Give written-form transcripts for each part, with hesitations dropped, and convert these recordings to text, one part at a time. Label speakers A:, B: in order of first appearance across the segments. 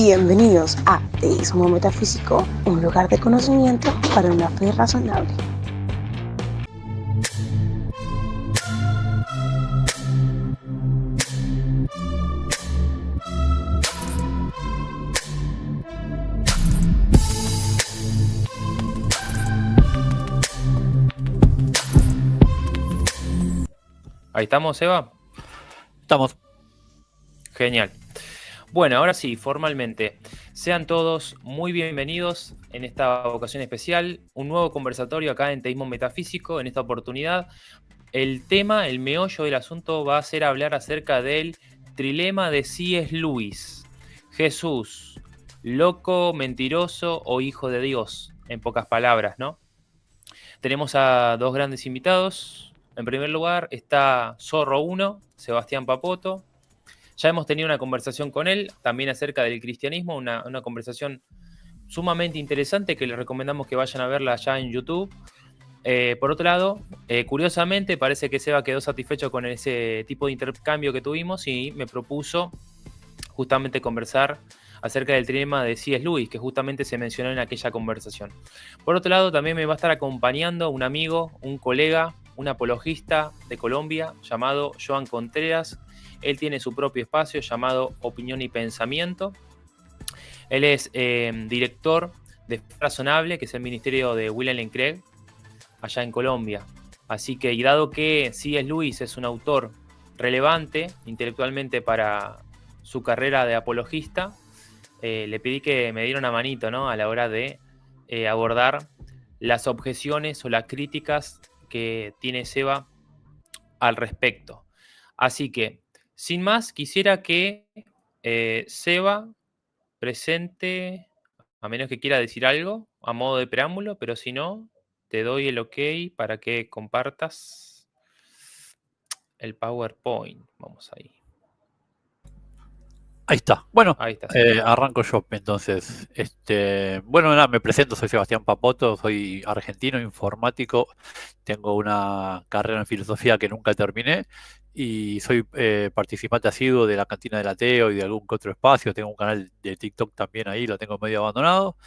A: Bienvenidos a Teísmo Metafísico, un lugar de conocimiento para una fe razonable.
B: Ahí estamos, Eva.
C: Estamos.
B: Genial. Bueno, ahora sí, formalmente. Sean todos muy bienvenidos en esta ocasión especial. Un nuevo conversatorio acá en Teísmo Metafísico. En esta oportunidad, el tema, el meollo del asunto va a ser hablar acerca del trilema de C.S. Lewis. Jesús, loco, mentiroso o hijo de Dios, en pocas palabras, ¿no? Tenemos a dos grandes invitados. En primer lugar está Zorro 1, Sebastián Papoto. Ya hemos tenido una conversación con él, también acerca del cristianismo, una conversación sumamente interesante que les recomendamos que vayan a verla ya en YouTube. Por otro lado, curiosamente, parece que Seba quedó satisfecho con ese tipo de intercambio que tuvimos y me propuso justamente conversar acerca del trilema de C.S. Lewis, que justamente se mencionó en aquella conversación. Por otro lado, también me va a estar acompañando un amigo, un colega, un apologista de Colombia llamado Joan Contreras. Él tiene su propio espacio llamado Opinión y Pensamiento. Él es director de Fe Razonable, que es el ministerio de William Lane Craig, allá en Colombia. Así que, y dado que C.S. Lewis es un autor relevante intelectualmente para su carrera de apologista, le pedí que me diera una manito, ¿no?, a la hora de abordar las objeciones o las críticas que tiene Seba al respecto. Así que, sin más, quisiera que Seba presente, a menos que quiera decir algo a modo de preámbulo, pero si no, te doy el ok para que compartas el PowerPoint. Vamos ahí.
C: Ahí está. Bueno,
B: Ahí está.
C: arranco yo entonces. Bueno, nada, me presento, soy Sebastián Papoto, soy argentino, informático, tengo una carrera en filosofía que nunca terminé y soy participante asiduo de la Cantina del Ateo y de algún que otro espacio. Tengo un canal de TikTok también ahí, lo tengo medio abandonado.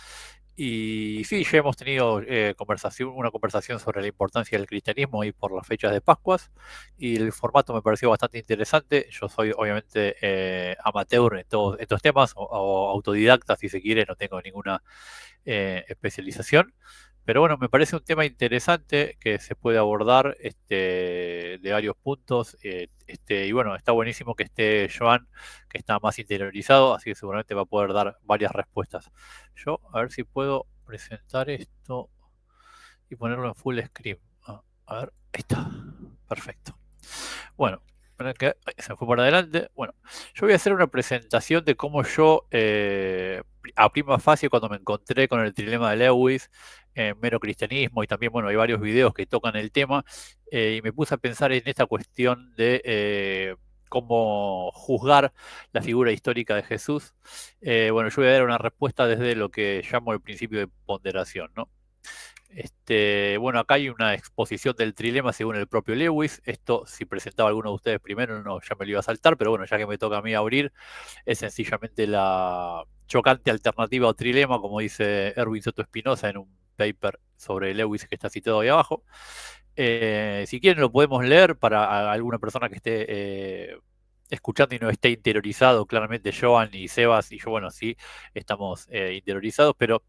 C: Y sí, ya hemos tenido una conversación sobre la importancia del cristianismo y por las fechas de Pascuas, y el formato me pareció bastante interesante. Yo soy obviamente amateur en todos estos temas, o autodidacta si se quiere, no tengo ninguna especialización. Pero bueno, me parece un tema interesante que se puede abordar de varios puntos. Y bueno, está buenísimo que esté Joan, que está más interiorizado, así que seguramente va a poder dar varias respuestas. Yo, a ver si puedo presentar esto y ponerlo en full screen. A ver, ahí está. Perfecto. Bueno, se me fue para adelante. Bueno, yo voy a hacer una presentación de cómo yo, a prima facie, cuando me encontré con el trilema de Lewis, mero cristianismo, y también, bueno, hay varios videos que tocan el tema, y me puse a pensar en esta cuestión de cómo juzgar la figura histórica de Jesús. Bueno, yo voy a dar una respuesta desde lo que llamo el principio de ponderación, ¿no? Bueno, acá hay una exposición del trilema según el propio Lewis. Esto, si presentaba alguno de ustedes primero, no, ya me lo iba a saltar, pero bueno, ya que me toca a mí abrir, es sencillamente la chocante alternativa o trilema, como dice Erwin Soto Espinosa en un paper sobre Lewis que está citado ahí abajo. Si quieren lo podemos leer para alguna persona que esté escuchando y no esté interiorizado. Claramente Joan y Sebas y yo, bueno, sí estamos interiorizados, pero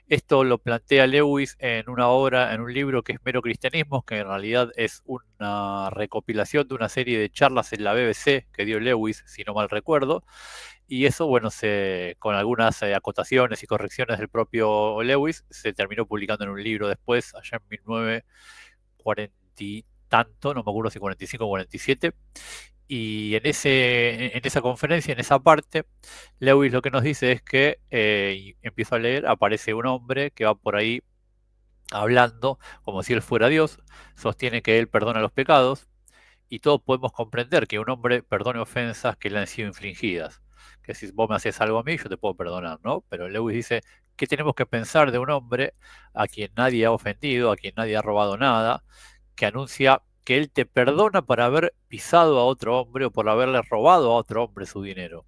C: esto lo plantea Lewis en una obra, en un libro que es Mero Cristianismo, que en realidad es una recopilación de una serie de charlas en la BBC que dio Lewis, si no mal recuerdo, y eso, bueno, con algunas acotaciones y correcciones del propio Lewis, se terminó publicando en un libro después, allá en 1940 y tanto, no me acuerdo si 45 o 47. Y en esa conferencia, en esa parte, Lewis lo que nos dice es que, y empiezo a leer, aparece un hombre que va por ahí hablando como si él fuera Dios, sostiene que él perdona los pecados, y todos podemos comprender que un hombre perdone ofensas que le han sido infligidas. Que si vos me haces algo a mí, yo te puedo perdonar, ¿no? Pero Lewis dice, ¿qué tenemos que pensar de un hombre a quien nadie ha ofendido, a quien nadie ha robado nada, que anuncia que él te perdona por haber pisado a otro hombre o por haberle robado a otro hombre su dinero?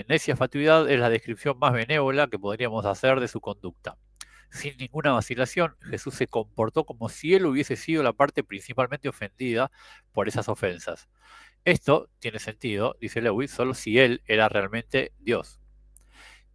C: Necia fatuidad es la descripción más benévola que podríamos hacer de su conducta. Sin ninguna vacilación, Jesús se comportó como si él hubiese sido la parte principalmente ofendida por esas ofensas. Esto tiene sentido, dice Lewis, solo si él era realmente Dios.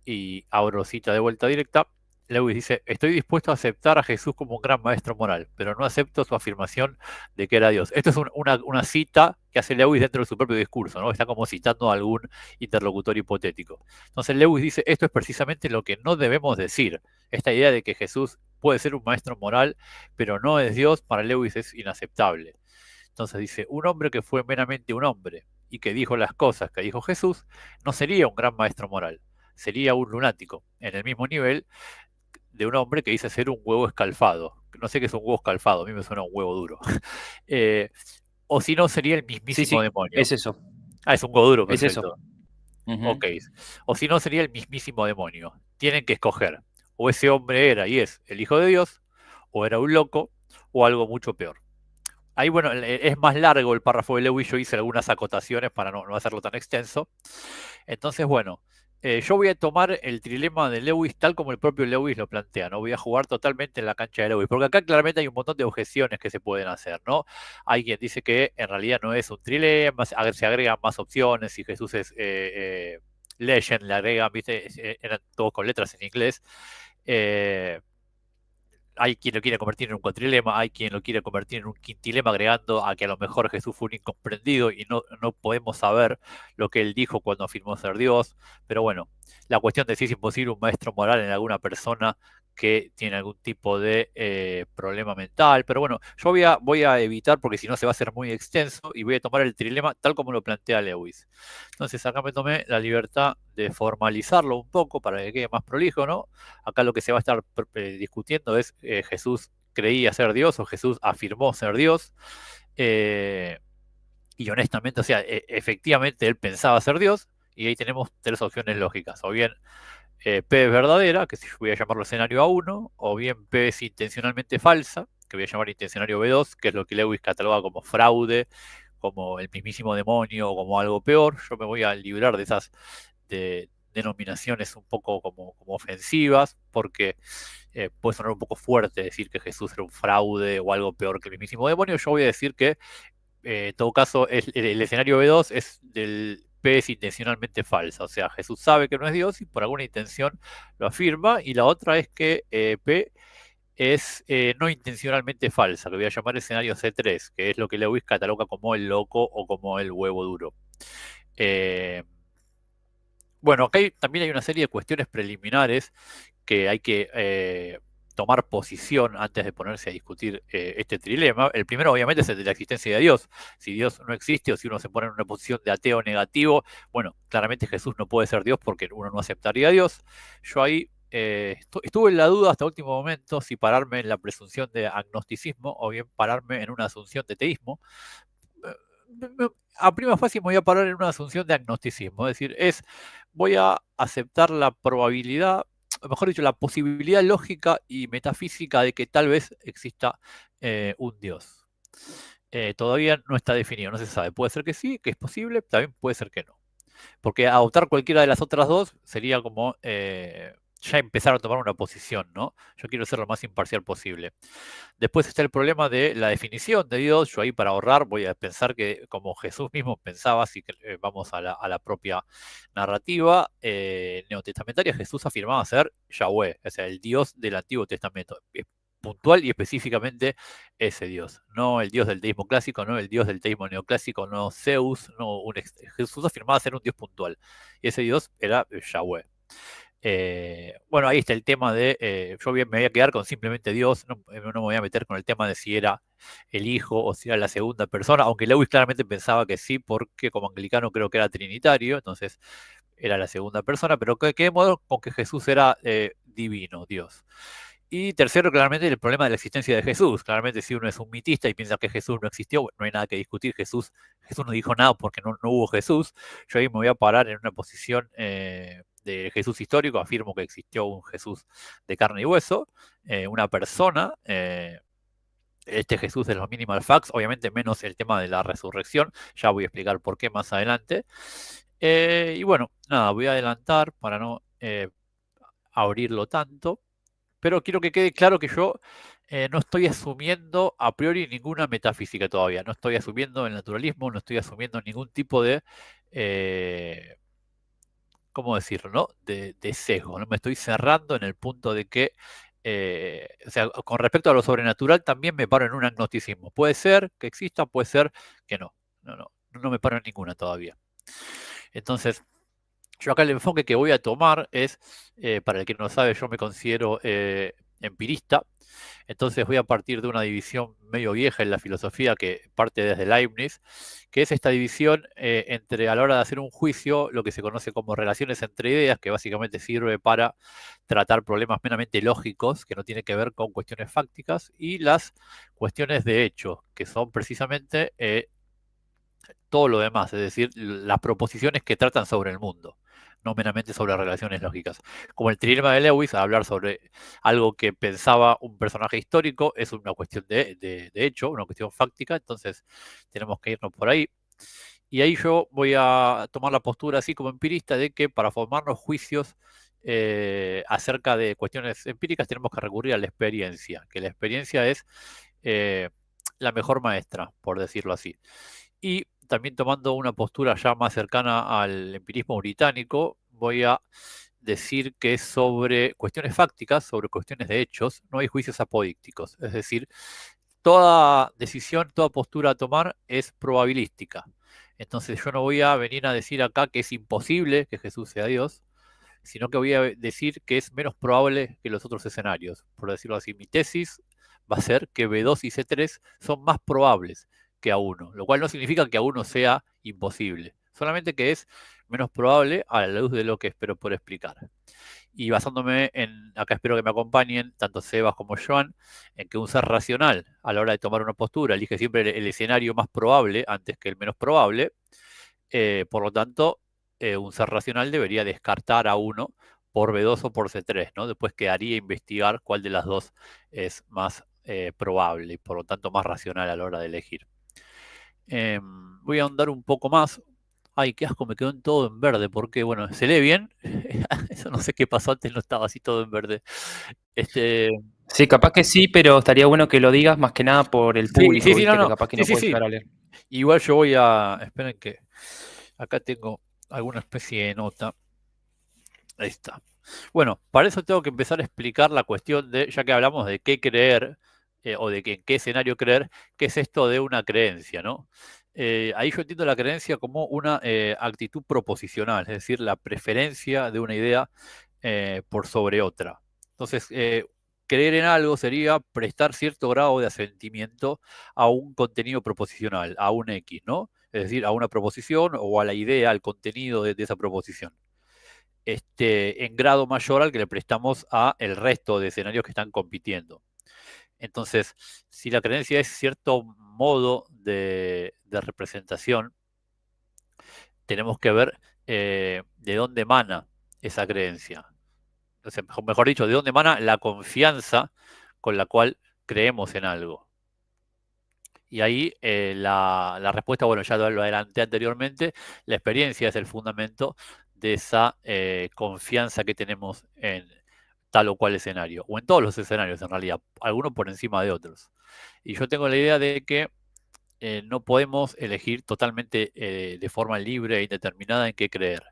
C: Y abro cita de vuelta directa. Lewis dice: estoy dispuesto a aceptar a Jesús como un gran maestro moral, pero no acepto su afirmación de que era Dios. Esto es una cita que hace Lewis dentro de su propio discurso, ¿no? Está como citando a algún interlocutor hipotético. Entonces Lewis dice: esto es precisamente lo que no debemos decir. Esta idea de que Jesús puede ser un maestro moral, pero no es Dios, para Lewis es inaceptable. Entonces dice: un hombre que fue meramente un hombre y que dijo las cosas que dijo Jesús, no sería un gran maestro moral, sería un lunático, en el mismo nivel de un hombre que dice ser un huevo escalfado. No sé qué es un huevo escalfado, a mí me suena un huevo duro. O si no, sería el mismísimo demonio.
B: Es eso.
C: Ah, es un huevo duro,
B: Es
C: perfecto.
B: eso. Uh-huh.
C: Ok. O si no, sería el mismísimo demonio. Tienen que escoger. O ese hombre era y es el hijo de Dios, o era un loco, o algo mucho peor. Ahí, bueno, es más largo el párrafo de Lewis, yo hice algunas acotaciones para no hacerlo tan extenso. Entonces, bueno, yo voy a tomar el trilema de Lewis tal como el propio Lewis lo plantea, ¿no? Voy a jugar totalmente en la cancha de Lewis, porque acá claramente hay un montón de objeciones que se pueden hacer, ¿no? Hay quien dice que en realidad no es un trilema, se agregan más opciones, si Jesús es Legend, le agregan, ¿viste? Eran todos con letras en inglés. Hay quien lo quiere convertir en un cuatrilema, hay quien lo quiere convertir en un quintilema, agregando a que a lo mejor Jesús fue un incomprendido y no podemos saber lo que él dijo cuando afirmó ser Dios. Pero bueno, la cuestión de si es imposible un maestro moral en alguna persona que tiene algún tipo de problema mental. Pero bueno, yo voy a evitar, porque si no se va a hacer muy extenso, y voy a tomar el trilema tal como lo plantea Lewis. Entonces acá me tomé la libertad de formalizarlo un poco para que quede más prolijo, ¿no? Acá lo que se va a estar discutiendo es Jesús creía ser Dios o Jesús afirmó ser Dios. Y honestamente, o sea, efectivamente él pensaba ser Dios, y ahí tenemos tres opciones lógicas. O bien P es verdadera, que voy a llamarlo escenario A1, o bien P es intencionalmente falsa, que voy a llamar intencionario B2, que es lo que Lewis cataloga como fraude, como el mismísimo demonio o como algo peor. Yo me voy a librar de esas denominaciones un poco como ofensivas, porque puede sonar un poco fuerte decir que Jesús era un fraude o algo peor que el mismísimo demonio. Yo voy a decir que en todo caso el escenario B2 es del P es intencionalmente falsa, o sea, Jesús sabe que no es Dios y por alguna intención lo afirma, y la otra es que P es no intencionalmente falsa, que voy a llamar escenario C3, que es lo que Lewis cataloga como el loco o como el huevo duro. Bueno, acá también hay una serie de cuestiones preliminares que hay que tomar posición antes de ponerse a discutir este trilema. El primero, obviamente, es el de la existencia de Dios. Si Dios no existe, o si uno se pone en una posición de ateo negativo, bueno, claramente Jesús no puede ser Dios porque uno no aceptaría a Dios. Yo ahí estuve en la duda hasta último momento si pararme en la presunción de agnosticismo o bien pararme en una asunción de teísmo. A prima facie me voy a parar en una asunción de agnosticismo, es decir, voy a aceptar la probabilidad, o mejor dicho, la posibilidad lógica y metafísica de que tal vez exista un Dios. Todavía no está definido, no se sabe. Puede ser que sí, que es posible, también puede ser que no. Porque adoptar cualquiera de las otras dos sería como ya empezar a tomar una posición, ¿no? Yo quiero ser lo más imparcial posible. Después está el problema de la definición de Dios. Yo ahí, para ahorrar, voy a pensar que como Jesús mismo pensaba, así que vamos a la propia narrativa neotestamentaria, Jesús afirmaba ser Yahweh, o sea, el Dios del Antiguo Testamento. Puntual y específicamente ese Dios, no el Dios del teísmo clásico, no el Dios del teísmo neoclásico, no Zeus, no Jesús afirmaba ser un Dios puntual, y ese Dios era Yahweh. Bueno, ahí está el tema de, yo me voy a quedar con simplemente Dios, no me voy a meter con el tema de si era el Hijo o si era la segunda persona, aunque Lewis claramente pensaba que sí, porque como anglicano creo que era trinitario, entonces era la segunda persona, pero quedemos con que Jesús era divino, Dios. Y tercero, claramente, el problema de la existencia de Jesús. Claramente, si uno es un mitista y piensa que Jesús no existió, bueno, no hay nada que discutir. Jesús no dijo nada porque no hubo Jesús. Yo ahí me voy a parar en una posición de Jesús histórico. Afirmo que existió un Jesús de carne y hueso, una persona. Este Jesús de los minimal facts, obviamente menos el tema de la resurrección. Ya voy a explicar por qué más adelante. Y bueno, nada, voy a adelantar para no abrirlo tanto, pero quiero que quede claro que yo no estoy asumiendo a priori ninguna metafísica todavía, no estoy asumiendo el naturalismo, no estoy asumiendo ningún tipo de, ¿cómo decirlo?, ¿no? De sesgo, no me estoy cerrando en el punto de que, o sea, con respecto a lo sobrenatural también me paro en un agnosticismo. Puede ser que exista, puede ser que no me paro en ninguna todavía. Entonces, yo acá el enfoque que voy a tomar es, para el que no sabe, yo me considero empirista, entonces voy a partir de una división medio vieja en la filosofía que parte desde Leibniz, que es esta división entre, a la hora de hacer un juicio, lo que se conoce como relaciones entre ideas, que básicamente sirve para tratar problemas meramente lógicos, que no tienen que ver con cuestiones fácticas, y las cuestiones de hecho, que son precisamente todo lo demás, es decir, las proposiciones que tratan sobre el mundo, no meramente sobre relaciones lógicas. Como el trilema de Lewis, a hablar sobre algo que pensaba un personaje histórico, es una cuestión de hecho, una cuestión fáctica, entonces tenemos que irnos por ahí. Y ahí yo voy a tomar la postura así como empirista de que para formarnos juicios acerca de cuestiones empíricas tenemos que recurrir a la experiencia, que la experiencia es la mejor maestra, por decirlo así. Y también tomando una postura ya más cercana al empirismo británico, voy a decir que sobre cuestiones fácticas, sobre cuestiones de hechos, no hay juicios apodícticos. Es decir, toda decisión, toda postura a tomar es probabilística. Entonces yo no voy a venir a decir acá que es imposible que Jesús sea Dios, sino que voy a decir que es menos probable que los otros escenarios. Por decirlo así, mi tesis va a ser que B2 y C3 son más probables que A1, lo cual no significa que A1 sea imposible, solamente que es menos probable a la luz de lo que espero por explicar. Y basándome en, acá espero que me acompañen, tanto Sebas como Joan, en que un ser racional a la hora de tomar una postura elige siempre el escenario más probable antes que el menos probable. Por lo tanto, un ser racional debería descartar a uno por B2 o por C3, ¿no? Después quedaría investigar cuál de las dos es más probable y por lo tanto más racional a la hora de elegir. Voy a ahondar un poco más. Ay, qué asco, me quedó en todo en verde, porque bueno, ¿se lee bien? Eso no sé qué pasó antes, no estaba así todo en verde.
B: Sí, capaz que sí, pero estaría bueno que lo digas más que nada por el público,
C: sí,
B: ¿viste?
C: no.
B: Que capaz que no
C: Sí,
B: puede llegar a leer.
C: Igual yo voy a... Esperen que acá tengo alguna especie de nota. Ahí está. Bueno, para eso tengo que empezar a explicar la cuestión de, ya que hablamos de qué creer, o de en qué escenario creer, qué es esto de una creencia, ¿no? Ahí yo entiendo la creencia como una actitud proposicional, es decir, la preferencia de una idea por sobre otra. Entonces, creer en algo sería prestar cierto grado de asentimiento a un contenido proposicional, a un X, ¿no? Es decir, a una proposición o a la idea, al contenido de esa proposición. En grado mayor al que le prestamos a el resto de escenarios que están compitiendo. Entonces, si la creencia es cierto modo de representación, tenemos que ver de dónde emana esa creencia. O sea, mejor dicho, de dónde emana la confianza con la cual creemos en algo. Y ahí la respuesta, bueno, ya lo adelanté anteriormente, la experiencia es el fundamento de esa confianza que tenemos en tal o cual escenario, o en todos los escenarios en realidad, algunos por encima de otros. Y yo tengo la idea de que no podemos elegir totalmente de forma libre e indeterminada en qué creer.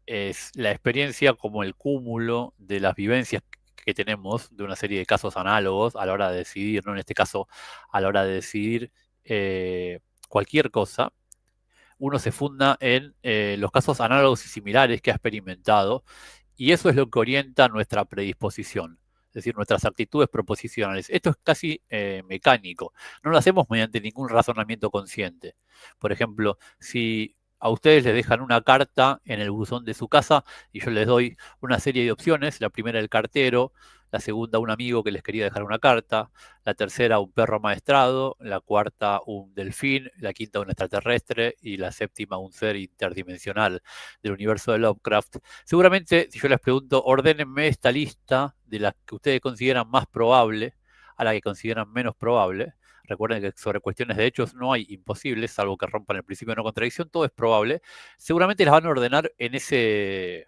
C: Es la experiencia como el cúmulo de las vivencias que tenemos de una serie de casos análogos a la hora de decidir, ¿no? En este caso, a la hora de decidir cualquier cosa, uno se funda en los casos análogos y similares que ha experimentado, y eso es lo que orienta nuestra predisposición, es decir, nuestras actitudes proposicionales. Esto es casi mecánico, no lo hacemos mediante ningún razonamiento consciente. Por ejemplo, si a ustedes les dejan una carta en el buzón de su casa y yo les doy una serie de opciones, la primera el cartero, la segunda un amigo que les quería dejar una carta, la tercera un perro maestrado, la cuarta un delfín, la quinta un extraterrestre y la séptima un ser interdimensional del universo de Lovecraft. Seguramente si yo les pregunto, ordénenme esta lista de las que ustedes consideran más probable a la que consideran menos probable, Recuerden que sobre cuestiones de hechos no hay imposibles, salvo que rompan el principio de no contradicción, todo es probable. Seguramente las van a ordenar en ese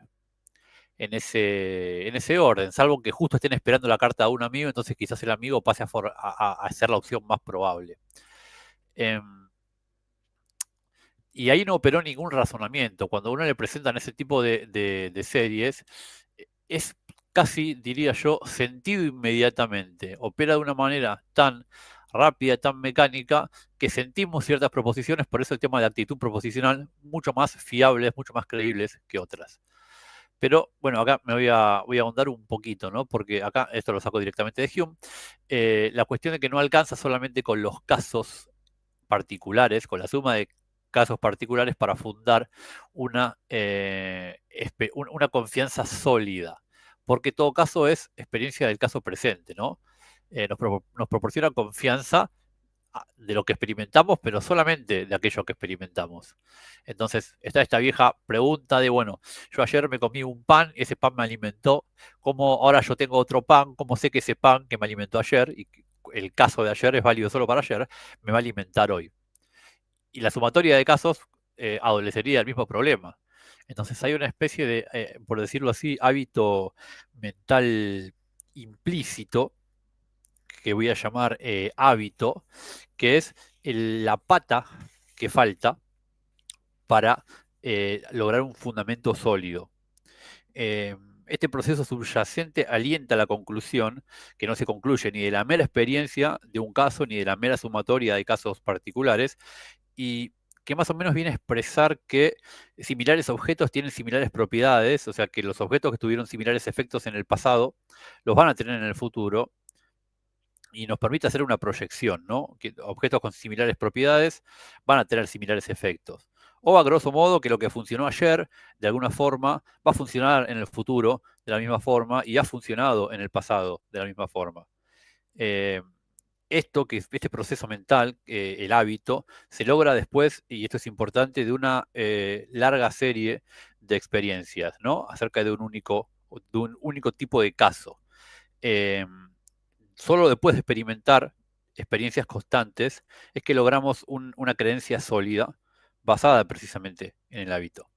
C: orden, salvo que justo estén esperando la carta de un amigo, entonces quizás el amigo pase a ser la opción más probable. Y ahí no operó ningún razonamiento. Cuando a uno le presentan ese tipo de series, es casi, diría yo, sentido inmediatamente. Opera de una manera tan rápida, tan mecánica, que sentimos ciertas proposiciones, por eso el tema de actitud proposicional, mucho más fiables, mucho más creíbles que otras. Pero bueno, acá me voy a ahondar un poquito, ¿no? Porque acá esto lo saco directamente de Hume. La cuestión de que no alcanza solamente con los casos particulares, con la suma de casos particulares para fundar una confianza sólida. Porque todo caso es experiencia del caso presente, ¿no? Nos proporciona confianza de lo que experimentamos, pero solamente de aquello que experimentamos. Entonces, está esta vieja pregunta de, bueno, yo ayer me comí un pan, ese pan me alimentó, ¿cómo ahora yo tengo otro pan? ¿Cómo sé que ese pan que me alimentó ayer, y el caso de ayer es válido solo para ayer, me va a alimentar hoy? Y la sumatoria de casos adolecería del mismo problema. Entonces hay una especie de, por decirlo así, hábito mental implícito, que voy a llamar hábito, que es la pata que falta para lograr un fundamento sólido. Este proceso subyacente alienta la conclusión, que no se concluye ni de la mera experiencia de un caso, ni de la mera sumatoria de casos particulares, y que más o menos viene a expresar que similares objetos tienen similares propiedades, o sea que los objetos que tuvieron similares efectos en el pasado los van a tener en el futuro, y nos permite hacer una proyección, ¿no? Que objetos con similares propiedades van a tener similares efectos. O a grosso modo que lo que funcionó ayer, de alguna forma, va a funcionar en el futuro de la misma forma y ha funcionado en el pasado de la misma forma. Este proceso mental, el hábito, se logra después, y esto es importante, de una larga serie de experiencias, ¿no? Acerca de un único tipo de caso. Solo después de experimentar experiencias constantes es que logramos una creencia sólida basada precisamente en el hábito.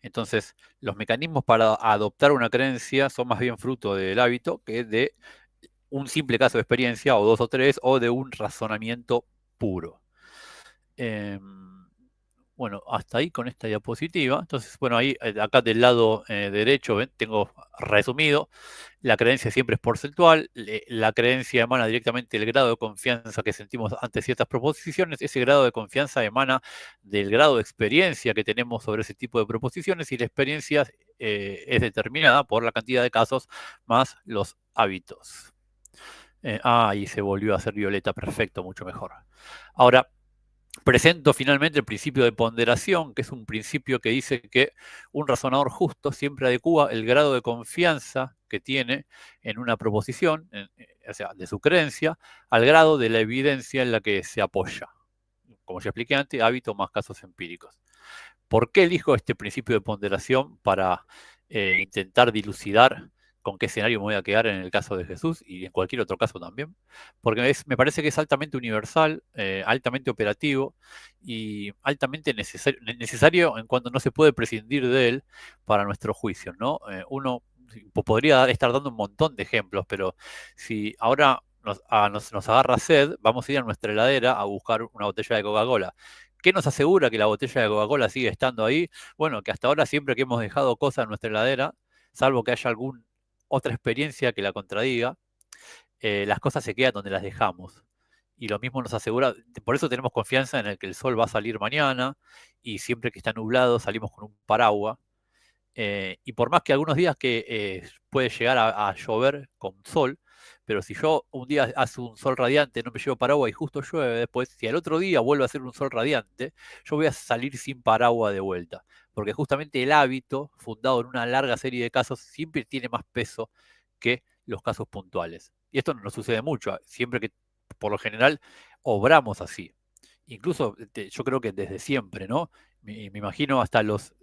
C: Entonces, los mecanismos para adoptar una creencia son más bien fruto del hábito que de un simple caso de experiencia, o dos o tres, o de un razonamiento puro. Bueno, hasta ahí con esta diapositiva. Entonces, bueno, ahí acá del lado derecho, ¿ven? Tengo resumido. La creencia siempre es porcentual. La creencia emana directamente del grado de confianza que sentimos ante ciertas proposiciones. Ese grado de confianza emana del grado de experiencia que tenemos sobre ese tipo de proposiciones, y la experiencia es determinada por la cantidad de casos más los hábitos. Y se volvió a hacer violeta. Perfecto, mucho mejor. Ahora, presento finalmente el principio de ponderación, que es un principio que dice que un razonador justo siempre adecúa el grado de confianza que tiene en una proposición, o sea, de su creencia, al grado de la evidencia en la que se apoya. Como ya expliqué antes, hábito más casos empíricos. ¿Por qué elijo este principio de ponderación? Para intentar dilucidar con qué escenario me voy a quedar en el caso de Jesús y en cualquier otro caso también, porque me parece que es altamente universal, altamente operativo y altamente necesario en cuanto no se puede prescindir de él para nuestro juicio, ¿no? Uno podría estar dando un montón de ejemplos, pero si ahora nos agarra sed, vamos a ir a nuestra heladera a buscar una botella de Coca-Cola. ¿Qué nos asegura que la botella de Coca-Cola sigue estando ahí? Bueno, que hasta ahora siempre que hemos dejado cosas en nuestra heladera, salvo que haya alguna otra experiencia que la contradiga, las cosas se quedan donde las dejamos. Y lo mismo nos asegura, por eso tenemos confianza en el que el sol va a salir mañana, y siempre que está nublado salimos con un paraguas. Y por más que algunos días que puede llegar a llover con sol, pero si yo un día hace un sol radiante, no me llevo paraguas y justo llueve después, si al otro día vuelve a hacer un sol radiante, yo voy a salir sin paraguas de vuelta. Porque justamente el hábito, fundado en una larga serie de casos, siempre tiene más peso que los casos puntuales. Y esto no nos sucede mucho, siempre que, por lo general, obramos así. Incluso yo creo que desde siempre, ¿no? Me imagino hasta los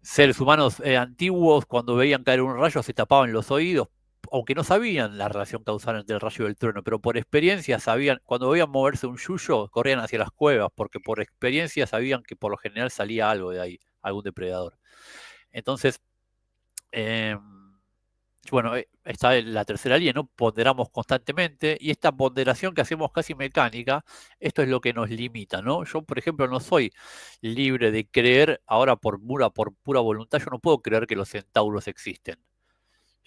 C: seres humanos antiguos, cuando veían caer un rayo, se tapaban los oídos aunque no sabían la relación causal entre el rayo y el trueno, pero por experiencia sabían, cuando veían moverse un yuyo, corrían hacia las cuevas, porque por experiencia sabían que por lo general salía algo de ahí, algún depredador. Entonces, eh, bueno, está la tercera línea, ¿no? Ponderamos constantemente, y esta ponderación que hacemos casi mecánica, esto es lo que nos limita, ¿no? Yo, por ejemplo, no soy libre de creer, ahora por pura voluntad, yo no puedo creer que los centauros existen.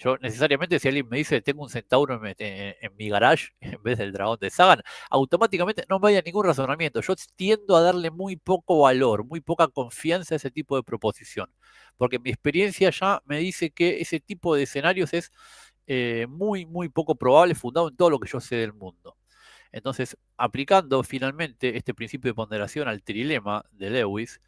C: Yo necesariamente, si alguien me dice tengo un centauro en mi garage en vez del dragón de Sagan, automáticamente no me haya ningún razonamiento. Yo tiendo a darle muy poco valor, muy poca confianza a ese tipo de proposición. Porque mi experiencia ya me dice que ese tipo de escenarios es muy, muy poco probable, fundado en todo lo que yo sé del mundo. Entonces, aplicando finalmente este principio de ponderación al trilema de Lewis,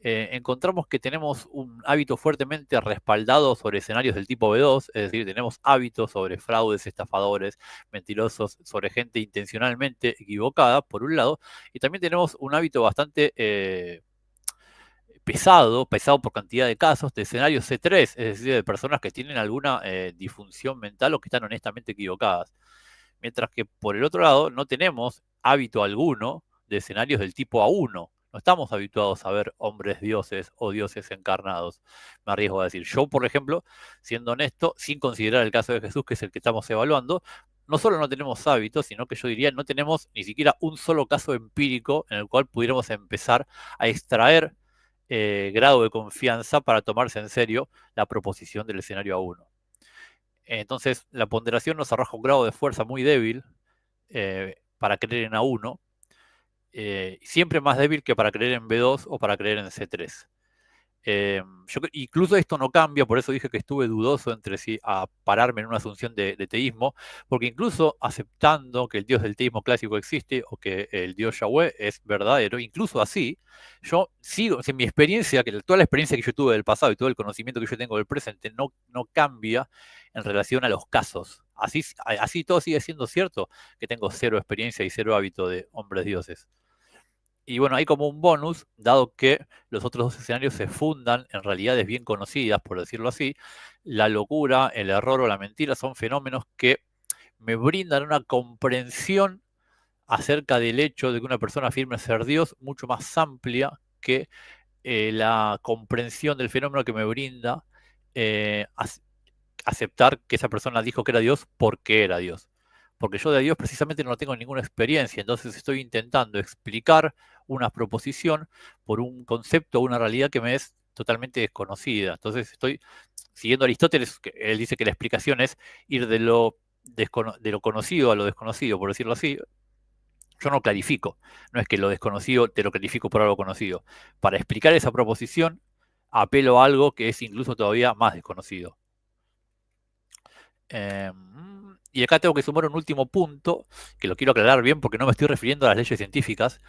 C: encontramos que tenemos un hábito fuertemente respaldado sobre escenarios del tipo B2, es decir, tenemos hábitos sobre fraudes, estafadores, mentirosos, sobre gente intencionalmente equivocada, por un lado, y también tenemos un hábito bastante pesado por cantidad de casos, de escenarios C3, es decir, de personas que tienen alguna disfunción mental o que están honestamente equivocadas. Mientras que por el otro lado no tenemos hábito alguno de escenarios del tipo A1. No estamos habituados a ver hombres dioses o dioses encarnados, me arriesgo a decir. Yo, por ejemplo, siendo honesto, sin considerar el caso de Jesús, que es el que estamos evaluando, no solo no tenemos hábitos, sino que yo diría no tenemos ni siquiera un solo caso empírico en el cual pudiéramos empezar a extraer grado de confianza para tomarse en serio la proposición del escenario A1. Entonces, la ponderación nos arroja un grado de fuerza muy débil para creer en A1, siempre más débil que para creer en B2 o para creer en C3. Incluso esto no cambia, por eso dije que estuve dudoso entre si a pararme en una asunción de teísmo, porque incluso aceptando que el dios del teísmo clásico existe o que el dios Yahweh es verdadero, incluso así, yo sigo, si mi experiencia, toda la experiencia que yo tuve del pasado y todo el conocimiento que yo tengo del presente no cambia en relación a los casos. Así todo sigue siendo cierto que tengo cero experiencia y cero hábito de hombres dioses. Y bueno, hay como un bonus, dado que los otros dos escenarios se fundan en realidades bien conocidas, por decirlo así. La locura, el error o la mentira son fenómenos que me brindan una comprensión acerca del hecho de que una persona afirme ser Dios mucho más amplia que la comprensión del fenómeno que me brinda aceptar que esa persona dijo que era Dios porque era Dios. Porque yo de Dios precisamente no tengo ninguna experiencia, entonces estoy intentando explicar una proposición por un concepto o una realidad que me es totalmente desconocida. Entonces estoy siguiendo a Aristóteles, que él dice que la explicación es ir de lo conocido a lo desconocido, por decirlo así. Yo no clarifico, no es que lo desconocido te lo clarifico por algo conocido. Para explicar esa proposición, apelo a algo que es incluso todavía más desconocido. Y acá tengo que sumar un último punto, que lo quiero aclarar bien porque no me estoy refiriendo a las leyes científicas.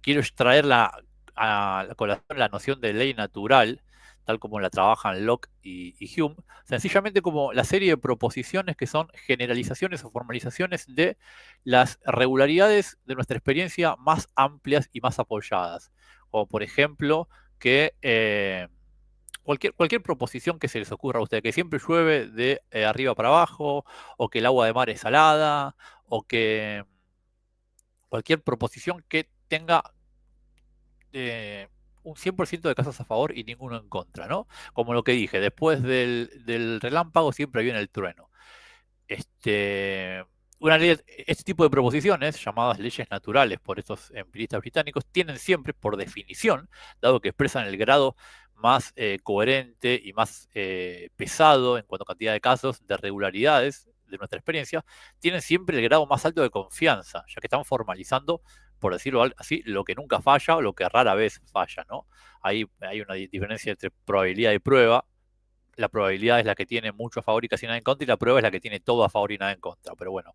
C: Quiero extraer a la colación la noción de ley natural, tal como la trabajan Locke y Hume, sencillamente como la serie de proposiciones que son generalizaciones o formalizaciones de las regularidades de nuestra experiencia más amplias y más apoyadas. Como por ejemplo que cualquier proposición que se les ocurra a ustedes, que siempre llueve de arriba para abajo, o que el agua de mar es salada, o que cualquier proposición que tenga un 100% de casos a favor y ninguno en contra, ¿no? Como lo que dije, después del relámpago siempre viene el trueno. Este tipo de proposiciones, llamadas leyes naturales por estos empiristas británicos, tienen siempre, por definición, dado que expresan el grado más coherente y más pesado en cuanto a cantidad de casos, de regularidades de nuestra experiencia, tienen siempre el grado más alto de confianza, ya que están formalizando, por decirlo así, lo que nunca falla o lo que rara vez falla, ¿no? Ahí hay una diferencia entre probabilidad y prueba. La probabilidad es la que tiene mucho a favor y casi nada en contra, y la prueba es la que tiene todo a favor y nada en contra. Pero bueno,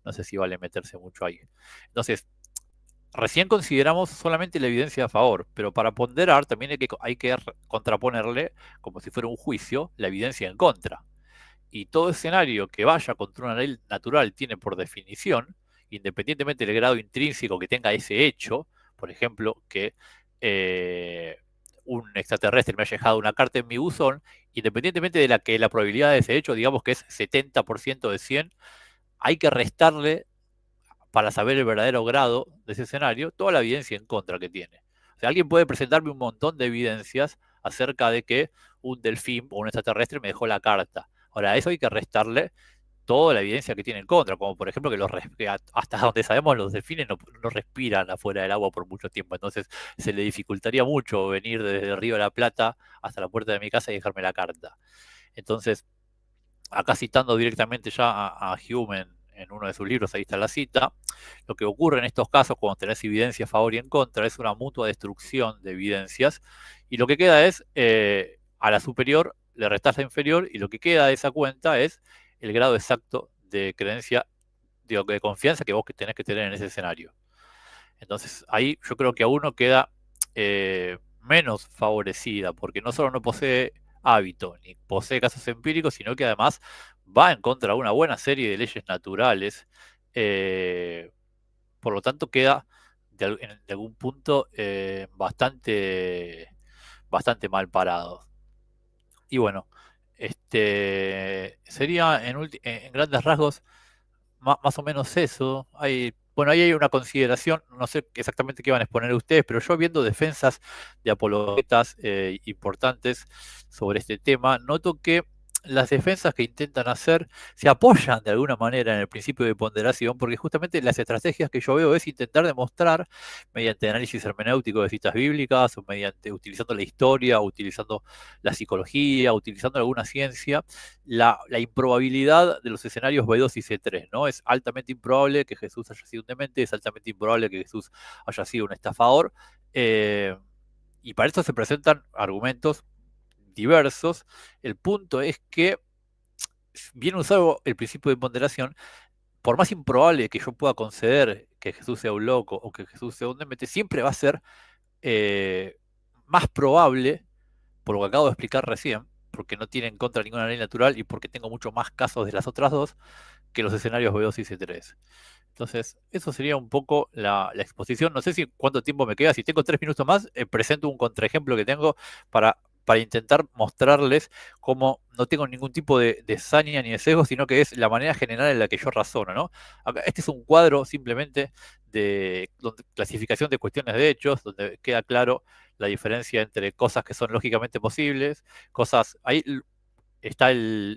C: no sé si vale meterse mucho ahí. Entonces, recién consideramos solamente la evidencia a favor, pero para ponderar también hay que contraponerle, como si fuera un juicio, la evidencia en contra. Y todo escenario que vaya contra una ley natural tiene por definición, independientemente del grado intrínseco que tenga ese hecho, por ejemplo, que un extraterrestre me haya dejado una carta en mi buzón independientemente de la probabilidad de ese hecho, digamos que es 70% de 100, hay que restarle, para saber el verdadero grado de ese escenario, toda la evidencia en contra que tiene. O sea, alguien puede presentarme un montón de evidencias acerca de que un delfín o un extraterrestre me dejó la carta. Ahora, a eso hay que restarle toda la evidencia que tiene en contra, como por ejemplo que hasta donde sabemos los delfines no respiran afuera del agua por mucho tiempo, entonces se le dificultaría mucho venir desde el Río de la Plata hasta la puerta de mi casa y dejarme la carta. Entonces, acá citando directamente ya a Hume en uno de sus libros, ahí está la cita, lo que ocurre en estos casos cuando tenés evidencia a favor y en contra es una mutua destrucción de evidencias, y lo que queda es, a la superior le restás la inferior, y lo que queda de esa cuenta es el grado exacto de creencia, de confianza que vos tenés que tener en ese escenario. Entonces ahí yo creo que a uno queda menos favorecida, porque no solo no posee hábito, ni posee casos empíricos, sino que además va en contra de una buena serie de leyes naturales. Por lo tanto, queda de algún punto bastante mal parado. Y bueno, sería en grandes rasgos más o menos eso. Bueno, ahí hay una consideración, no sé exactamente qué van a exponer ustedes, pero yo viendo defensas de apologetas importantes sobre este tema, noto que las defensas que intentan hacer se apoyan de alguna manera en el principio de ponderación, porque justamente las estrategias que yo veo es intentar demostrar, mediante análisis hermenéutico de citas bíblicas, o mediante utilizando la historia, utilizando la psicología, utilizando alguna ciencia, la improbabilidad de los escenarios B2 y C3, ¿no? Es altamente improbable que Jesús haya sido un demente, es altamente improbable que Jesús haya sido un estafador, y para esto se presentan argumentos diversos. El punto es que, bien usado el principio de ponderación, por más improbable que yo pueda conceder que Jesús sea un loco o que Jesús sea un demente, siempre va a ser más probable, por lo que acabo de explicar recién, porque no tiene en contra ninguna ley natural y porque tengo mucho más casos de las otras dos que los escenarios B2 y C3. Entonces, eso sería un poco la exposición. No sé si cuánto tiempo me queda. Si tengo 3 minutos más, presento un contraejemplo que tengo para intentar mostrarles cómo no tengo ningún tipo de saña ni de sesgo, sino que es la manera general en la que yo razono, ¿no? Este es un cuadro simplemente de clasificación de cuestiones de hechos, donde queda claro la diferencia entre cosas que son lógicamente posibles, cosas... Ahí está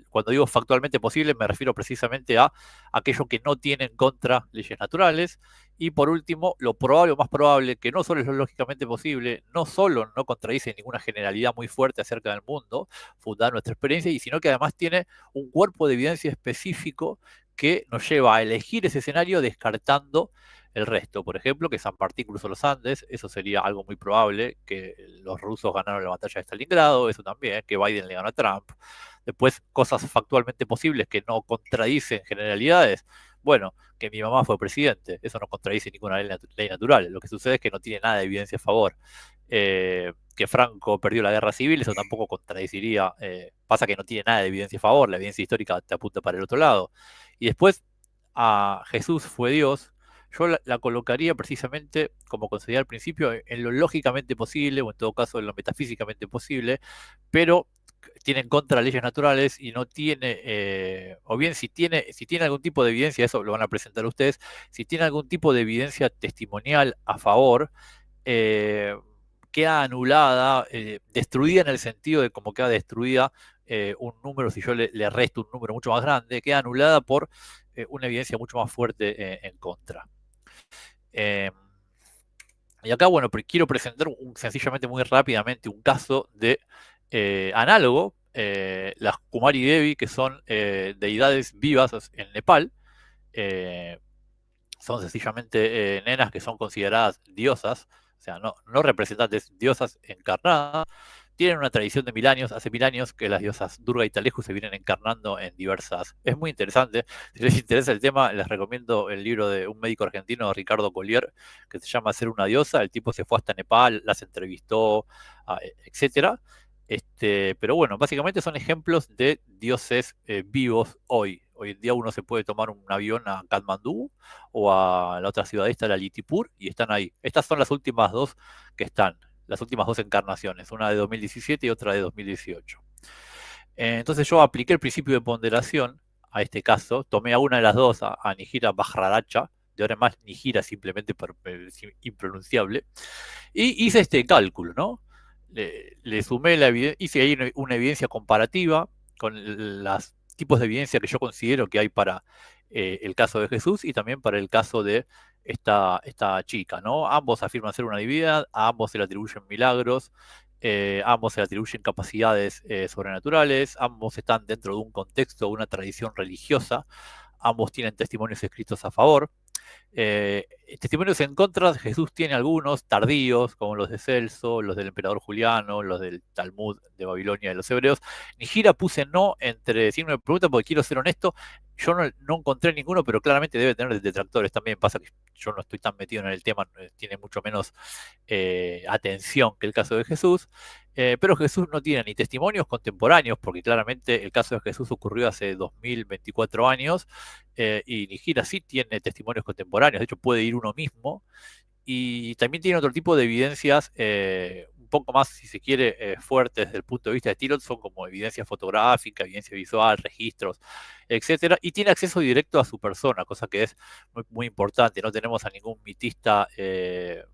C: cuando digo factualmente posible, me refiero precisamente a aquello que no tiene en contra leyes naturales. Y por último, lo probable o más probable, que no solo es lo lógicamente posible, no solo no contradice ninguna generalidad muy fuerte acerca del mundo, fundada en nuestra experiencia, y sino que además tiene un cuerpo de evidencia específico que nos lleva a elegir ese escenario descartando el resto. Por ejemplo, que San Martín cruzó los Andes, eso sería algo muy probable, que los rusos ganaron la batalla de Stalingrado, eso también, que Biden le ganó a Trump. Después, cosas factualmente posibles que no contradicen generalidades. Bueno, que mi mamá fue presidente, eso no contradice ninguna ley natural. Lo que sucede es que no tiene nada de evidencia a favor. Que Franco perdió la guerra civil, eso tampoco contradeciría. Pasa que no tiene nada de evidencia a favor, la evidencia histórica te apunta para el otro lado. Y después, a Jesús fue Dios. Yo la colocaría precisamente, como concedía al principio, en lo lógicamente posible, o en todo caso en lo metafísicamente posible, pero tiene en contra leyes naturales y no tiene, o bien si tiene algún tipo de evidencia, eso lo van a presentar ustedes, si tiene algún tipo de evidencia testimonial a favor, queda anulada, destruida en el sentido de como queda destruida un número, si yo le resto un número mucho más grande, queda anulada por una evidencia mucho más fuerte en contra. Y acá, bueno, quiero presentar sencillamente muy rápidamente un caso de análogo, las Kumari Devi, que son deidades vivas en Nepal. Son sencillamente nenas que son consideradas diosas, o sea, no representantes, diosas encarnadas. Tienen una tradición de 1000 años, hace 1000 años que las diosas Durga y Taleju se vienen encarnando en diversas... Es muy interesante, si les interesa el tema, les recomiendo el libro de un médico argentino, Ricardo Collier, que se llama Ser una diosa. El tipo se fue hasta Nepal, las entrevistó, etcétera. Pero bueno, básicamente son ejemplos de dioses vivos hoy. Hoy en día uno se puede tomar un avión a Katmandú o a la otra ciudad esta, la Lalitipur, y están ahí. Estas son las últimas dos que están, las últimas dos encarnaciones, una de 2017 y otra de 2018. Entonces yo apliqué el principio de ponderación a este caso, tomé a una de las dos, a Nijira Bajraracha, de ahora en más Nijira simplemente por impronunciable, y hice este cálculo, ¿no? Le sumé hice ahí una evidencia comparativa con los tipos de evidencia que yo considero que hay para el caso de Jesús y también para el caso de esta chica, ¿no? Ambos afirman ser una divinidad, a ambos se le atribuyen milagros, ambos se le atribuyen capacidades sobrenaturales, ambos están dentro de un contexto, una tradición religiosa, ambos tienen testimonios escritos a favor. Testimonios en contra, Jesús tiene algunos tardíos, como los de Celso, los del emperador Juliano, los del Talmud de Babilonia de los hebreos. Nijira puse no entre signos de pregunta porque quiero ser honesto, yo no encontré ninguno, pero claramente debe tener detractores también. Pasa que yo no estoy tan metido en el tema, tiene mucho menos atención que el caso de Jesús. Pero Jesús no tiene ni testimonios contemporáneos, porque claramente el caso de Jesús ocurrió hace 2024 años, y Nijira sí tiene testimonios contemporáneos, de hecho puede ir uno mismo, y también tiene otro tipo de evidencias un poco más, si se quiere, fuertes desde el punto de vista de Tilot, son como evidencia fotográfica, evidencia visual, registros, etcétera, y tiene acceso directo a su persona, cosa que es muy, muy importante. No tenemos a ningún mitista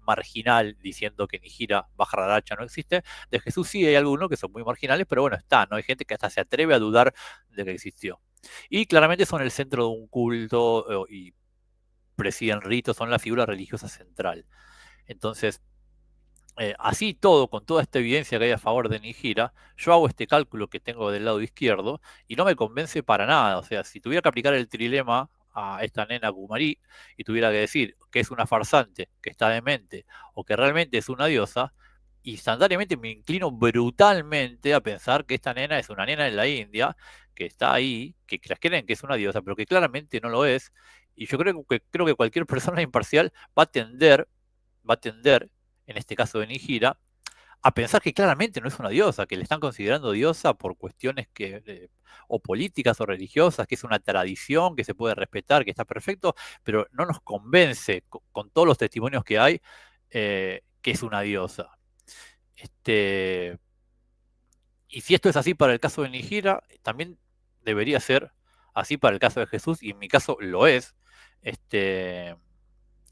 C: marginal diciendo que Nijira Bajraracha no existe. De Jesús sí hay algunos que son muy marginales, pero bueno, está, ¿no? Hay gente que hasta se atreve a dudar de que existió. Y claramente son el centro de un culto y presiden ritos, son la figura religiosa central. Entonces, así todo, con toda esta evidencia que hay a favor de Nijira, yo hago este cálculo que tengo del lado izquierdo y no me convence para nada. O sea, si tuviera que aplicar el trilema a esta nena Kumari y tuviera que decir que es una farsante, que está demente o que realmente es una diosa, instantáneamente me inclino brutalmente a pensar que esta nena es una nena en la India, que está ahí, que las creen que es una diosa, pero que claramente no lo es. Y yo creo que cualquier persona imparcial va a tender en este caso de Nijira, a pensar que claramente no es una diosa, que le están considerando diosa por cuestiones o políticas o religiosas, que es una tradición que se puede respetar, que está perfecto, pero no nos convence con todos los testimonios que hay que es una diosa. Y si esto es así para el caso de Nijira, también debería ser así para el caso de Jesús, y en mi caso lo es.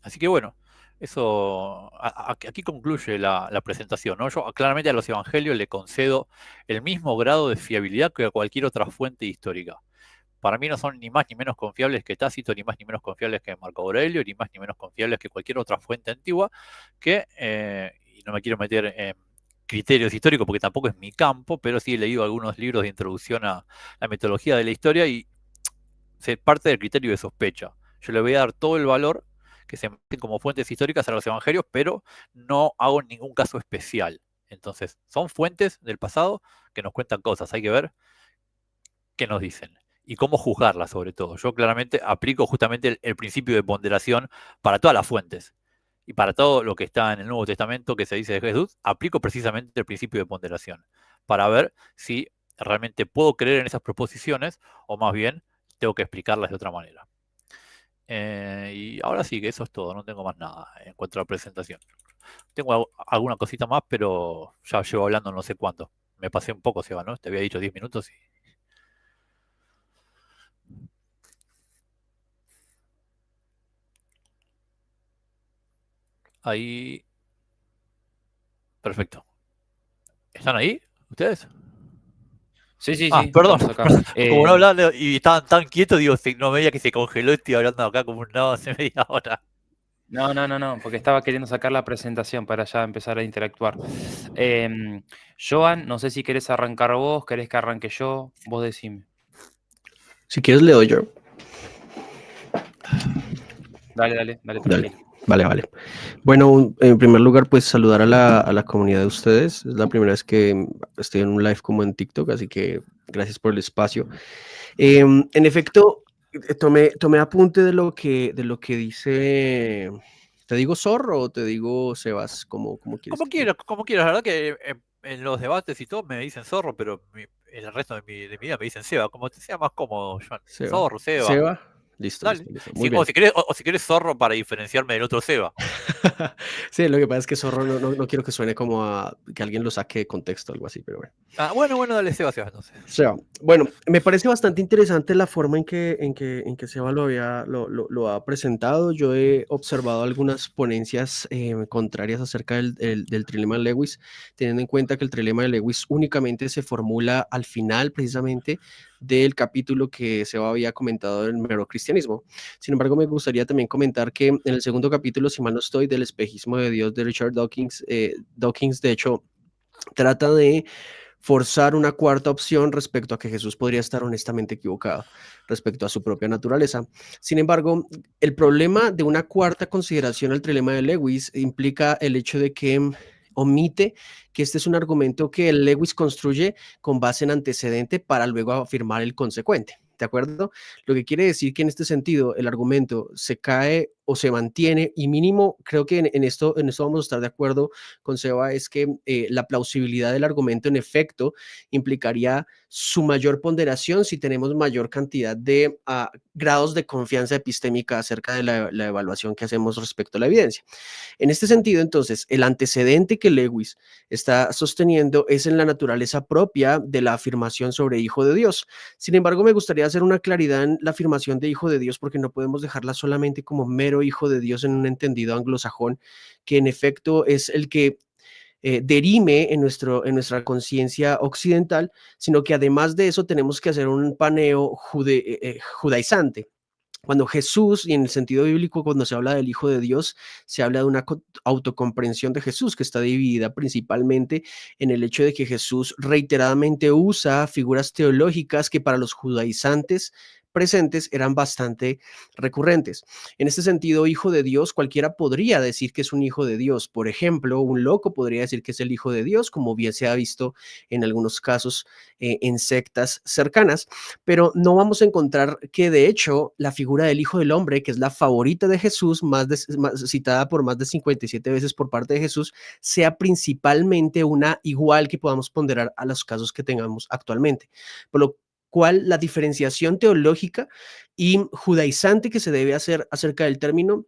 C: Así que bueno, eso aquí concluye la presentación, ¿no? Yo claramente a los evangelios le concedo el mismo grado de fiabilidad que a cualquier otra fuente histórica. Para mí no son ni más ni menos confiables que Tácito, ni más ni menos confiables que Marco Aurelio, ni más ni menos confiables que cualquier otra fuente antigua, y no me quiero meter en criterios históricos porque tampoco es mi campo, pero sí he leído algunos libros de introducción a la metodología de la historia y se parte del criterio de sospecha. Yo le voy a dar todo el valor que se meten como fuentes históricas a los evangelios, pero no hago ningún caso especial. Entonces, son fuentes del pasado que nos cuentan cosas. Hay que ver qué nos dicen y cómo juzgarlas sobre todo. Yo claramente aplico justamente el principio de ponderación para todas las fuentes. Y para todo lo que está en el Nuevo Testamento que se dice de Jesús, aplico precisamente el principio de ponderación para ver si realmente puedo creer en esas proposiciones o más bien tengo que explicarlas de otra manera. Y ahora sí que eso es todo, no tengo más nada en cuanto a la presentación. Tengo alguna cosita más, pero ya llevo hablando no sé cuánto. Me pasé un poco, Seba, ¿no? Te había dicho 10 minutos y... Ahí... Perfecto. ¿Están ahí ustedes?
B: Sí, sí,
C: Ah,
B: sí,
C: perdón.
B: estamos acá.
C: Como no hablaban y estaban tan quietos, digo, no veía que se congeló, estoy hablando acá como no hace media hora.
B: No, porque estaba queriendo sacar la presentación para ya empezar a interactuar. Joan, no sé si querés arrancar vos, querés que arranque yo, vos decime.
D: Si quieres, le doy yo.
B: Dale, tranquilo.
D: Vale. Bueno, en primer lugar, pues saludar a la comunidad de ustedes. Es la primera vez que estoy en un live como en TikTok, así que gracias por el espacio. En efecto, tomé apunte de lo que dice. ¿Te digo Zorro o te digo Sebas? ¿Cómo quieres?
C: Como quieras, la verdad que en los debates y todo me dicen zorro, pero en el resto de mi vida me dicen Seba, como te sea más cómodo, Joan.
D: Seba.
C: Zorro, Seba.
D: Seba. Listo,
C: Dale.
D: listo, listo.
C: Si-
D: Muy
C: o,
D: bien.
C: si querés, o si querés zorro para diferenciarme del otro Seba.
D: Sí, lo que pasa es que zorro no quiero que suene como a que alguien lo saque de contexto o algo así, pero bueno.
C: Ah, bueno, dale Seba, entonces.
D: Seba, bueno, me parece bastante interesante la forma en que Seba lo ha presentado. Yo he observado algunas ponencias contrarias acerca del trilema de Lewis, teniendo en cuenta que el trilema de Lewis únicamente se formula al final, precisamente, del capítulo que Seba había comentado del mero cristianismo. Sin embargo, me gustaría también comentar que en el segundo capítulo, si mal no estoy, del espejismo de Dios de Richard Dawkins, Dawkins, de hecho, trata de forzar una cuarta opción respecto a que Jesús podría estar honestamente equivocado respecto a su propia naturaleza. Sin embargo, el problema de una cuarta consideración al trilema de Lewis implica el hecho de que omite que este es un argumento que Lewis construye con base en antecedente para luego afirmar el consecuente. ¿De acuerdo? Lo que quiere decir que en este sentido el argumento se cae o se mantiene y mínimo, creo que en esto vamos a estar de acuerdo con Seba, es que la plausibilidad del argumento en efecto implicaría su mayor ponderación si tenemos mayor cantidad de grados de confianza epistémica acerca de la evaluación que hacemos respecto a la evidencia. En este sentido, entonces, el antecedente que Lewis está sosteniendo es en la naturaleza propia de la afirmación sobre Hijo de Dios. Sin embargo, me gustaría hacer una claridad en la afirmación de Hijo de Dios porque no podemos dejarla solamente como mero Hijo de Dios en un entendido anglosajón, que en efecto es el que derime en nuestra conciencia occidental, sino que además de eso tenemos que hacer un paneo judaizante. Cuando Jesús, y en el sentido bíblico, cuando se habla del Hijo de Dios, se habla de una autocomprensión de Jesús que está dividida principalmente en el hecho de que Jesús reiteradamente usa figuras teológicas que para los judaizantes presentes eran bastante recurrentes. En este sentido, hijo de Dios, cualquiera podría decir que es un hijo de Dios. Por ejemplo, un loco podría decir que es el hijo de Dios, como bien se ha visto en algunos casos en sectas cercanas, pero no vamos a encontrar que de hecho la figura del Hijo del Hombre, que es la favorita de Jesús, más citada por más de 57 veces por parte de Jesús, sea principalmente una igual que podamos ponderar a los casos que tengamos actualmente. Por lo cual la diferenciación teológica y judaizante que se debe hacer acerca del término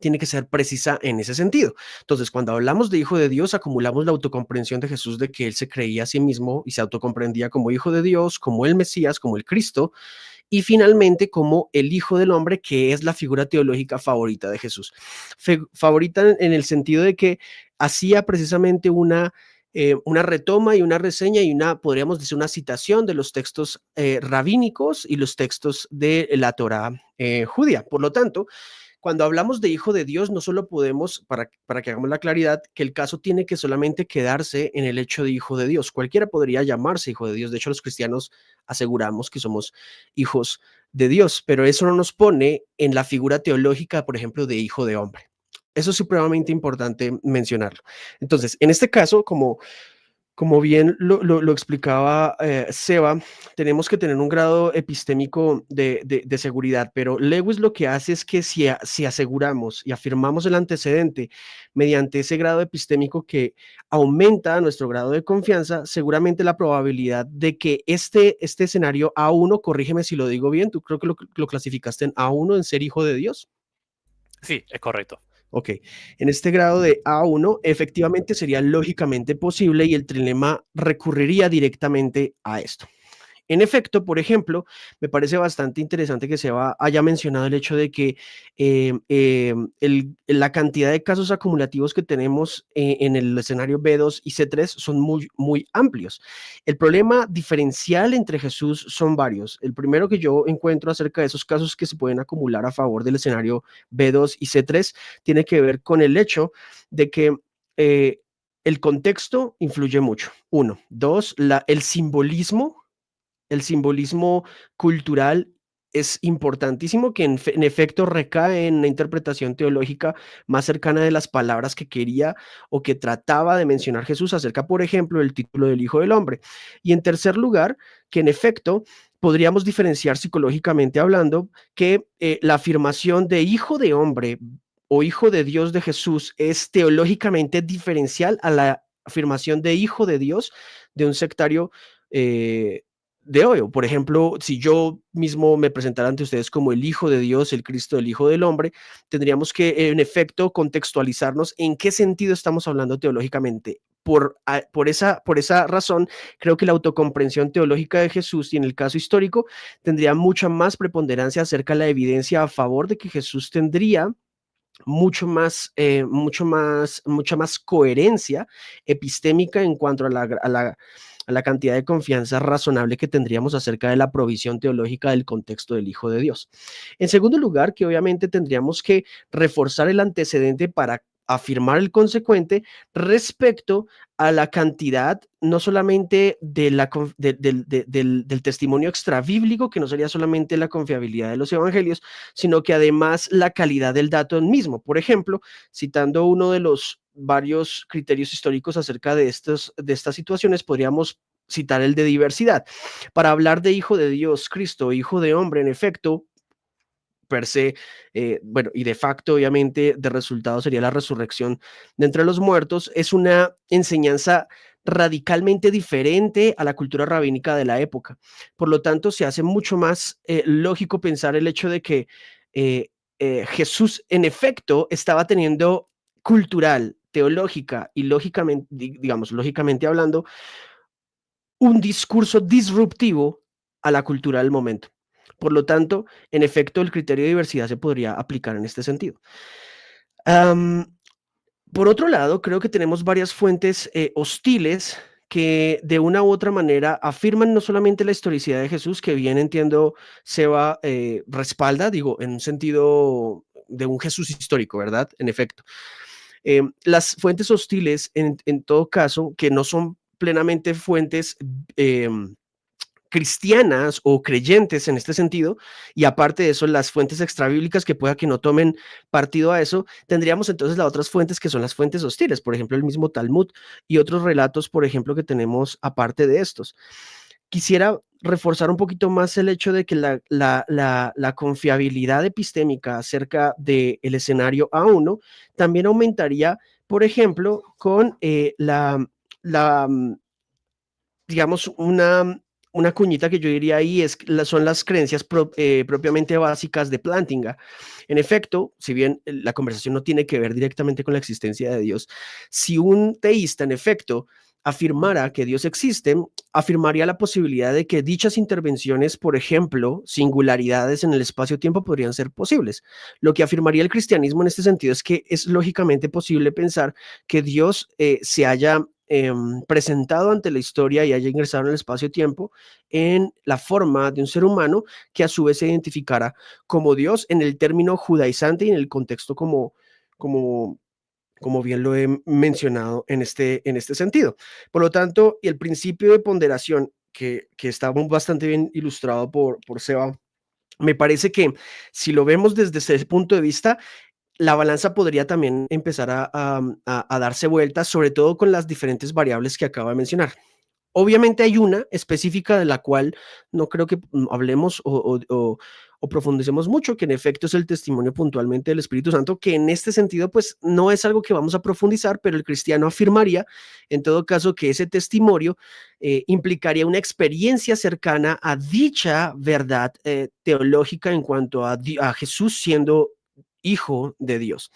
D: tiene que ser precisa en ese sentido. Entonces, cuando hablamos de Hijo de Dios, acumulamos la autocomprensión de Jesús de que Él se creía a sí mismo y se autocomprendía como Hijo de Dios, como el Mesías, como el Cristo, y finalmente como el Hijo del Hombre, que es la figura teológica favorita de Jesús. Favorita en el sentido de que hacía precisamente una retoma y una reseña y podríamos decir, una citación de los textos rabínicos y los textos de la Torá judía. Por lo tanto, cuando hablamos de Hijo de Dios, no solo podemos, para que hagamos la claridad, que el caso tiene que solamente quedarse en el hecho de Hijo de Dios. Cualquiera podría llamarse Hijo de Dios. De hecho, los cristianos aseguramos que somos hijos de Dios, pero eso no nos pone en la figura teológica, por ejemplo, de Hijo de Hombre. Eso es supremamente importante mencionarlo. Entonces, en este caso, como bien lo explicaba Seba, tenemos que tener un grado epistémico de seguridad, pero Lewis lo que hace es que si aseguramos y afirmamos el antecedente mediante ese grado epistémico que aumenta nuestro grado de confianza, seguramente la probabilidad de que este escenario A1, corrígeme si lo digo bien, tú creo que lo clasificaste en A1, en ser hijo de Dios.
C: Sí, es correcto.
D: Ok, en este grado de A1 efectivamente sería lógicamente posible y el trilema recurriría directamente a esto. En efecto, por ejemplo, me parece bastante interesante que haya mencionado el hecho de que la cantidad de casos acumulativos que tenemos en el escenario B2 y C3 son muy, muy amplios. El problema diferencial entre Jesús son varios. El primero que yo encuentro acerca de esos casos que se pueden acumular a favor del escenario B2 y C3 tiene que ver con el hecho de que el contexto influye mucho. Uno. Dos, el simbolismo cultural es importantísimo, que en efecto recae en una interpretación teológica más cercana de las palabras que quería o que trataba de mencionar Jesús acerca, por ejemplo, del título del Hijo del Hombre. Y en tercer lugar, que en efecto podríamos diferenciar psicológicamente hablando que la afirmación de Hijo de Hombre o Hijo de Dios de Jesús es teológicamente diferencial a la afirmación de Hijo de Dios de un sectario de hoy. Por ejemplo, si yo mismo me presentara ante ustedes como el Hijo de Dios, el Cristo, el Hijo del Hombre, tendríamos que, en efecto, contextualizarnos en qué sentido estamos hablando teológicamente. Por esa razón, creo que la autocomprensión teológica de Jesús y en el caso histórico tendría mucha más preponderancia acerca de la evidencia a favor de que Jesús tendría mucha más coherencia epistémica en cuanto a la cantidad de confianza razonable que tendríamos acerca de la provisión teológica del contexto del Hijo de Dios. En segundo lugar, que obviamente tendríamos que reforzar el antecedente para afirmar el consecuente respecto a la cantidad, no solamente del testimonio extrabíblico, que no sería solamente la confiabilidad de los evangelios, sino que además la calidad del dato mismo. Por ejemplo, citando uno de los varios criterios históricos acerca de estas situaciones, podríamos citar el de diversidad. Para hablar de Hijo de Dios, Cristo, Hijo de Hombre, en efecto, per se, bueno, y de facto, obviamente, de resultado sería la resurrección de entre los muertos, es una enseñanza radicalmente diferente a la cultura rabínica de la época. Por lo tanto, se hace mucho más lógico pensar el hecho de que Jesús, en efecto, estaba teniendo cultural, teológica y lógicamente, digamos, lógicamente hablando, un discurso disruptivo a la cultura del momento. Por lo tanto, en efecto, el criterio de diversidad se podría aplicar en este sentido. Por otro lado, creo que tenemos varias fuentes hostiles que de una u otra manera afirman no solamente la historicidad de Jesús, que bien entiendo Seba respalda, digo, en un sentido de un Jesús histórico, ¿verdad? En efecto. Las fuentes hostiles, en todo caso, que no son plenamente fuentes cristianas o creyentes en este sentido, y aparte de eso, las fuentes extrabíblicas que pueda que no tomen partido a eso, tendríamos entonces las otras fuentes que son las fuentes hostiles, por ejemplo, el mismo Talmud y otros relatos, por ejemplo, que tenemos aparte de estos. Quisiera reforzar un poquito más el hecho de que la confiabilidad epistémica acerca del escenario A1 también aumentaría, por ejemplo, con digamos, una cuñita que yo diría ahí son las creencias propiamente básicas de Plantinga. En efecto, si bien la conversación no tiene que ver directamente con la existencia de Dios, si un teísta, en efecto, afirmara que Dios existe, afirmaría la posibilidad de que dichas intervenciones, por ejemplo, singularidades en el espacio-tiempo podrían ser posibles. Lo que afirmaría el cristianismo en este sentido es que es lógicamente posible pensar que Dios se haya presentado ante la historia y haya ingresado en el espacio-tiempo en la forma de un ser humano que a su vez se identificara como Dios en el término judaizante y en el contexto como bien lo he mencionado en este sentido. Por lo tanto, y el principio de ponderación que está bastante bien ilustrado por Seba, me parece que si lo vemos desde ese punto de vista, la balanza podría también empezar a darse vueltas, sobre todo con las diferentes variables que acabo de mencionar. Obviamente hay una específica de la cual no creo que hablemos o profundicemos mucho, que en efecto es el testimonio puntualmente del Espíritu Santo, que en este sentido pues no es algo que vamos a profundizar, pero el cristiano afirmaría en todo caso que ese testimonio implicaría una experiencia cercana a dicha verdad teológica en cuanto a Jesús siendo Hijo de Dios.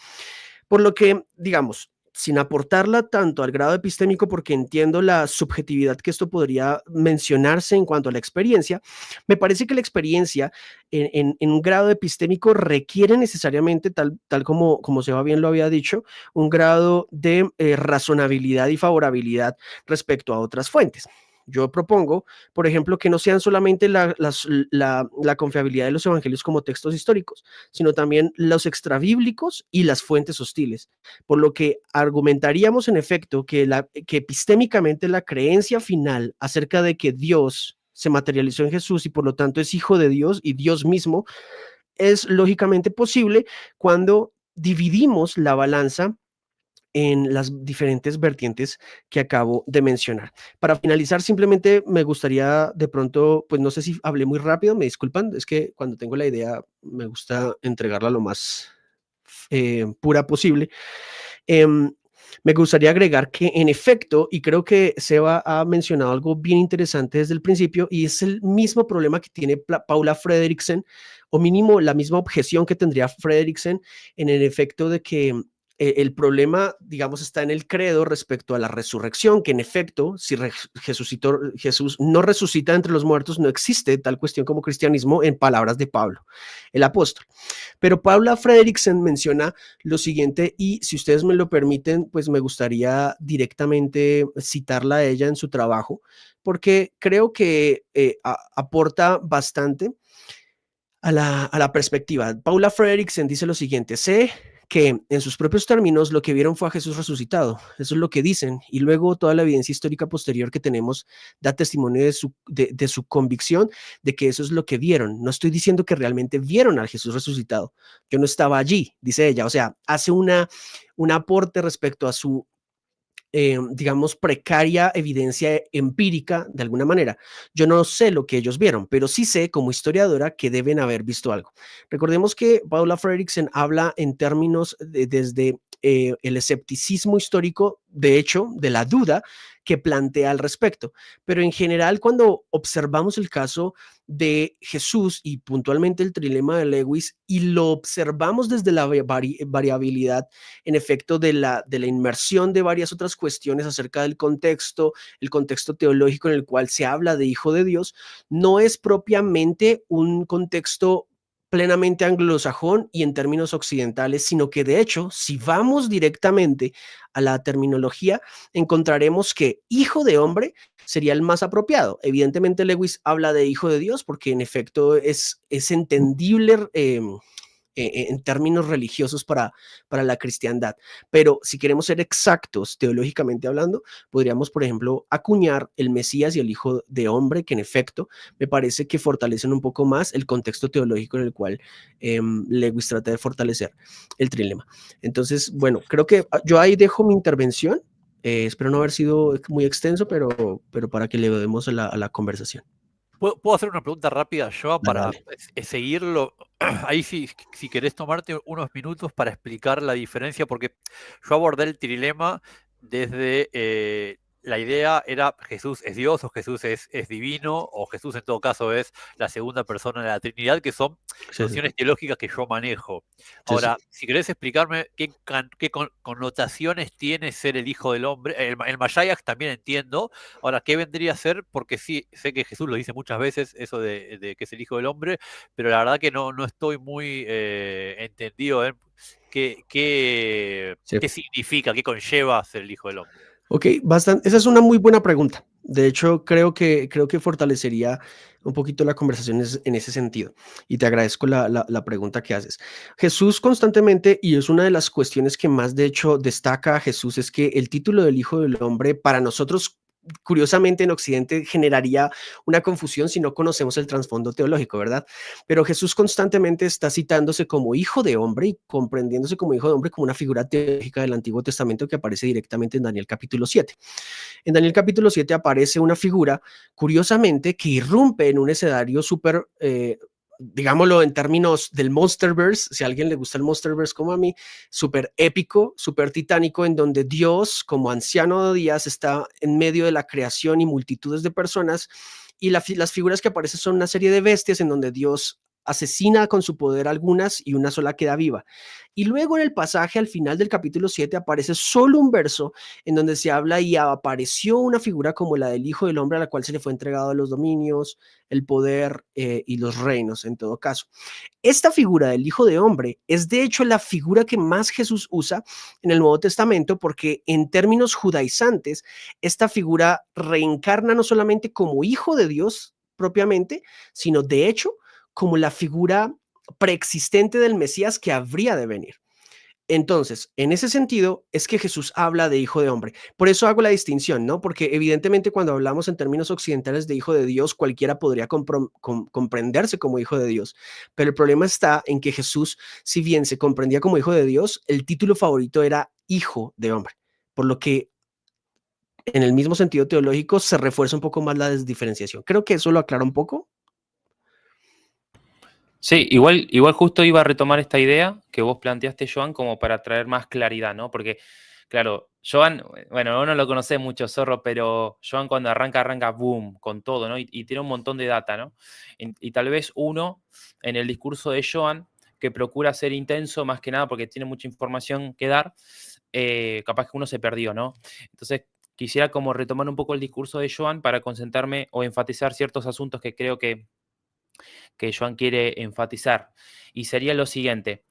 D: Por lo que, digamos, sin aportarla tanto al grado epistémico, porque entiendo la subjetividad que esto podría mencionarse en cuanto a la experiencia, me parece que la experiencia en un grado epistémico requiere necesariamente, tal como Seba bien lo había dicho, un grado de razonabilidad y favorabilidad respecto a otras fuentes. Yo propongo, por ejemplo, que no sean solamente la confiabilidad de los evangelios como textos históricos, sino también los extrabíblicos y las fuentes hostiles. Por lo que argumentaríamos, en efecto, que epistémicamente la creencia final acerca de que Dios se materializó en Jesús y por lo tanto es Hijo de Dios y Dios mismo, es lógicamente posible cuando dividimos la balanza en las diferentes vertientes que acabo de mencionar. Para finalizar, simplemente me gustaría de pronto, pues no sé si hablé muy rápido, me disculpan, es que cuando tengo la idea me gusta entregarla lo más pura posible. me gustaría agregar que en efecto, y creo que Seba ha mencionado algo bien interesante desde el principio, y es el mismo problema que tiene Paula Fredriksen, o mínimo la misma objeción que tendría Fredriksen, en el efecto de que el problema, digamos, está en el credo respecto a la resurrección, que en efecto, si Jesús no resucita entre los muertos, no existe tal cuestión como cristianismo en palabras de Pablo, el apóstol. Pero Paula Fredriksen menciona lo siguiente, y si ustedes me lo permiten, pues me gustaría directamente citarla a ella en su trabajo, porque creo que aporta bastante a la perspectiva. Paula Fredriksen dice lo siguiente: sé que en sus propios términos lo que vieron fue a Jesús resucitado. Eso es lo que dicen. Y luego toda la evidencia histórica posterior que tenemos da testimonio de su convicción de que eso es lo que vieron. No estoy diciendo que realmente vieron al Jesús resucitado. Yo no estaba allí, dice ella. O sea, hace un aporte respecto a su digamos, precaria evidencia empírica de alguna manera. Yo no sé lo que ellos vieron, pero sí sé como historiadora que deben haber visto algo. Recordemos que Paula Fredriksen habla en términos desde el escepticismo histórico, de hecho, de la duda que plantea al respecto. Pero en general, cuando observamos el caso de Jesús y puntualmente el trilema de Lewis, y lo observamos desde la variabilidad, en efecto, de la inmersión de varias otras cuestiones acerca del contexto, el contexto teológico en el cual se habla de Hijo de Dios, no es propiamente un contexto plenamente anglosajón y en términos occidentales, sino que de hecho, si vamos directamente a la terminología, encontraremos que hijo de hombre sería el más apropiado. Evidentemente Lewis habla de hijo de Dios porque en efecto es entendible en términos religiosos para la cristiandad. Pero si queremos ser exactos teológicamente hablando, podríamos, por ejemplo, acuñar el Mesías y el Hijo de Hombre, que en efecto me parece que fortalecen un poco más el contexto teológico en el cual Lewis trata de fortalecer el trilema. Entonces, bueno, creo que yo ahí dejo mi intervención. Espero no haber sido muy extenso, pero para que le demos a la conversación.
C: ¿Puedo hacer una pregunta rápida, Joan, para
D: Dale.
C: seguirlo? Ahí si querés tomarte unos minutos para explicar la diferencia, porque yo abordé el trilema desde la idea era Jesús es Dios o Jesús es divino o Jesús en todo caso es la segunda persona de la Trinidad, que son nociones teológicas que yo manejo. Ahora, si querés explicarme qué connotaciones tiene ser el Hijo del Hombre, el Mashiach también entiendo. Ahora, ¿qué vendría a ser? Porque sí, sé que Jesús lo dice muchas veces, eso de que es el Hijo del Hombre, pero la verdad que no estoy muy entendido en qué significa, qué conlleva ser el Hijo del Hombre.
D: Ok, bastante. Esa es una muy buena pregunta. De hecho, creo que fortalecería un poquito la conversación en ese sentido. Y te agradezco la pregunta que haces. Jesús constantemente, y es una de las cuestiones que más de hecho destaca a Jesús, es que el título del Hijo del Hombre para nosotros, curiosamente en Occidente, generaría una confusión si no conocemos el trasfondo teológico, ¿verdad? Pero Jesús constantemente está citándose como hijo de hombre y comprendiéndose como hijo de hombre como una figura teológica del Antiguo Testamento que aparece directamente en Daniel capítulo 7. En Daniel capítulo 7 aparece una figura, curiosamente, que irrumpe en un escenario súper digámoslo en términos del Monsterverse, si a alguien le gusta el Monsterverse como a mí, súper épico, súper titánico, en donde Dios, como anciano de días, está en medio de la creación y multitudes de personas, y las figuras que aparecen son una serie de bestias en donde Dios asesina con su poder algunas y una sola queda viva. Y luego en el pasaje al final del capítulo 7 aparece solo un verso en donde se habla y apareció una figura como la del Hijo del Hombre a la cual se le fue entregado los dominios, el poder y los reinos en todo caso. Esta figura del Hijo de Hombre es de hecho la figura que más Jesús usa en el Nuevo Testamento porque en términos judaizantes esta figura reencarna no solamente como Hijo de Dios propiamente, sino de hecho como la figura preexistente del Mesías que habría de venir. Entonces, en ese sentido, es que Jesús habla de hijo de hombre. Por eso hago la distinción, ¿no? Porque evidentemente cuando hablamos en términos occidentales de hijo de Dios, cualquiera podría comprenderse como hijo de Dios. Pero el problema está en que Jesús, si bien se comprendía como hijo de Dios, el título favorito era hijo de hombre. Por lo que en el mismo sentido teológico se refuerza un poco más la desdiferenciación. Creo que eso lo aclara un poco.
B: Sí, igual justo iba a retomar esta idea que vos planteaste, Joan, como para traer más claridad, ¿no? Porque, Claro, Joan, bueno, vos no lo conocés mucho, Zorro, pero Joan cuando arranca boom, con todo, ¿no? Y tiene un montón de data, ¿no? Y tal vez uno, en el discurso de Joan, que procura ser intenso más que nada porque tiene mucha información que dar, capaz que uno se perdió, ¿no? Entonces, quisiera como retomar un poco el discurso de Joan para concentrarme o enfatizar ciertos asuntos que creo que Joan quiere enfatizar. Y sería lo siguiente.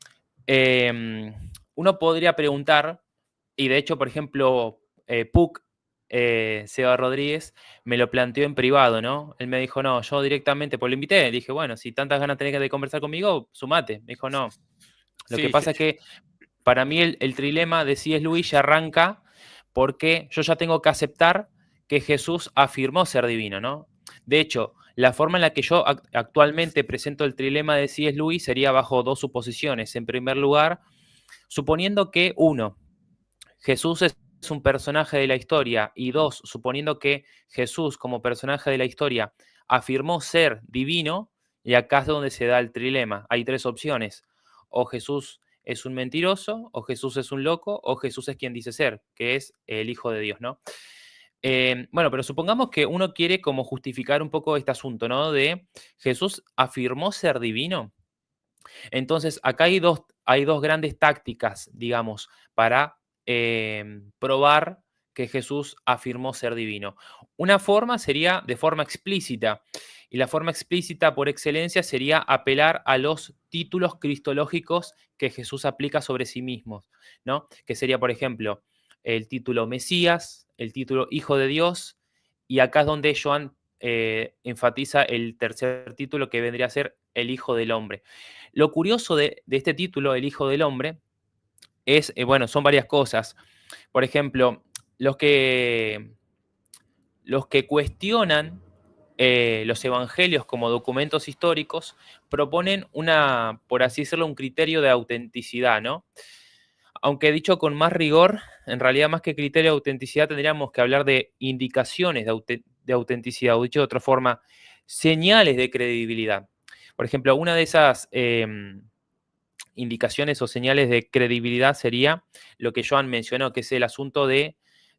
B: Uno podría preguntar, y de hecho, por ejemplo, Puc, Seba Rodríguez, me lo planteó en privado, ¿no? Él me dijo, no, yo directamente, pues lo invité, dije, bueno, si tantas ganas tenés de conversar conmigo, sumate. Me dijo, no. Lo que
C: Sí,
B: pasa es que para mí el trilema de C.S. Lewis ya arranca porque yo ya tengo que aceptar que Jesús afirmó ser divino, ¿no? De hecho, la forma en la que yo actualmente presento el trilema de C.S. Lewis sería bajo dos suposiciones. En primer lugar, suponiendo que, uno, Jesús es un personaje de la historia, y dos, suponiendo que Jesús como personaje de la historia afirmó ser divino, y acá es donde se da el trilema. Hay tres opciones. O Jesús es un mentiroso, o Jesús es un loco, o Jesús es quien dice ser, que es el Hijo de Dios, ¿no? Bueno, pero supongamos que uno quiere como justificar un poco este asunto, ¿no? De Jesús afirmó ser divino. Entonces, acá hay dos grandes tácticas, digamos, para probar que Jesús afirmó ser divino. Una forma sería de forma explícita, y la forma explícita por excelencia sería apelar a los títulos cristológicos que Jesús aplica sobre sí mismo, ¿no? Que sería, por ejemplo, el título Mesías, el título Hijo de Dios, y acá es donde Joan enfatiza el tercer título, que vendría a ser el Hijo del Hombre. Lo curioso de este título, el Hijo del Hombre, es, bueno, son varias cosas. Por ejemplo, los que cuestionan los evangelios como documentos históricos proponen por así decirlo, un criterio de autenticidad, ¿no? Aunque dicho con más rigor, en realidad más que criterio de autenticidad tendríamos que hablar de indicaciones de autenticidad, o dicho de otra forma, señales de credibilidad. Por ejemplo, una de esas indicaciones o señales de credibilidad sería lo que Joan mencionó, que es el asunto de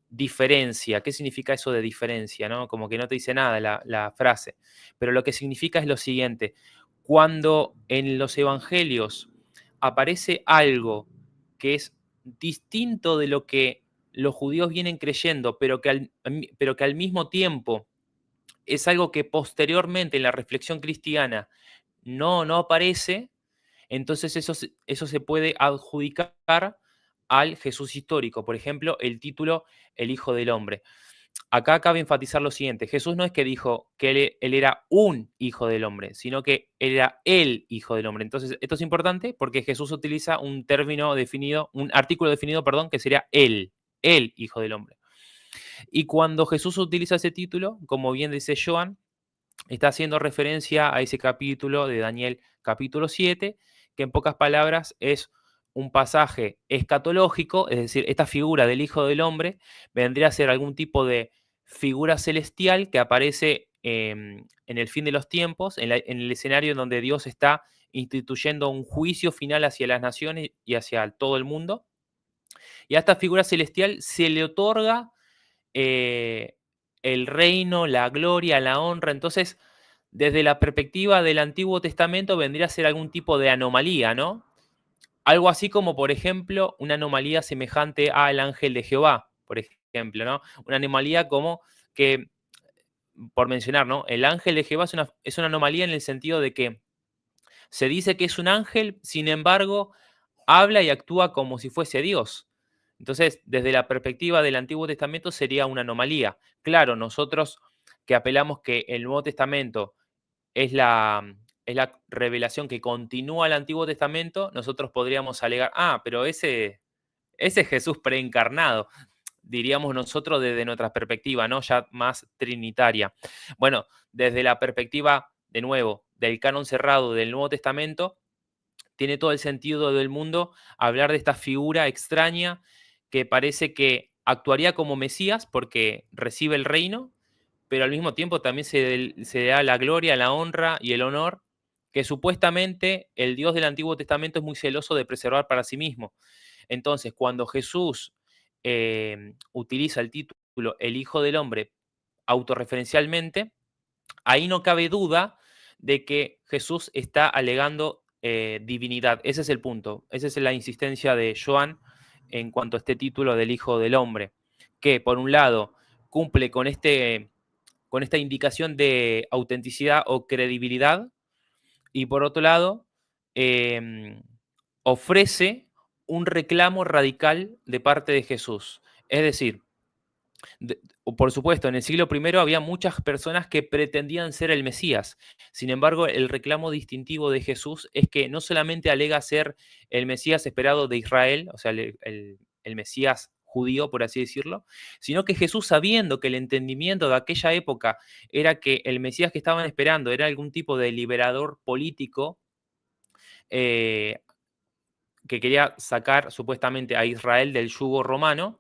B: diferencia. ¿Qué significa eso de diferencia? ¿No? Como que no te dice nada la frase. Pero lo que significa es lo siguiente. Cuando en los evangelios aparece algo que es distinto de lo que los judíos vienen creyendo, pero que al mismo tiempo es algo que posteriormente en la reflexión cristiana no aparece, entonces eso se puede adjudicar al Jesús histórico. Por ejemplo, el título El Hijo del Hombre. Acá cabe enfatizar lo siguiente. Jesús no es que dijo que él era un hijo del hombre, sino que él era el hijo del hombre. Entonces, esto es importante porque Jesús utiliza un término definido, un artículo definido, perdón, que sería el hijo del hombre. Y cuando Jesús utiliza ese título, como bien dice Joan, está haciendo referencia a ese capítulo de Daniel, capítulo 7, que en pocas palabras es un pasaje escatológico, es decir, esta figura del Hijo del Hombre vendría a ser algún tipo de figura celestial que aparece en el fin de los tiempos, en el escenario en donde Dios está instituyendo un juicio final hacia las naciones y hacia todo el mundo. Y a esta figura celestial se le otorga el reino, la gloria, la honra. Entonces, desde la perspectiva del Antiguo Testamento vendría a ser algún tipo de anomalía, ¿no? Algo así como, por ejemplo, una anomalía semejante al ángel de Jehová, por ejemplo, ¿no? Una anomalía como que, por mencionar, ¿no? El ángel de Jehová es una anomalía en el sentido de que se dice que es un ángel, sin embargo, habla y actúa como si fuese Dios. Entonces, desde la perspectiva del Antiguo Testamento sería una anomalía. Claro, nosotros que apelamos que el Nuevo Testamento es la revelación que continúa el Antiguo Testamento, nosotros podríamos alegar, pero ese es Jesús preencarnado, diríamos nosotros desde nuestra perspectiva, ¿no? Ya más trinitaria. Bueno, desde la perspectiva, de nuevo, del canon cerrado del Nuevo Testamento, tiene todo el sentido del mundo hablar de esta figura extraña que parece que actuaría como Mesías porque recibe el reino, pero al mismo tiempo también se da la gloria, la honra y el honor que supuestamente el Dios del Antiguo Testamento es muy celoso de preservar para sí mismo. Entonces, cuando Jesús utiliza el título El Hijo del Hombre autorreferencialmente, ahí no cabe duda de que Jesús está alegando divinidad. Ese es el punto. Esa es la insistencia de Joan en cuanto a este título del Hijo del Hombre, que por un lado cumple con esta indicación de autenticidad o credibilidad, y por otro lado ofrece un reclamo radical de parte de Jesús. Es decir, por supuesto, en el siglo I había muchas personas que pretendían ser el Mesías. Sin embargo, el reclamo distintivo de Jesús es que no solamente alega ser el Mesías esperado de Israel, o sea, el Mesías judío, por así decirlo, sino que Jesús, sabiendo que el entendimiento de aquella época era que el Mesías que estaban esperando era algún tipo de liberador político, que quería sacar supuestamente a Israel del yugo romano,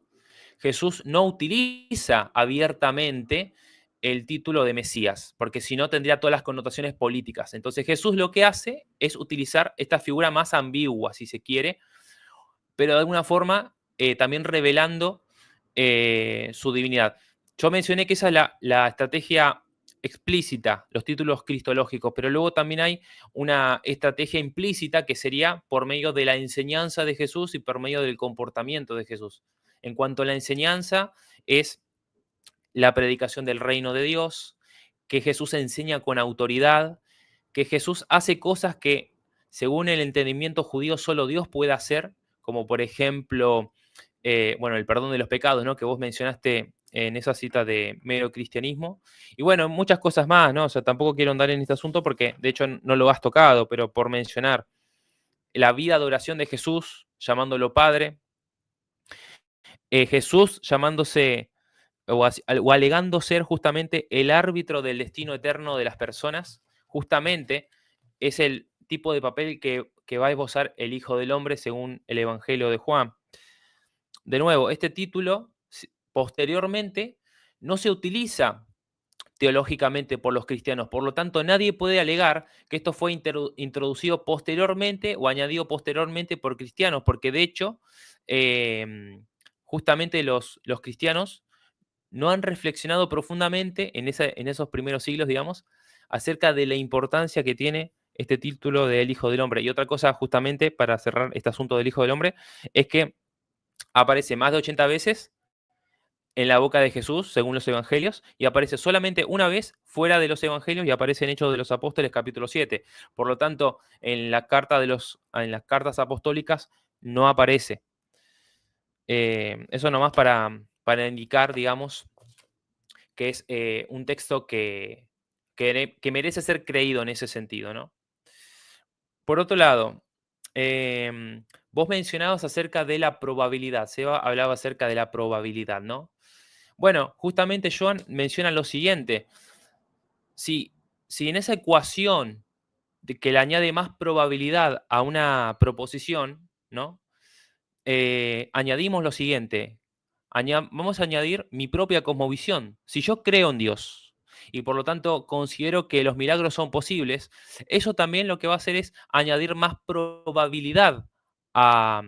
B: Jesús no utiliza abiertamente el título de Mesías, porque si no tendría todas las connotaciones políticas. Entonces Jesús lo que hace es utilizar esta figura más ambigua, si se quiere, pero de alguna forma también revelando su divinidad. Yo mencioné que esa es la estrategia explícita, los títulos cristológicos, pero luego también hay una estrategia implícita que sería por medio de la enseñanza de Jesús y por medio del comportamiento de Jesús. En cuanto a la enseñanza, es la predicación del reino de Dios, que Jesús enseña con autoridad, que Jesús hace cosas que, según el entendimiento judío, solo Dios puede hacer, como por ejemplo, el perdón de los pecados, ¿no? Que vos mencionaste en esa cita de mero cristianismo. Y bueno, muchas cosas más, ¿no? O sea, tampoco quiero andar en este asunto porque de hecho no lo has tocado, pero por mencionar la vida de oración de Jesús, llamándolo Padre, Jesús llamándose o alegando ser justamente el árbitro del destino eterno de las personas, justamente es el tipo de papel que va a esbozar el Hijo del Hombre según el Evangelio de Juan. De nuevo, este título posteriormente no se utiliza teológicamente por los cristianos, por lo tanto nadie puede alegar que esto fue introducido posteriormente o añadido posteriormente por cristianos, porque de hecho justamente los cristianos no han reflexionado profundamente en esos primeros siglos, digamos, acerca de la importancia que tiene este título del Hijo del Hombre. Y otra cosa, justamente, para cerrar este asunto del Hijo del Hombre, es que aparece más de 80 veces en la boca de Jesús, según los evangelios, y aparece solamente una vez fuera de los evangelios y aparece en Hechos de los Apóstoles, capítulo 7. Por lo tanto, en las cartas apostólicas no aparece. Eso nomás para indicar, digamos, que es un texto que merece ser creído en ese sentido, ¿no? Por otro lado, vos mencionabas acerca de la probabilidad. Seba hablaba acerca de la probabilidad, ¿no? Bueno, justamente Joan menciona lo siguiente. Si en esa ecuación de que le añade más probabilidad a una proposición, ¿no? Añadimos lo siguiente. Vamos a añadir mi propia cosmovisión. Si yo creo en Dios y por lo tanto considero que los milagros son posibles, eso también lo que va a hacer es añadir más probabilidad a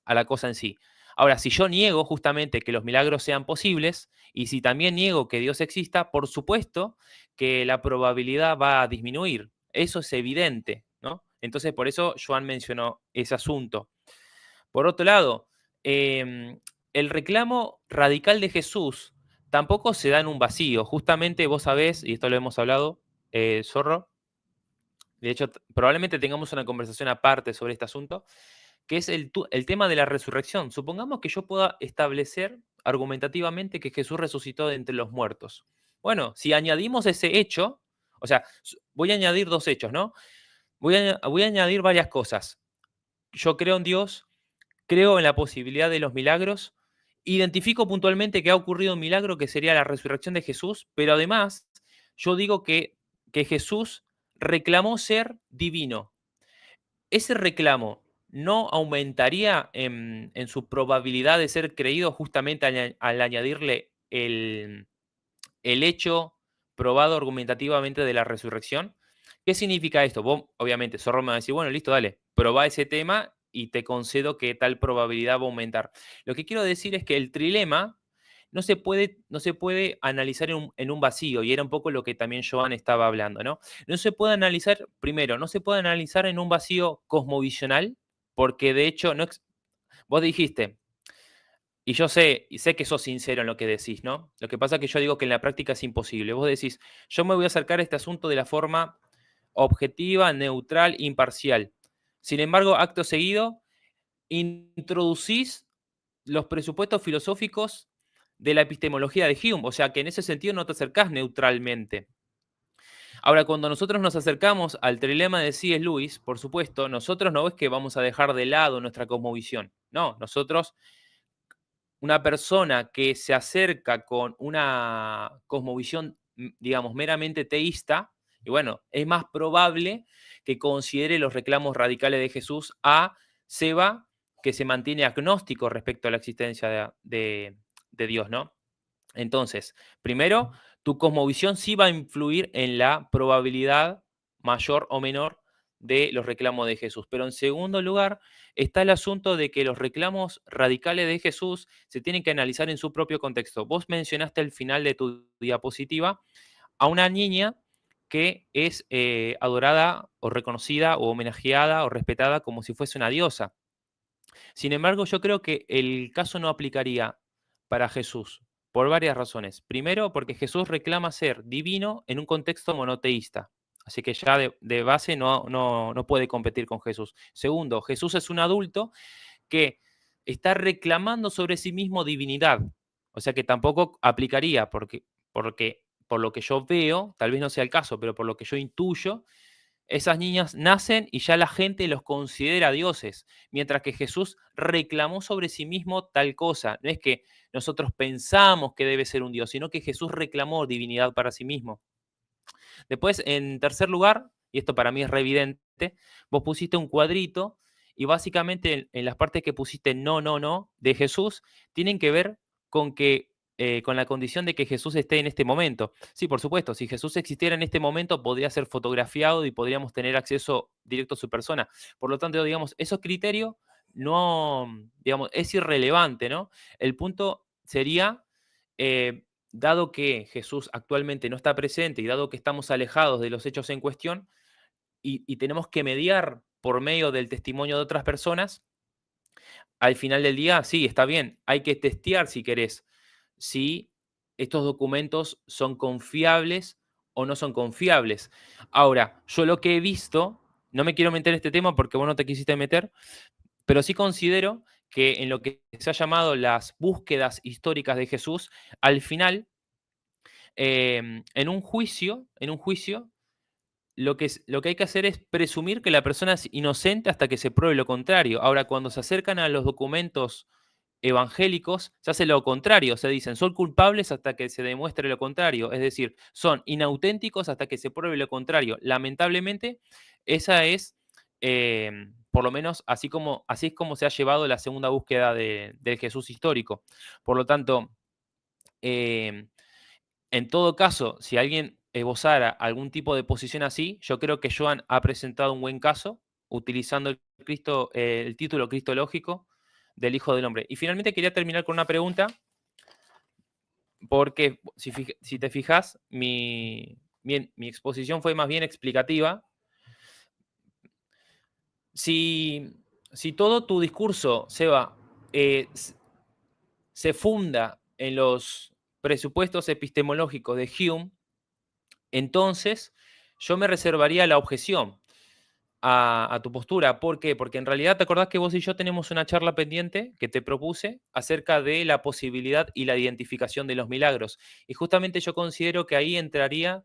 B: la cosa en sí. Ahora, si yo niego justamente que los milagros sean posibles y si también niego que Dios exista, por supuesto que la probabilidad va a disminuir. Eso es evidente, ¿no? Entonces, por eso Joan mencionó ese asunto. Por otro lado, el reclamo radical de Jesús tampoco se da en un vacío. Justamente vos sabés, y esto lo hemos hablado, Zorro, de hecho, probablemente tengamos una conversación aparte sobre este asunto, que es el tema de la resurrección. Supongamos que yo pueda establecer argumentativamente que Jesús resucitó de entre los muertos. Bueno, si añadimos ese hecho, o sea, voy a añadir dos hechos, ¿no? Voy a añadir varias cosas. Yo creo en Dios, creo en la posibilidad de los milagros, identifico puntualmente que ha ocurrido un milagro que sería la resurrección de Jesús, pero además yo digo que Jesús reclamó ser divino. Ese reclamo no aumentaría en su probabilidad de ser creído justamente al añadirle el hecho probado argumentativamente de la resurrección. ¿Qué significa esto? Vos, obviamente, Zorro me va a decir, bueno, listo, dale, probá ese tema y te concedo que tal probabilidad va a aumentar. Lo que quiero decir es que el trilema no se puede analizar en un vacío, y era un poco lo que también Joan estaba hablando, ¿no? No se puede analizar, primero, no se puede analizar en un vacío cosmovisional, porque de hecho, vos dijiste, y yo sé que sos sincero en lo que decís, ¿no? Lo que pasa es que yo digo que en la práctica es imposible. Vos decís, yo me voy a acercar a este asunto de la forma objetiva, neutral, imparcial. Sin embargo, acto seguido, introducís los presupuestos filosóficos de la epistemología de Hume, o sea que en ese sentido no te acercás neutralmente. Ahora, cuando nosotros nos acercamos al trilema de C.S. Lewis, por supuesto, nosotros no es que vamos a dejar de lado nuestra cosmovisión. No, nosotros, una persona que se acerca con una cosmovisión, digamos, meramente teísta, y bueno, es más probable que considere los reclamos radicales de Jesús a Seba, que se mantiene agnóstico respecto a la existencia de Dios, ¿no? Entonces, primero, tu cosmovisión sí va a influir en la probabilidad mayor o menor de los reclamos de Jesús. Pero en segundo lugar, está el asunto de que los reclamos radicales de Jesús se tienen que analizar en su propio contexto. Vos mencionaste al final de tu diapositiva a una niña que es adorada o reconocida o homenajeada o respetada como si fuese una diosa. Sin embargo, yo creo que el caso no aplicaría para Jesús, por varias razones. Primero, porque Jesús reclama ser divino en un contexto monoteísta. Así que ya de base no puede competir con Jesús. Segundo, Jesús es un adulto que está reclamando sobre sí mismo divinidad. O sea que tampoco aplicaría, porque por lo que yo veo, tal vez no sea el caso, pero por lo que yo intuyo, esas niñas nacen y ya la gente los considera dioses, mientras que Jesús reclamó sobre sí mismo tal cosa. No es que nosotros pensamos que debe ser un dios, sino que Jesús reclamó divinidad para sí mismo. Después, en tercer lugar, y esto para mí es re evidente, vos pusiste un cuadrito y básicamente en las partes que pusiste no de Jesús tienen que ver con que con la condición de que Jesús esté en este momento. Sí, por supuesto, si Jesús existiera en este momento, podría ser fotografiado y podríamos tener acceso directo a su persona. Por lo tanto, digamos, esos criterios no, digamos, es irrelevante, ¿no? El punto sería, dado que Jesús actualmente no está presente y dado que estamos alejados de los hechos en cuestión y tenemos que mediar por medio del testimonio de otras personas, al final del día, sí, está bien, hay que testear si querés, si estos documentos son confiables o no son confiables. Ahora, yo lo que he visto, no me quiero meter en este tema porque vos no te quisiste meter, pero sí considero que en lo que se ha llamado las búsquedas históricas de Jesús, al final, en un juicio, lo que hay que hacer es presumir que la persona es inocente hasta que se pruebe lo contrario. Ahora, cuando se acercan a los documentos evangélicos, se hace lo contrario. Se dicen, son culpables hasta que se demuestre lo contrario. Es decir, son inauténticos hasta que se pruebe lo contrario. Lamentablemente, esa es, por lo menos, así es como se ha llevado la segunda búsqueda del Jesús histórico. Por lo tanto, en todo caso, si alguien esbozara algún tipo de posición así, yo creo que Joan ha presentado un buen caso utilizando el título cristológico del Hijo del Hombre. Y finalmente quería terminar con una pregunta, porque si te fijas, mi exposición fue más bien explicativa. Si todo tu discurso, Seba, se funda en los presupuestos epistemológicos de Hume, entonces yo me reservaría la objeción a tu postura. ¿Por qué? Porque en realidad te acordás que vos y yo tenemos una charla pendiente que te propuse acerca de la posibilidad y la identificación de los milagros. Y justamente yo considero que ahí entraría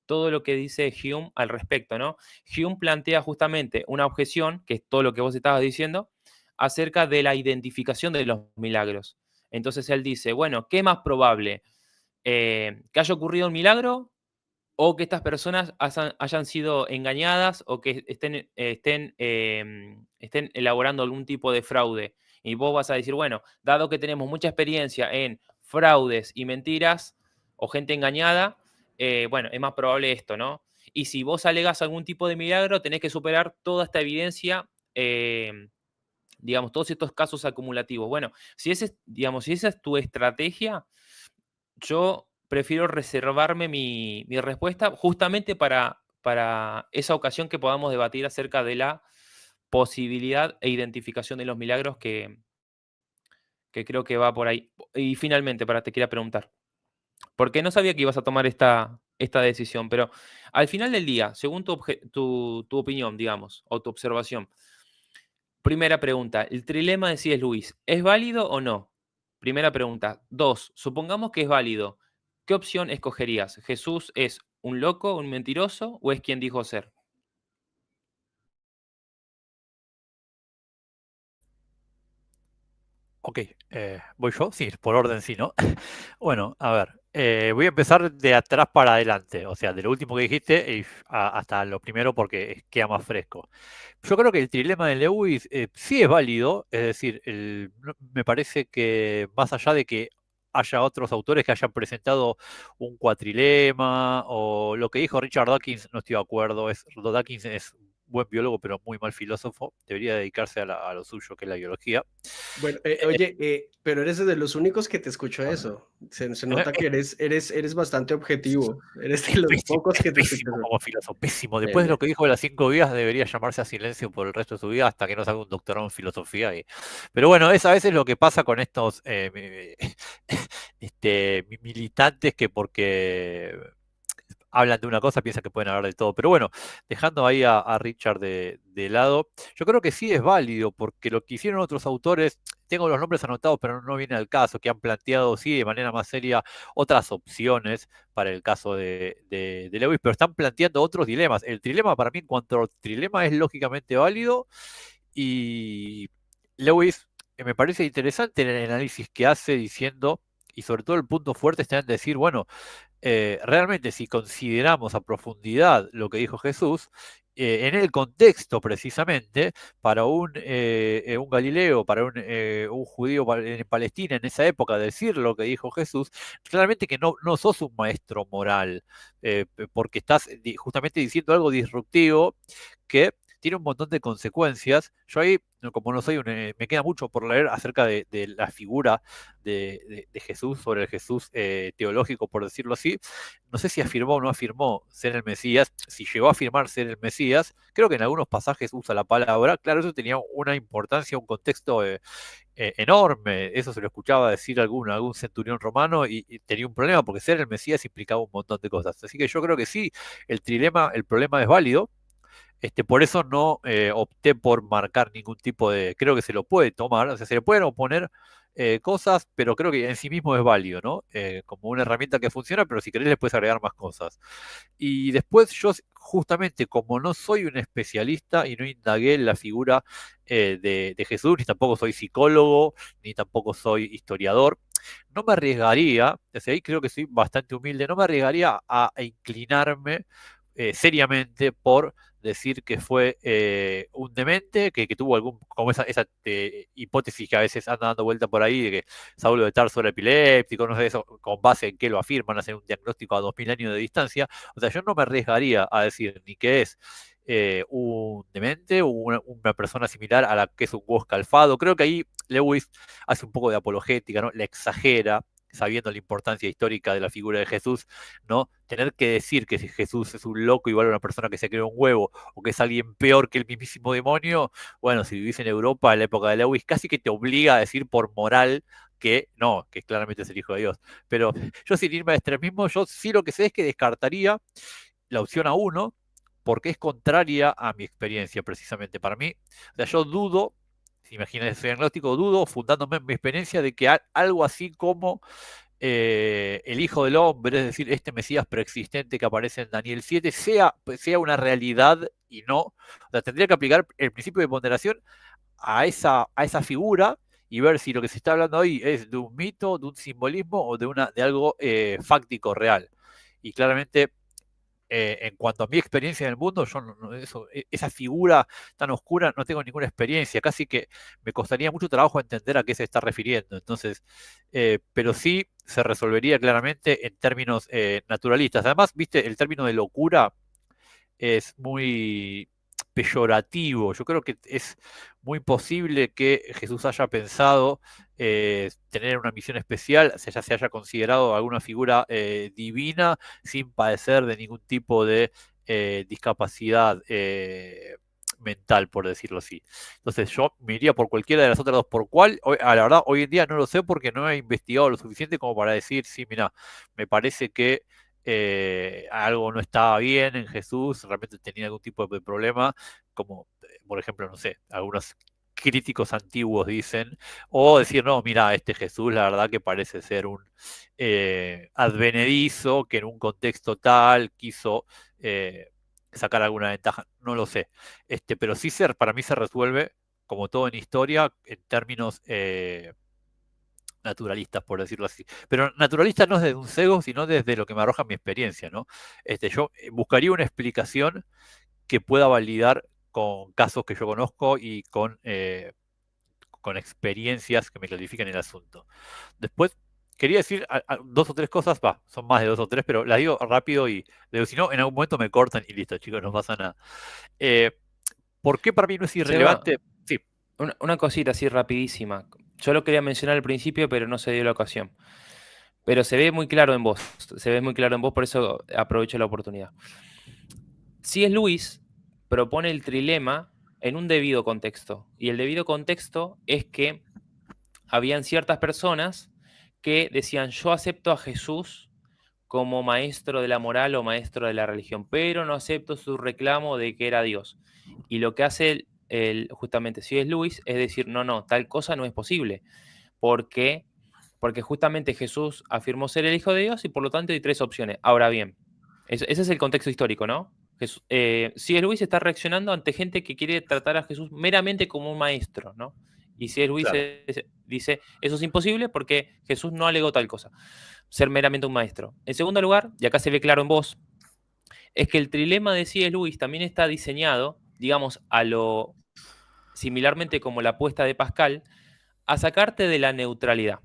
B: todo lo que dice Hume al respecto, ¿no? Hume plantea justamente una objeción, que es todo lo que vos estabas diciendo, acerca de la identificación de los milagros. Entonces él dice, bueno, ¿qué es más probable? ¿Que haya ocurrido un milagro o que estas personas hayan sido engañadas o que estén elaborando algún tipo de fraude? Y vos vas a decir, bueno, dado que tenemos mucha experiencia en fraudes y mentiras o gente engañada, bueno, es más probable esto, ¿no? Y si vos alegas algún tipo de milagro, tenés que superar toda esta evidencia digamos, todos estos casos acumulativos. Bueno, si digamos, si esa es tu estrategia, yo prefiero reservarme mi respuesta justamente para esa ocasión que podamos debatir acerca de la posibilidad e identificación de los milagros que creo que va por ahí. Y finalmente, te quería preguntar, porque no sabía que ibas a tomar esta decisión, pero al final del día, según tu opinión, digamos, o tu observación, primera pregunta, ¿el trilema de C.S. Lewis es válido o no? Primera pregunta. Dos, supongamos que es válido. ¿Qué opción escogerías? ¿Jesús es un loco, un mentiroso o es quien dijo ser?
C: Ok, voy yo, sí, por orden sí, ¿no? Bueno, a ver, voy a empezar de atrás para adelante, o sea, de lo último que dijiste hasta lo primero porque queda más fresco. Yo creo que el trilema de Lewis sí es válido, es decir, me parece que más allá de que haya otros autores que hayan presentado un cuatrilema o lo que dijo Richard Dawkins, no estoy de acuerdo, Dawkins es un buen biólogo pero muy mal filósofo, debería dedicarse a lo suyo que es la biología.
D: Bueno, oye, pero eres de los únicos que te escucho eso. Se nota que eres bastante objetivo. Eres de los
C: Pésimo,
D: pocos
C: es
D: que te escucho
C: pésimo
D: eso.
C: como filósofo, pésimo.
D: Bien,
C: Después de lo
D: bien.
C: que dijo de las 5 vidas, debería llamarse a silencio por el resto de su vida hasta que no salga un doctorado en filosofía. Pero bueno, es a veces lo que pasa con estos militantes que porque hablan de una cosa, piensan que pueden hablar de todo. Pero bueno, dejando ahí a Richard de lado, yo creo que sí es válido, porque lo que hicieron otros autores, tengo los nombres anotados, pero no viene al caso, que han planteado, sí, de manera más seria, otras opciones para el caso de Lewis, pero están planteando otros dilemas. El trilema, para mí, en cuanto al trilema, es lógicamente válido, y Lewis me parece interesante el análisis que hace diciendo, y sobre todo el punto fuerte está en decir, bueno, realmente si consideramos a profundidad lo que dijo Jesús, en el contexto precisamente, para un Galileo, para un judío en Palestina en esa época, decir lo que dijo Jesús, claramente que no sos un maestro moral, porque estás justamente diciendo algo disruptivo que tiene un montón de consecuencias. Yo ahí, como no soy me queda mucho por leer acerca de la figura de Jesús, sobre el Jesús teológico, por decirlo así. No sé si afirmó o no afirmó ser el Mesías, si llegó a afirmar ser el Mesías, creo que en algunos pasajes usa la palabra, claro, eso tenía una importancia, un contexto enorme, eso se lo escuchaba decir algún centurión romano y tenía un problema porque ser el Mesías implicaba un montón de cosas. Así que yo creo que sí, el problema es válido. Por eso no opté por marcar ningún tipo de. Creo que se lo puede tomar, o sea, se le pueden oponer cosas, pero creo que en sí mismo es válido, ¿no? Como una herramienta que funciona, pero si querés le puedes agregar más cosas. Y después yo, justamente, como no soy un especialista y no indagué en la figura de Jesús, ni tampoco soy psicólogo, ni tampoco soy historiador, no me arriesgaría, desde ahí creo que soy bastante humilde, no me arriesgaría a inclinarme seriamente por decir que fue un demente, que tuvo como esa hipótesis que a veces anda dando vuelta por ahí, de que Saulo de Tarso era epiléptico, no sé eso, con base en qué lo afirman, hacen un diagnóstico a 2000 años de distancia. O sea, yo no me arriesgaría a decir ni que es un demente o una persona similar a la que es un huevo escalfado. Creo que ahí Lewis hace un poco de apologética, ¿no? Le exagera, sabiendo la importancia histórica de la figura de Jesús, ¿no? Tener que decir que si Jesús es un loco igual a una persona que se creó un huevo o que es alguien peor que el mismísimo demonio, bueno, si vivís en Europa en la época de Lewis, casi que te obliga a decir por moral que no, que claramente es el Hijo de Dios. Pero yo sin irme a extremismo, yo sí lo que sé es que descartaría la opción A1 porque es contraria a mi experiencia precisamente. Para mí, o sea, yo dudo, imagínense, soy agnóstico, dudo, fundándome en mi experiencia, de que algo así como el Hijo del Hombre, es decir, este Mesías preexistente que aparece en Daniel 7, sea una realidad y no. O sea, tendría que aplicar el principio de ponderación a esa figura y ver si lo que se está hablando ahí es de un mito, de un simbolismo o de algo fáctico real. Y claramente, en cuanto a mi experiencia en el mundo, yo esa figura tan oscura no tengo ninguna experiencia, casi que me costaría mucho trabajo entender a qué se está refiriendo. Entonces, pero sí se resolvería claramente en términos naturalistas. Además, viste, el término de locura es muy peyorativo. Yo creo que es muy posible que Jesús haya pensado tener una misión especial, ya se haya considerado alguna figura divina sin padecer de ningún tipo de discapacidad mental, por decirlo así. Entonces yo me iría por cualquiera de las otras dos. ¿Por cuál? La verdad, hoy en día no lo sé porque no he investigado lo suficiente como para decir, sí, mira, me parece que algo no estaba bien en Jesús, realmente tenía algún tipo de problema, como por ejemplo, no sé, algunos críticos antiguos dicen, o decir, no, mira, este Jesús la verdad que parece ser un advenedizo que en un contexto tal quiso sacar alguna ventaja, no lo sé, pero sí para mí se resuelve, como todo en historia, en términos naturalistas, por decirlo así. Pero naturalista no desde un cego, sino desde lo que me arroja mi experiencia, ¿no? Yo buscaría una explicación que pueda validar con casos que yo conozco y con experiencias que me clarifiquen el asunto. Después, quería decir dos o tres cosas, son más de dos o tres, pero las digo rápido y si no, en algún momento me cortan y listo, chicos, no pasa nada. ¿Por qué para mí no es
B: Seba,
C: irrelevante? Sí,
B: una cosita así rapidísima. Yo lo quería mencionar al principio, pero no se dio la ocasión. Pero se ve muy claro en vos. Se ve muy claro en vos, por eso aprovecho la oportunidad. C.S. Lewis propone el trilema en un debido contexto. Y el debido contexto es que habían ciertas personas que decían, yo acepto a Jesús como maestro de la moral o maestro de la religión, pero no acepto su reclamo de que era Dios. Y lo que hace justamente C.S. Lewis es decir, no, tal cosa no es posible. ¿Por qué? Porque justamente Jesús afirmó ser el Hijo de Dios y por lo tanto hay tres opciones. Ahora bien, ese es el contexto histórico, ¿no? C.S. Lewis está reaccionando ante gente que quiere tratar a Jesús meramente como un maestro, ¿no? Y C.S. Lewis
C: claro.
B: dice, eso es imposible porque Jesús no alegó tal cosa, ser meramente un maestro. En segundo lugar, y acá se ve claro en vos, es que el trilema de C.S. Lewis también está diseñado, digamos, a lo similarmente como la apuesta de Pascal, a sacarte de la neutralidad.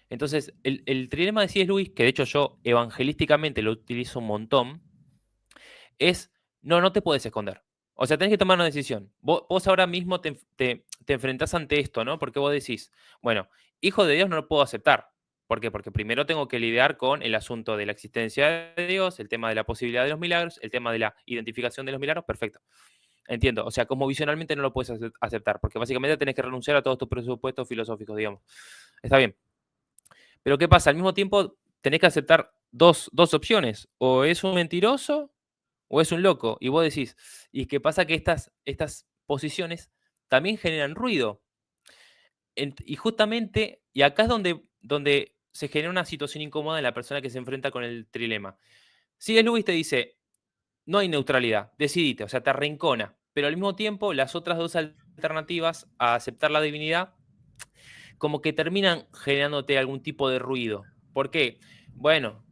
B: Entonces, el trilema de C.S. Lewis, que de hecho yo evangelísticamente lo utilizo un montón, es, no te puedes esconder. O sea, tenés que tomar una decisión. Vos ahora mismo te enfrentás ante esto, ¿no? Porque vos decís, bueno, hijo de Dios no lo puedo aceptar. ¿Por qué? Porque primero tengo que lidiar con el asunto de la existencia de Dios, el tema de la posibilidad de los milagros, el tema de la identificación de los milagros, perfecto. Entiendo. O sea, como visionalmente no lo puedes aceptar, porque básicamente tenés que renunciar a todos tus presupuestos filosóficos, digamos. Está bien. Pero ¿qué pasa? Al mismo tiempo tenés que aceptar dos opciones. O es un mentiroso o es un loco. Y vos decís, ¿y qué pasa? Que estas posiciones también generan ruido. Y justamente, y acá es donde se genera una situación incómoda en la persona que se enfrenta con el trilema. C.S. Lewis te dice, no hay neutralidad, decidite, o sea, te arrincona. Pero al mismo tiempo, las otras dos alternativas a aceptar la divinidad como que terminan generándote algún tipo de ruido. ¿Por qué? Bueno,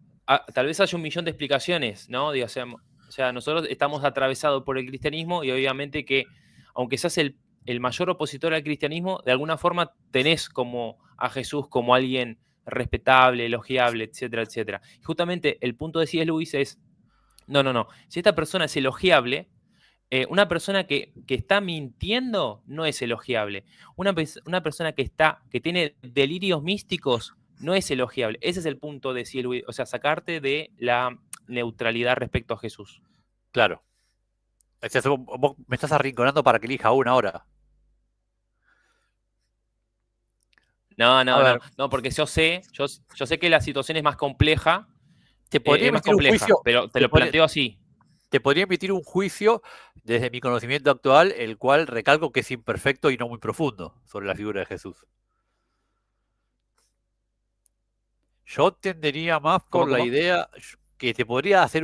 B: tal vez haya un millón de explicaciones, ¿no? O sea, nosotros estamos atravesados por el cristianismo y obviamente que, aunque seas el mayor opositor al cristianismo, de alguna forma tenés como a Jesús como alguien respetable, elogiable, etcétera, etcétera. Y justamente el punto de C.S. Lewis es, no, si esta persona es elogiable, una persona que está mintiendo no es elogiable. Una persona que tiene delirios místicos no es elogiable. Ese es el punto de C.S. Lewis, o sea, sacarte de la neutralidad respecto a Jesús.
C: Claro. Vos me estás arrinconando para que elija una hora. A ver,
B: No, porque yo sé que la situación es más compleja,
C: te podría emitir un juicio,
B: pero te lo planteo así.
C: te podría emitir un juicio desde mi conocimiento actual, el cual recalco que es imperfecto y no muy profundo sobre la figura de Jesús. Yo tendería más por la
B: ¿Cómo?
C: idea que te podría
B: Sí.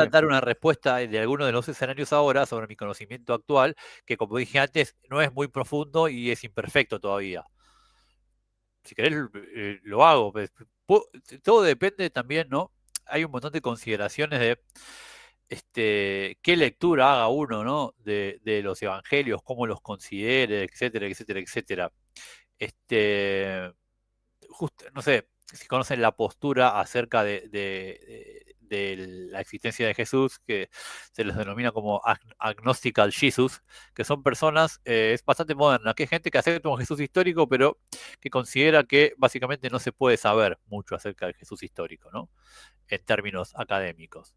C: dar una respuesta de alguno de los escenarios ahora sobre mi conocimiento actual, que como dije antes, no es muy profundo y es imperfecto todavía. Si querés, lo hago. Pues, todo depende también, ¿no? Hay un montón de consideraciones de qué lectura haga uno, ¿no? De los evangelios, cómo los considere, etcétera, etcétera, etcétera. No sé si conocen la postura acerca de de la existencia de Jesús, que se les denomina como agnostical Jesus, que son personas, es bastante moderna, que es gente que acepta un Jesús histórico, pero que considera que básicamente no se puede saber mucho acerca del Jesús histórico, ¿no? En términos académicos.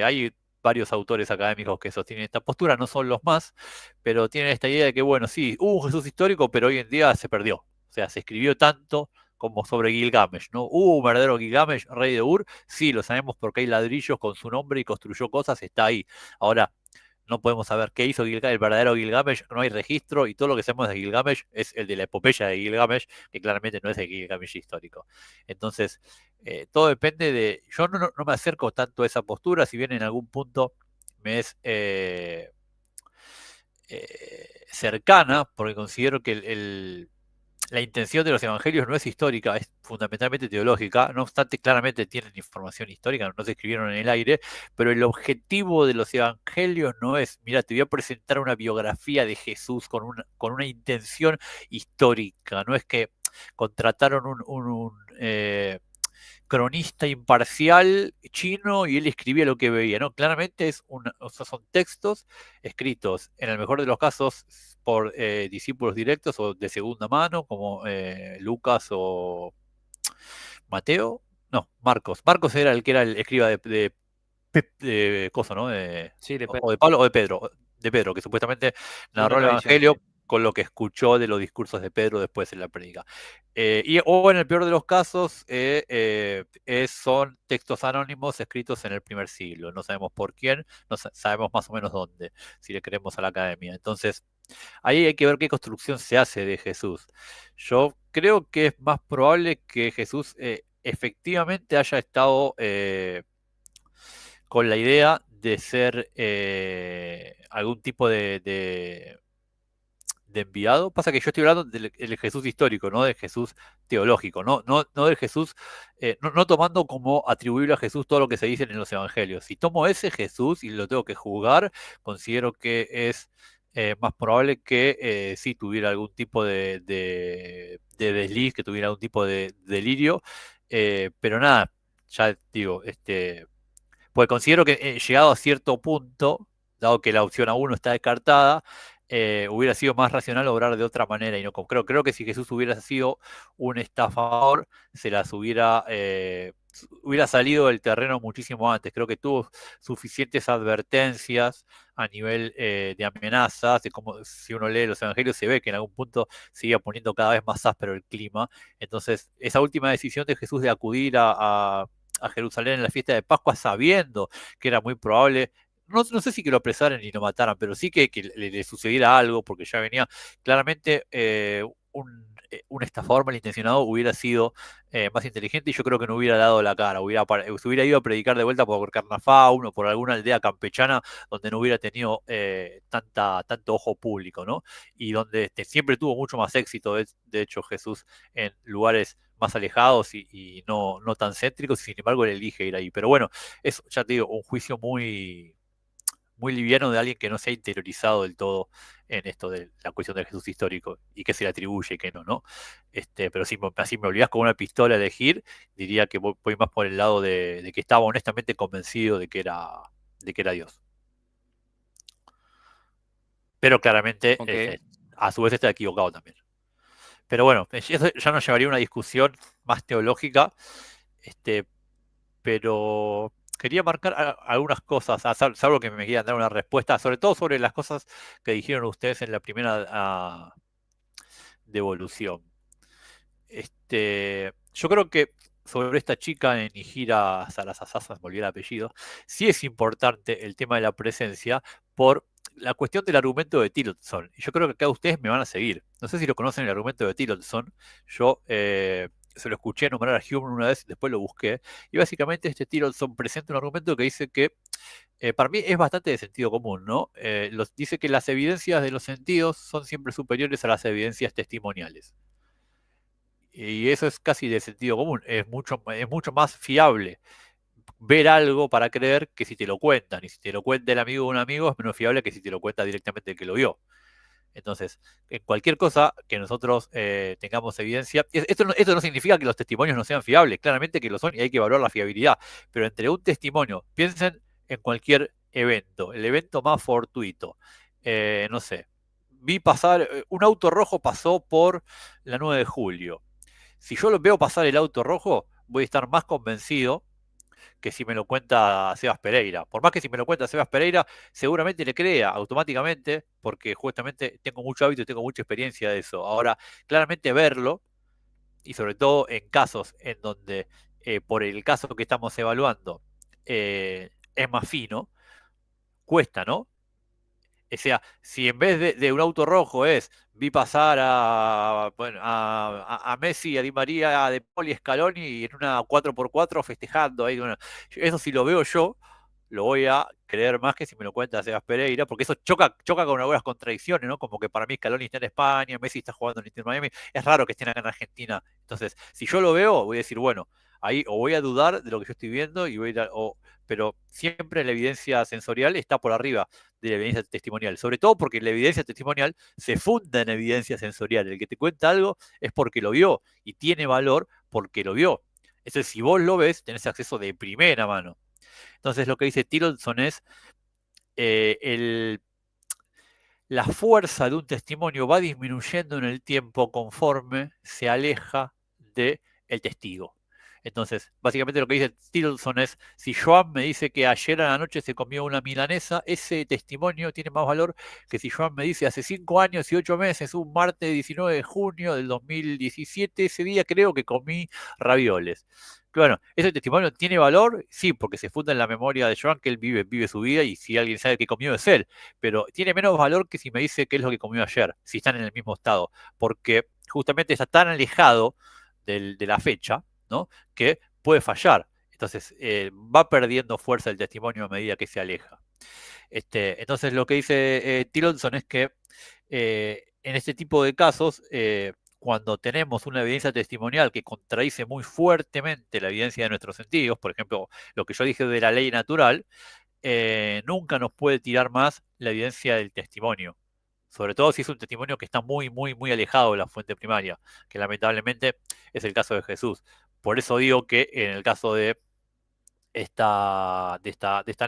C: Hay varios autores académicos que sostienen esta postura, no son los más, pero tienen esta idea de que, bueno, sí, hubo un Jesús histórico, pero hoy en día se perdió. O sea, se escribió tanto como sobre Gilgamesh, ¿no? ¿Hubo un verdadero Gilgamesh, rey de Ur? Sí, lo sabemos porque hay ladrillos con su nombre y construyó cosas, está ahí. Ahora, no podemos saber qué hizo el verdadero Gilgamesh, no hay registro, y todo lo que sabemos de Gilgamesh es el de la epopeya de Gilgamesh, que claramente no es el Gilgamesh histórico. Entonces, todo depende de... Yo no me acerco tanto a esa postura, si bien en algún punto me es cercana, porque considero que la intención de los evangelios no es histórica, es fundamentalmente teológica. No obstante, claramente tienen información histórica, no se escribieron en el aire, pero el objetivo de los evangelios no es, mira, te voy a presentar una biografía de Jesús con una intención histórica. No es que contrataron un cronista imparcial chino y él escribía lo que veía, ¿no? Claramente son textos escritos, en el mejor de los casos, por discípulos directos o de segunda mano, como Lucas o Mateo. No, Marcos. Marcos era el que era el escriba de Coso, ¿no?
B: Sí, de
C: O de Pablo o de Pedro. De Pedro, que supuestamente narró el Evangelio con lo que escuchó de los discursos de Pedro después en la prédica. O en el peor de los casos, son textos anónimos escritos en el primer siglo. No sabemos por quién, no sabemos más o menos dónde, si le creemos a la academia. Entonces, ahí hay que ver qué construcción se hace de Jesús. Yo creo que es más probable que Jesús efectivamente haya estado con la idea de ser algún tipo de enviado. Pasa que yo estoy hablando del Jesús histórico, no del Jesús teológico, no del Jesús, no tomando como atribuible a Jesús todo lo que se dice en los evangelios. Si tomo ese Jesús y lo tengo que juzgar, considero que es más probable que sí tuviera algún tipo de desliz, que tuviera algún tipo de delirio, pero nada, ya digo, pues considero que llegado a cierto punto, dado que la opción A1 está descartada, hubiera sido más racional obrar de otra manera. Y no creo que si Jesús hubiera sido un estafador, hubiera salido del terreno muchísimo antes. Creo que tuvo suficientes advertencias a nivel de amenazas, de cómo, si uno lee los evangelios, se ve que en algún punto se iba poniendo cada vez más áspero el clima. Entonces, esa última decisión de Jesús de acudir a Jerusalén en la fiesta de Pascua, sabiendo que era muy probable, no sé si que lo apresaran y lo mataran, pero sí que le sucediera algo, porque ya venía claramente un estafador malintencionado hubiera sido más inteligente, y yo creo que no hubiera dado la cara, se hubiera ido a predicar de vuelta por Carnafaun o por alguna aldea campechana donde no hubiera tenido tanto ojo público, ¿no? Y donde siempre tuvo mucho más éxito, de hecho, Jesús, en lugares más alejados y no tan céntricos, y sin embargo él elige ir ahí. Pero bueno, es, ya te digo, un juicio muy liviano de alguien que no se ha interiorizado del todo en esto de la cuestión del Jesús histórico y que se le atribuye y que no. Pero si me obligás con una pistola a elegir, diría que voy más por el lado de que estaba honestamente convencido de que era Dios. Pero claramente, a su vez, está equivocado también. Pero bueno, eso ya nos llevaría a una discusión más teológica, pero quería marcar algunas cosas, salvo que me quieran dar una respuesta, sobre todo sobre las cosas que dijeron ustedes en la primera devolución. Yo creo que sobre esta chica, Nijira Sarasasasa, me olvidé el apellido, sí es importante el tema de la presencia por la cuestión del argumento de Tillotson. Y yo creo que acá ustedes me van a seguir. No sé si lo conocen, el argumento de Tillotson. Yo se lo escuché nombrar a Hume una vez, después lo busqué. Y básicamente Tillotson presenta un argumento que dice que, para mí es bastante de sentido común, ¿no? Dice que las evidencias de los sentidos son siempre superiores a las evidencias testimoniales. Y eso es casi de sentido común. Es mucho más fiable ver algo para creer que si te lo cuentan. Y si te lo cuenta el amigo de un amigo, es menos fiable que si te lo cuenta directamente el que lo vio. Entonces, en cualquier cosa que nosotros tengamos evidencia, esto no significa que los testimonios no sean fiables, claramente que lo son y hay que evaluar la fiabilidad, pero entre un testimonio, piensen en cualquier evento, el evento más fortuito, no sé, vi pasar, un auto rojo pasó por la 9 de julio. Si yo lo veo pasar el auto rojo, voy a estar más convencido que si me lo cuenta Sebas Pereira. Por más que si me lo cuenta Sebas Pereira, seguramente le crea automáticamente, porque justamente tengo mucho hábito y tengo mucha experiencia de eso. Ahora, claramente verlo, y sobre todo en casos en donde, por el caso que estamos evaluando, es más fino, cuesta, ¿no? O sea, si en vez de un auto rojo vi pasar a Messi, a Di María, a De Paul y Scaloni en una 4x4 festejando ahí. Bueno, eso si lo veo yo, lo voy a creer más que si me lo cuenta Sebas Pereira, porque eso choca con algunas contradicciones, ¿no? Como que para mí Scaloni está en España, Messi está jugando en Inter Miami, es raro que estén acá en Argentina. Entonces, si yo lo veo, voy a decir, bueno, ahí o voy a dudar de lo que yo estoy viendo y pero siempre la evidencia sensorial está por arriba de la evidencia testimonial, sobre todo porque la evidencia testimonial se funda en evidencia sensorial. El que te cuenta algo es porque lo vio y tiene valor porque lo vio. Entonces, si vos lo ves, tenés acceso de primera mano. Entonces, lo que dice Tillotson es la fuerza de un testimonio va disminuyendo en el tiempo conforme se aleja del testigo. Entonces, básicamente lo que dice Tillotson es, si Joan me dice que ayer a la noche se comió una milanesa, ese testimonio tiene más valor que si Joan me dice hace 5 años y 8 meses, un martes 19 de junio del 2017, ese día creo que comí ravioles. Bueno, ¿ese testimonio tiene valor? Sí, porque se funda en la memoria de Joan, que él vive su vida y si alguien sabe qué comió es él, pero tiene menos valor que si me dice qué es lo que comió ayer, si están en el mismo estado, porque justamente está tan alejado de la fecha, ¿no? Que puede fallar. Entonces, va perdiendo fuerza el testimonio a medida que se aleja. Entonces, lo que dice Tillotson es que en este tipo de casos, cuando tenemos una evidencia testimonial que contradice muy fuertemente la evidencia de nuestros sentidos, por ejemplo, lo que yo dije de la ley natural, nunca nos puede tirar más la evidencia del testimonio. Sobre todo si es un testimonio que está muy, muy, muy alejado de la fuente primaria, que lamentablemente es el caso de Jesús. Por eso digo que en el caso de esta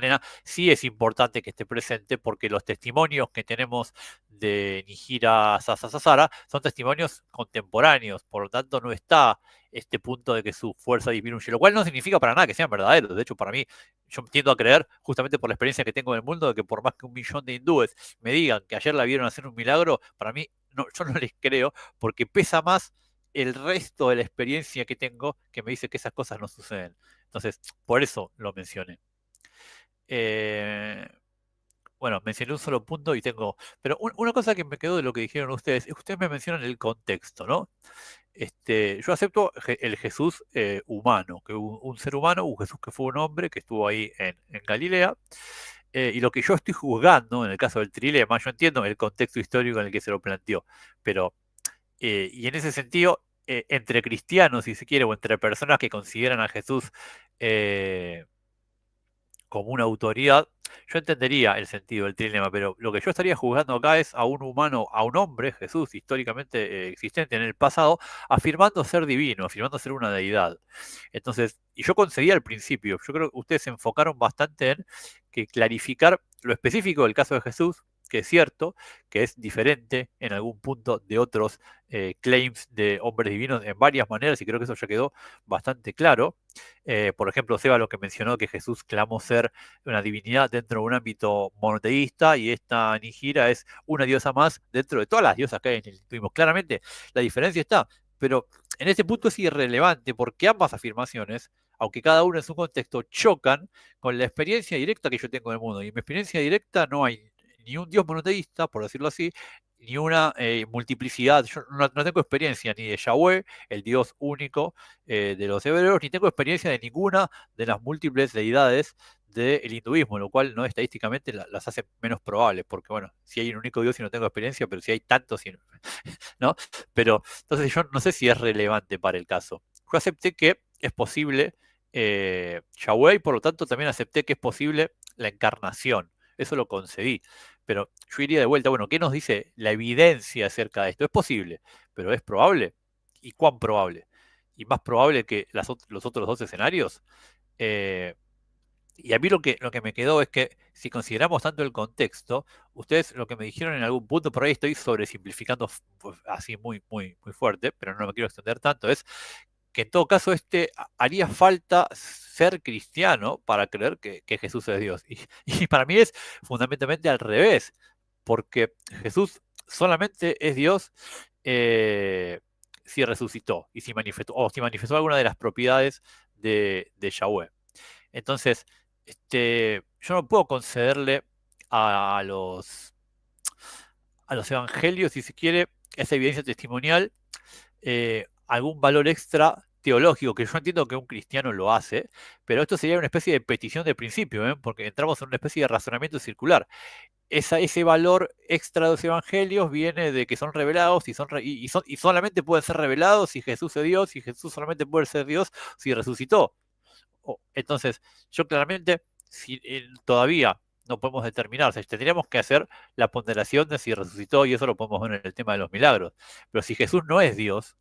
C: nena, sí es importante que esté presente porque los testimonios que tenemos de Nijira Sasasara son testimonios contemporáneos, por lo tanto no está este punto de que su fuerza disminuye, lo cual no significa para nada que sean verdaderos. De hecho, para mí, yo tiendo a creer, justamente por la experiencia que tengo en el mundo, de que por más que 1 millón de hindúes me digan que ayer la vieron hacer un milagro, para mí yo no les creo, porque pesa más el resto de la experiencia que tengo que me dice que esas cosas no suceden. Entonces, por eso lo mencioné. Bueno, mencioné un solo punto y tengo... Pero una cosa que me quedó de lo que dijeron ustedes, es que ustedes me mencionan el contexto, ¿no? Yo acepto el Jesús humano, que un ser humano, un Jesús que fue un hombre, que estuvo ahí en Galilea, y lo que yo estoy juzgando, en el caso del trilema, yo entiendo el contexto histórico en el que se lo planteó, pero, y en ese sentido, entre cristianos, si se quiere, o entre personas que consideran a Jesús como una autoridad, yo entendería el sentido del trilema, pero lo que yo estaría juzgando acá es a un humano, a un hombre, Jesús, históricamente existente en el pasado, afirmando ser divino, afirmando ser una deidad. Entonces, y yo concedía al principio, yo creo que ustedes se enfocaron bastante en que clarificar lo específico del caso de Jesús, que es cierto, que es diferente en algún punto de otros claims de hombres divinos en varias maneras, y creo que eso ya quedó bastante claro. Por ejemplo, Seba lo que mencionó, que Jesús clamó ser una divinidad dentro de un ámbito monoteísta, y esta Nijira es una diosa más dentro de todas las diosas que hay en el hinduismo. Claramente la diferencia está, pero en este punto es irrelevante, porque ambas afirmaciones, aunque cada una en su contexto, chocan con la experiencia directa que yo tengo en el mundo. Y en mi experiencia directa no hay ni un dios monoteísta, por decirlo así, ni una multiplicidad. Yo no tengo experiencia ni de Yahweh, el dios único de los hebreos, ni tengo experiencia de ninguna de las múltiples deidades del hinduismo, lo cual no estadísticamente las hace menos probables, porque bueno, si hay un único dios y no tengo experiencia, pero si hay tantos, ¿no? Pero entonces yo no sé si es relevante para el caso. Yo acepté que es posible Yahweh, y por lo tanto también acepté que es posible la encarnación. eso lo concedí. Pero yo iría de vuelta, bueno, ¿qué nos dice la evidencia acerca de esto? Es posible, pero ¿es probable? ¿Y cuán probable? Y más probable que los otros dos escenarios. Eh, y a mí lo que me quedó es que si consideramos tanto el contexto, ustedes lo que me dijeron en algún punto, por ahí estoy sobresimplificando pues, así muy, muy, muy fuerte, pero no me quiero extender tanto, es que en todo caso haría falta ser cristiano para creer que Jesús es Dios. Y para mí es fundamentalmente al revés, porque Jesús solamente es Dios si resucitó y si manifestó, o si manifestó alguna de las propiedades de Yahweh. Entonces, yo no puedo concederle a los, a los evangelios, si se quiere, esa evidencia testimonial, algún valor extra teológico, que yo entiendo que un cristiano lo hace, pero esto sería una especie de petición de principio, porque entramos en una especie de razonamiento circular. Ese valor extra de los evangelios viene de que son revelados y solamente pueden ser revelados si Jesús es Dios, y Jesús solamente puede ser Dios si resucitó. Entonces, yo claramente, si todavía no podemos determinar, tendríamos que hacer la ponderación de si resucitó, y eso lo podemos ver en el tema de los milagros. Pero si Jesús no es Dios,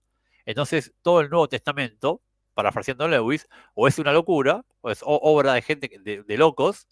C: entonces todo el Nuevo Testamento, parafraseando Lewis, o es una locura, o es obra de gente, de locos,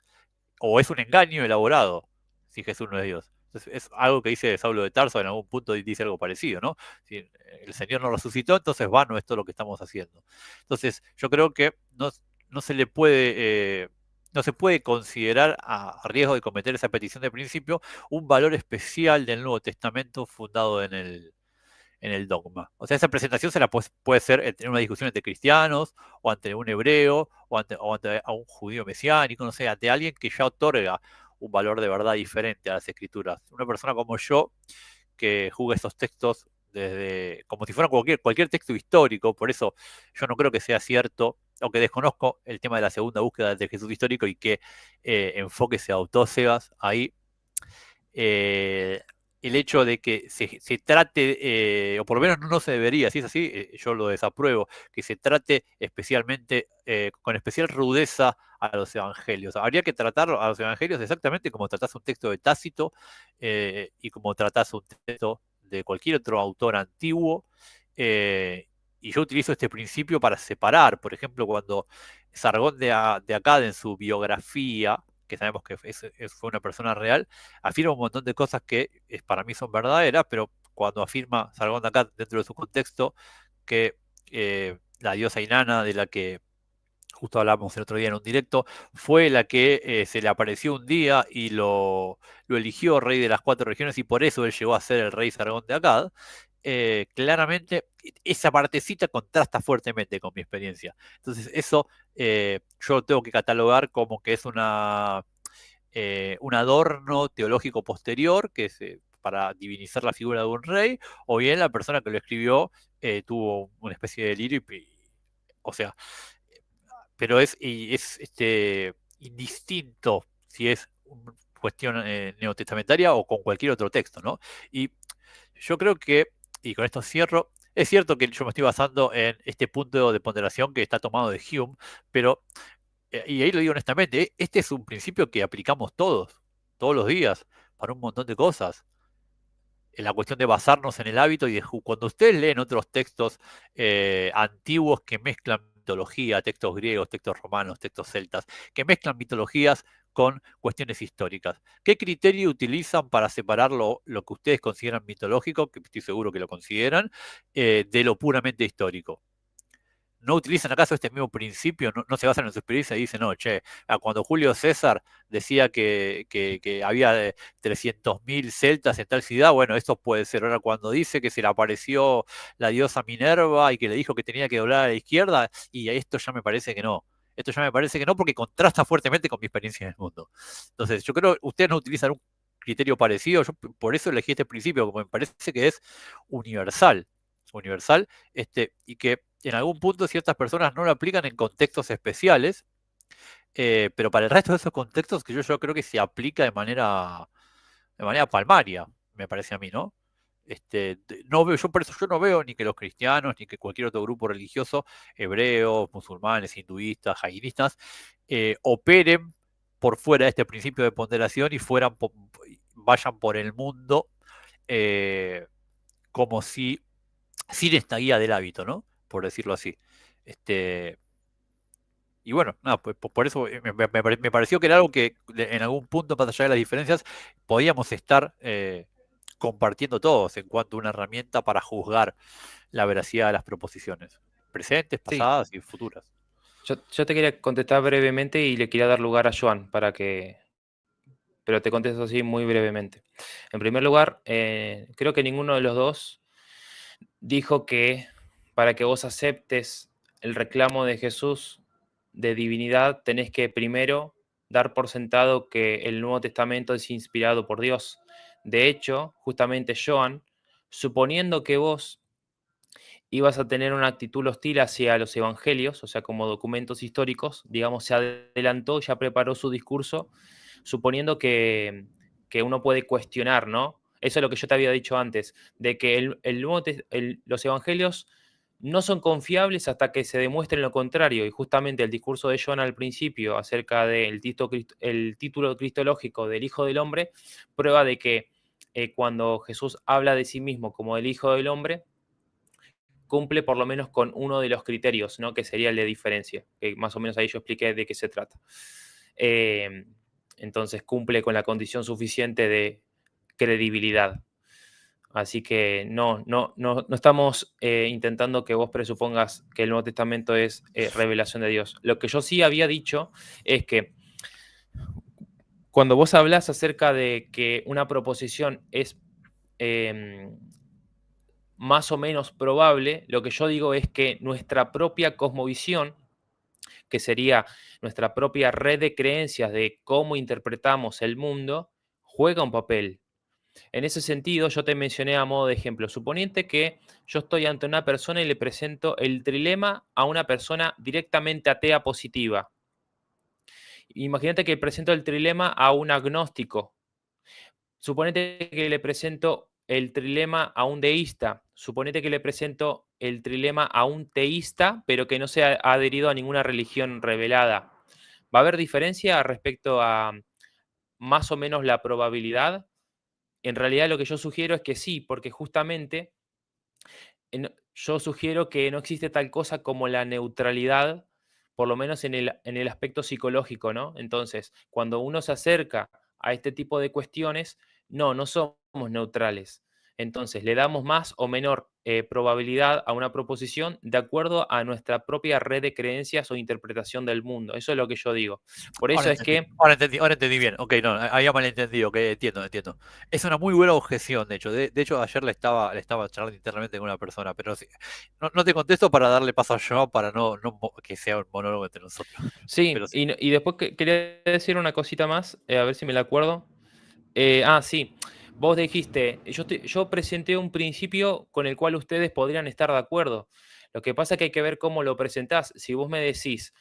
C: o es un engaño elaborado, si Jesús no es Dios. Entonces, es algo que dice Saulo de Tarso, en algún punto dice algo parecido, ¿no? Si el Señor no resucitó, entonces vano es todo lo que estamos haciendo. Entonces, yo creo que no se le puede, no se puede considerar a riesgo de cometer esa petición de principio un valor especial del Nuevo Testamento fundado en el dogma. O sea, esa presentación se la puede ser en una discusión entre cristianos, o ante un hebreo, o ante a un judío mesiánico, no sé, ante alguien que ya otorga un valor de verdad diferente a las escrituras. Una persona como yo, que juzga estos textos como si fueran cualquier texto histórico, por eso yo no creo que sea cierto, aunque desconozco el tema de la segunda búsqueda de Jesús histórico y qué enfoque se adoptó Sebas ahí. El hecho de que se trate, o por lo menos no se debería, si es así, yo lo desapruebo, que se trate especialmente, con especial rudeza a los evangelios. Habría que tratar a los evangelios exactamente como tratás un texto de Tácito y como tratás un texto de cualquier otro autor antiguo. Y yo utilizo este principio para separar, por ejemplo, cuando Sargón de Akkad en su biografía, que sabemos que fue una persona real, afirma un montón de cosas que para mí son verdaderas, pero cuando afirma Sargón de Akkad dentro de su contexto que la diosa Inanna, de la que justo hablamos el otro día en un directo, fue la que se le apareció un día y lo eligió rey de las 4 regiones, y por eso él llegó a ser el rey Sargón de Akkad. Claramente esa partecita contrasta fuertemente con mi experiencia. Entonces eso yo lo tengo que catalogar como que es un adorno teológico posterior que es para divinizar la figura de un rey, o bien la persona que lo escribió tuvo una especie de delirio, o sea, pero es indistinto si es una cuestión neotestamentaria o con cualquier otro texto, ¿no? Y yo creo que, y con esto cierro, es cierto que yo me estoy basando en este punto de ponderación que está tomado de Hume, pero, y ahí lo digo honestamente, este es un principio que aplicamos todos los días, para un montón de cosas. En la cuestión de basarnos en el hábito y cuando ustedes leen otros textos antiguos que mezclan mitología, textos griegos, textos romanos, textos celtas, que mezclan mitologías con cuestiones históricas. ¿Qué criterio utilizan para separar lo que ustedes consideran mitológico, que estoy seguro que lo consideran, de lo puramente histórico? ¿No utilizan acaso este mismo principio? ¿No se basan en su experiencia y dicen, no, che, cuando Julio César decía que había 300.000 celtas en tal ciudad, bueno, esto puede ser. Ahora, cuando dice que se le apareció la diosa Minerva y que le dijo que tenía que doblar a la izquierda, y esto ya me parece que no. Esto ya me parece que no, porque contrasta fuertemente con mi experiencia en el mundo. Entonces, yo creo que ustedes no utilizan un criterio parecido. Yo por eso elegí este principio, como me parece que es universal. Y que en algún punto ciertas personas no lo aplican en contextos especiales, pero para el resto de esos contextos que yo creo que se aplica de manera palmaria, me parece a mí, ¿no? No veo, por eso yo no veo ni que los cristianos, ni que cualquier otro grupo religioso, hebreos, musulmanes, hinduistas, jainistas, operen por fuera de este principio de ponderación y vayan por el mundo como si, sin esta guía del hábito, ¿no? Por decirlo así. Y bueno, nada, pues, por eso me pareció que era algo que en algún punto, más allá de las diferencias, podíamos estar compartiendo todos en cuanto a una herramienta para juzgar la veracidad de las proposiciones, presentes,
B: Sí,
C: pasadas y futuras.
B: yo te quería contestar brevemente y le quería dar lugar a Joan pero te contesto así muy brevemente. En primer lugar, creo que ninguno de los dos dijo que para que vos aceptes el reclamo de Jesús de divinidad, tenés que primero dar por sentado que el Nuevo Testamento es inspirado por Dios. De hecho, justamente Joan, suponiendo que vos ibas a tener una actitud hostil hacia los evangelios, o sea, como documentos históricos, digamos, se adelantó, ya preparó su discurso, suponiendo que uno puede cuestionar, ¿no? Eso es lo que yo te había dicho antes, de que los evangelios no son confiables hasta que se demuestre lo contrario, y justamente el discurso de Joan al principio acerca del título cristológico del Hijo del Hombre, prueba de que cuando Jesús habla de sí mismo como el Hijo del Hombre, cumple por lo menos con uno de los criterios, ¿no? Que sería el de diferencia, que más o menos ahí yo expliqué de qué se trata. Entonces cumple con la condición suficiente de credibilidad. Así que no estamos intentando que vos presupongas que el Nuevo Testamento es revelación de Dios. Lo que yo sí había dicho es que cuando vos hablas acerca de que una proposición es más o menos probable, lo que yo digo es que nuestra propia cosmovisión, que sería nuestra propia red de creencias de cómo interpretamos el mundo, juega un papel. En ese sentido, yo te mencioné a modo de ejemplo, suponiente que yo estoy ante una persona y le presento el trilema a una persona directamente atea positiva. Imagínate que presento el trilema a un agnóstico. Suponete que le presento el trilema a un deísta. Suponete que le presento el trilema a un teísta, pero que no se ha adherido a ninguna religión revelada. ¿Va a haber diferencia respecto a más o menos la probabilidad? En realidad lo que yo sugiero es que sí, porque justamente yo sugiero que no existe tal cosa como la neutralidad, por lo menos en el aspecto psicológico, ¿no? Entonces, cuando uno se acerca a este tipo de cuestiones, no somos neutrales. Entonces, le damos más o menor probabilidad a una proposición de acuerdo a nuestra propia red de creencias o interpretación del mundo. Eso es lo que yo digo. Por eso es que...
C: Ahora entendí bien. Ok, no, había malentendido. Ok, entiendo. Es una muy buena objeción, de hecho. De hecho, ayer le estaba charlando internamente con una persona, pero sí, no te contesto para darle paso a yo, para no que sea un monólogo entre nosotros.
B: Sí,
C: Pero sí.
B: y después quería decir una cosita más, a ver si me la acuerdo. Sí, vos dijiste, yo presenté un principio con el cual ustedes podrían estar de acuerdo. Lo que pasa es que hay que ver cómo lo presentás. Si vos me decís,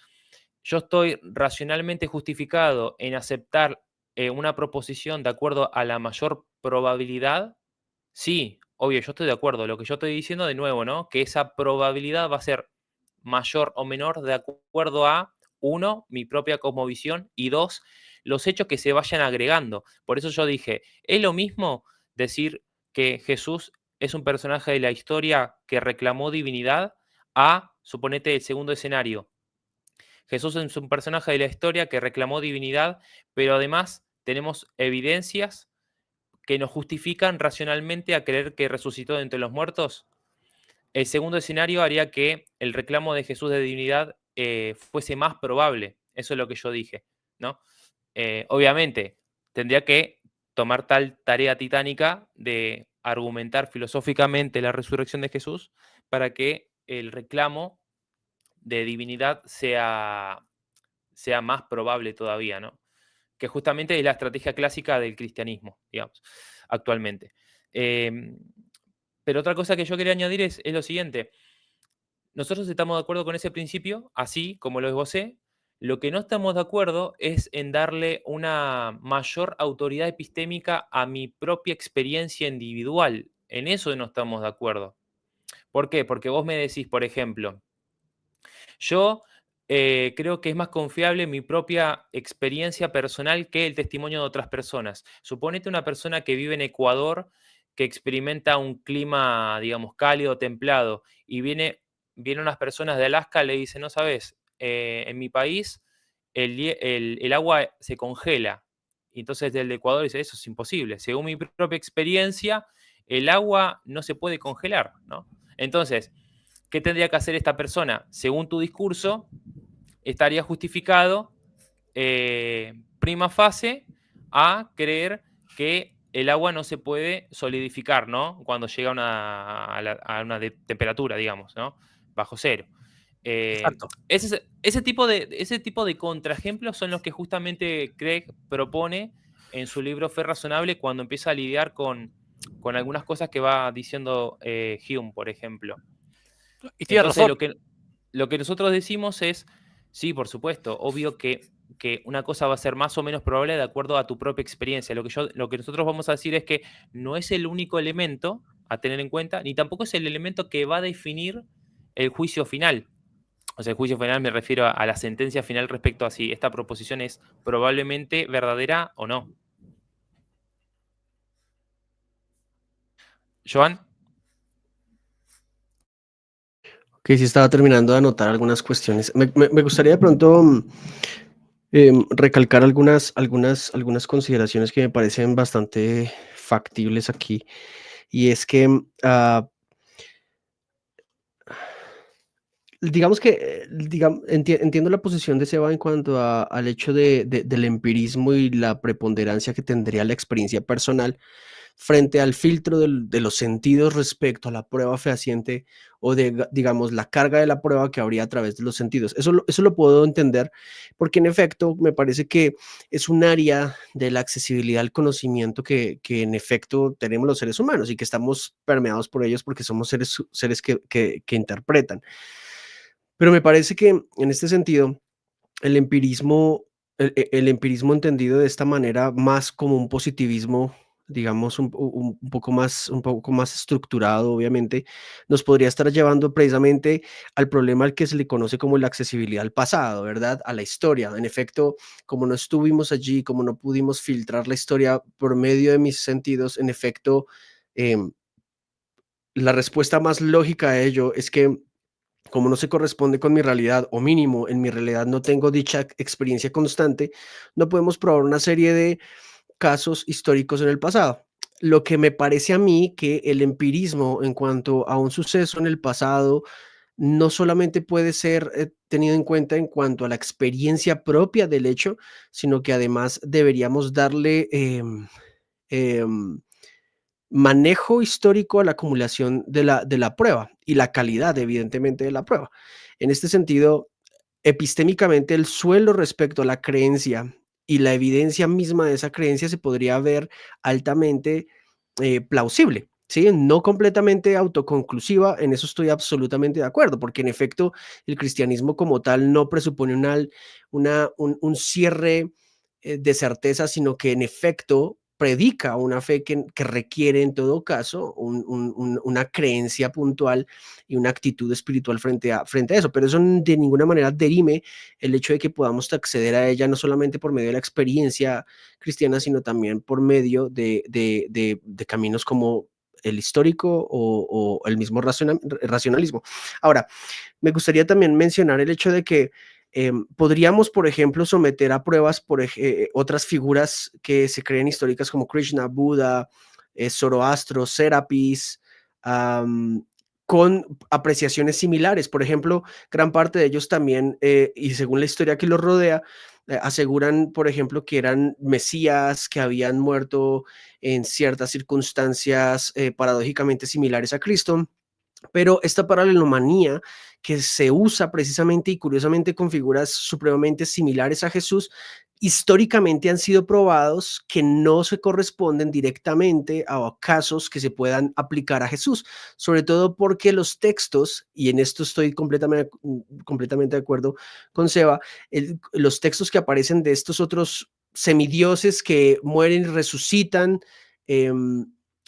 B: yo estoy racionalmente justificado en aceptar una proposición de acuerdo a la mayor probabilidad, sí, obvio, yo estoy de acuerdo. Lo que yo estoy diciendo de nuevo, ¿no? Que esa probabilidad va a ser mayor o menor de acuerdo a, uno, mi propia cosmovisión y dos, los hechos que se vayan agregando. Por eso yo dije, es lo mismo decir que Jesús es un personaje de la historia que reclamó divinidad a, suponete, el segundo escenario. Jesús es un personaje de la historia que reclamó divinidad, pero además tenemos evidencias que nos justifican racionalmente a creer que resucitó de entre los muertos. El segundo escenario haría que el reclamo de Jesús de divinidad fuese más probable. Eso es lo que yo dije, ¿no? Obviamente, tendría que tomar tal tarea titánica de argumentar filosóficamente la resurrección de Jesús para que el reclamo de divinidad sea más probable todavía, ¿no? Que justamente es la estrategia clásica del cristianismo, digamos, actualmente. Pero otra cosa que yo quería añadir es lo siguiente. Nosotros estamos de acuerdo con ese principio, así como lo esbocé. Lo que no estamos de acuerdo es en darle una mayor autoridad epistémica a mi propia experiencia individual. En eso no estamos de acuerdo. ¿Por qué? Porque vos me decís, por ejemplo, yo creo que es más confiable mi propia experiencia personal que el testimonio de otras personas. Suponete una persona que vive en Ecuador, que experimenta un clima, digamos, cálido, templado, y vienen unas personas de Alaska, le dicen, no sabes, en mi país el agua se congela. Y entonces el de Ecuador dice, eso es imposible. Según mi propia experiencia, el agua no se puede congelar, ¿no? Entonces, ¿qué tendría que hacer esta persona? Según tu discurso, estaría justificado prima facie a creer que el agua no se puede solidificar, ¿no? Cuando llega a una temperatura, digamos, ¿no? Bajo cero.
C: Exacto.
B: Ese tipo de contraejemplos son los que justamente Craig propone en su libro Fe Razonable cuando empieza a lidiar con algunas cosas que va diciendo Hume, por ejemplo.
C: Y tiene
B: Entonces,
C: razón.
B: lo que nosotros decimos es, sí, por supuesto, obvio que una cosa va a ser más o menos probable de acuerdo a tu propia experiencia. Lo que nosotros vamos a decir es que no es el único elemento a tener en cuenta, ni tampoco es el elemento que va a definir el juicio final. O sea, el juicio final me refiero a la sentencia final respecto a si esta proposición es probablemente verdadera o no. Joan.
D: Que sí estaba terminando de anotar algunas cuestiones. Me gustaría de pronto recalcar algunas consideraciones que me parecen bastante factibles aquí. Y es que, digamos que, entiendo la posición de Seba en cuanto al hecho del empirismo y la preponderancia que tendría la experiencia personal frente al filtro de los sentidos respecto a la prueba fehaciente o digamos, la carga de la prueba que habría a través de los sentidos. Eso lo puedo entender porque en efecto me parece que es un área de la accesibilidad al conocimiento que en efecto tenemos los seres humanos y que estamos permeados por ellos porque somos seres que interpretan. Pero me parece que en este sentido, el empirismo, el empirismo entendido de esta manera, más como un positivismo, digamos, un poco más estructurado, obviamente, nos podría estar llevando precisamente al problema al que se le conoce como la accesibilidad al pasado, ¿verdad? A la historia. En efecto, como no estuvimos allí, como no pudimos filtrar la historia por medio de mis sentidos, en efecto, em, la respuesta más lógica a ello es que como no se corresponde con mi realidad, o mínimo en mi realidad no tengo dicha experiencia constante, no podemos probar una serie de casos históricos en el pasado. Lo que me parece a mí que el empirismo en cuanto a un suceso en el pasado no solamente puede ser tenido en cuenta en cuanto a la experiencia propia del hecho, sino que además deberíamos darle em, manejo histórico a la acumulación de la prueba y la calidad, evidentemente, de la prueba. En este sentido, epistémicamente, el suelo respecto a la creencia y la evidencia misma de esa creencia se podría ver altamente plausible. ¿Sí? No completamente autoconclusiva, en eso estoy absolutamente de acuerdo, porque en efecto el cristianismo como tal no presupone un cierre de certeza, sino que en efecto predica una fe que requiere en todo caso una creencia puntual y una actitud espiritual frente a eso, pero eso de ninguna manera derime el hecho de que podamos acceder a ella no solamente por medio de la experiencia cristiana, sino también por medio de caminos como el histórico o el mismo racionalismo. Ahora, me gustaría también mencionar el hecho de que podríamos, por ejemplo, someter a pruebas otras figuras que se creen históricas como Krishna, Buda, Zoroastro, Serapis, con apreciaciones similares. Por ejemplo, gran parte de ellos también, y según la historia que los rodea, aseguran, por ejemplo, que eran mesías que habían muerto en ciertas circunstancias paradójicamente similares a Cristo. Pero esta paralelomanía que se usa precisamente y curiosamente con figuras supremamente similares a Jesús, históricamente han sido probados que no se corresponden directamente a casos que se puedan aplicar a Jesús, sobre todo porque los textos, y en esto estoy completamente de acuerdo con Seba, los textos que aparecen de estos otros semidioses que mueren y resucitan,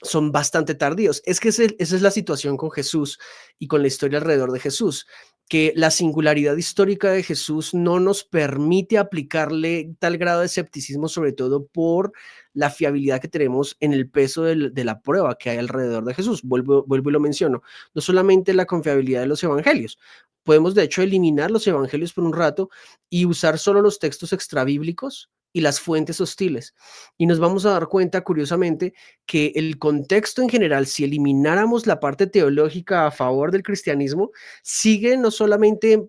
D: son bastante tardíos. Es que esa es la situación con Jesús y con la historia alrededor de Jesús. que la singularidad histórica de Jesús no nos permite aplicarle tal grado de escepticismo, sobre todo por la fiabilidad que tenemos en el peso de la prueba que hay alrededor de Jesús. Vuelvo y lo menciono, no solamente la confiabilidad de los evangelios. Podemos, de hecho, eliminar los evangelios por un rato y usar solo los textos extrabíblicos y las fuentes hostiles. Y nos vamos a dar cuenta, curiosamente, que el contexto en general, si elimináramos la parte teológica a favor del cristianismo, sigue no solamente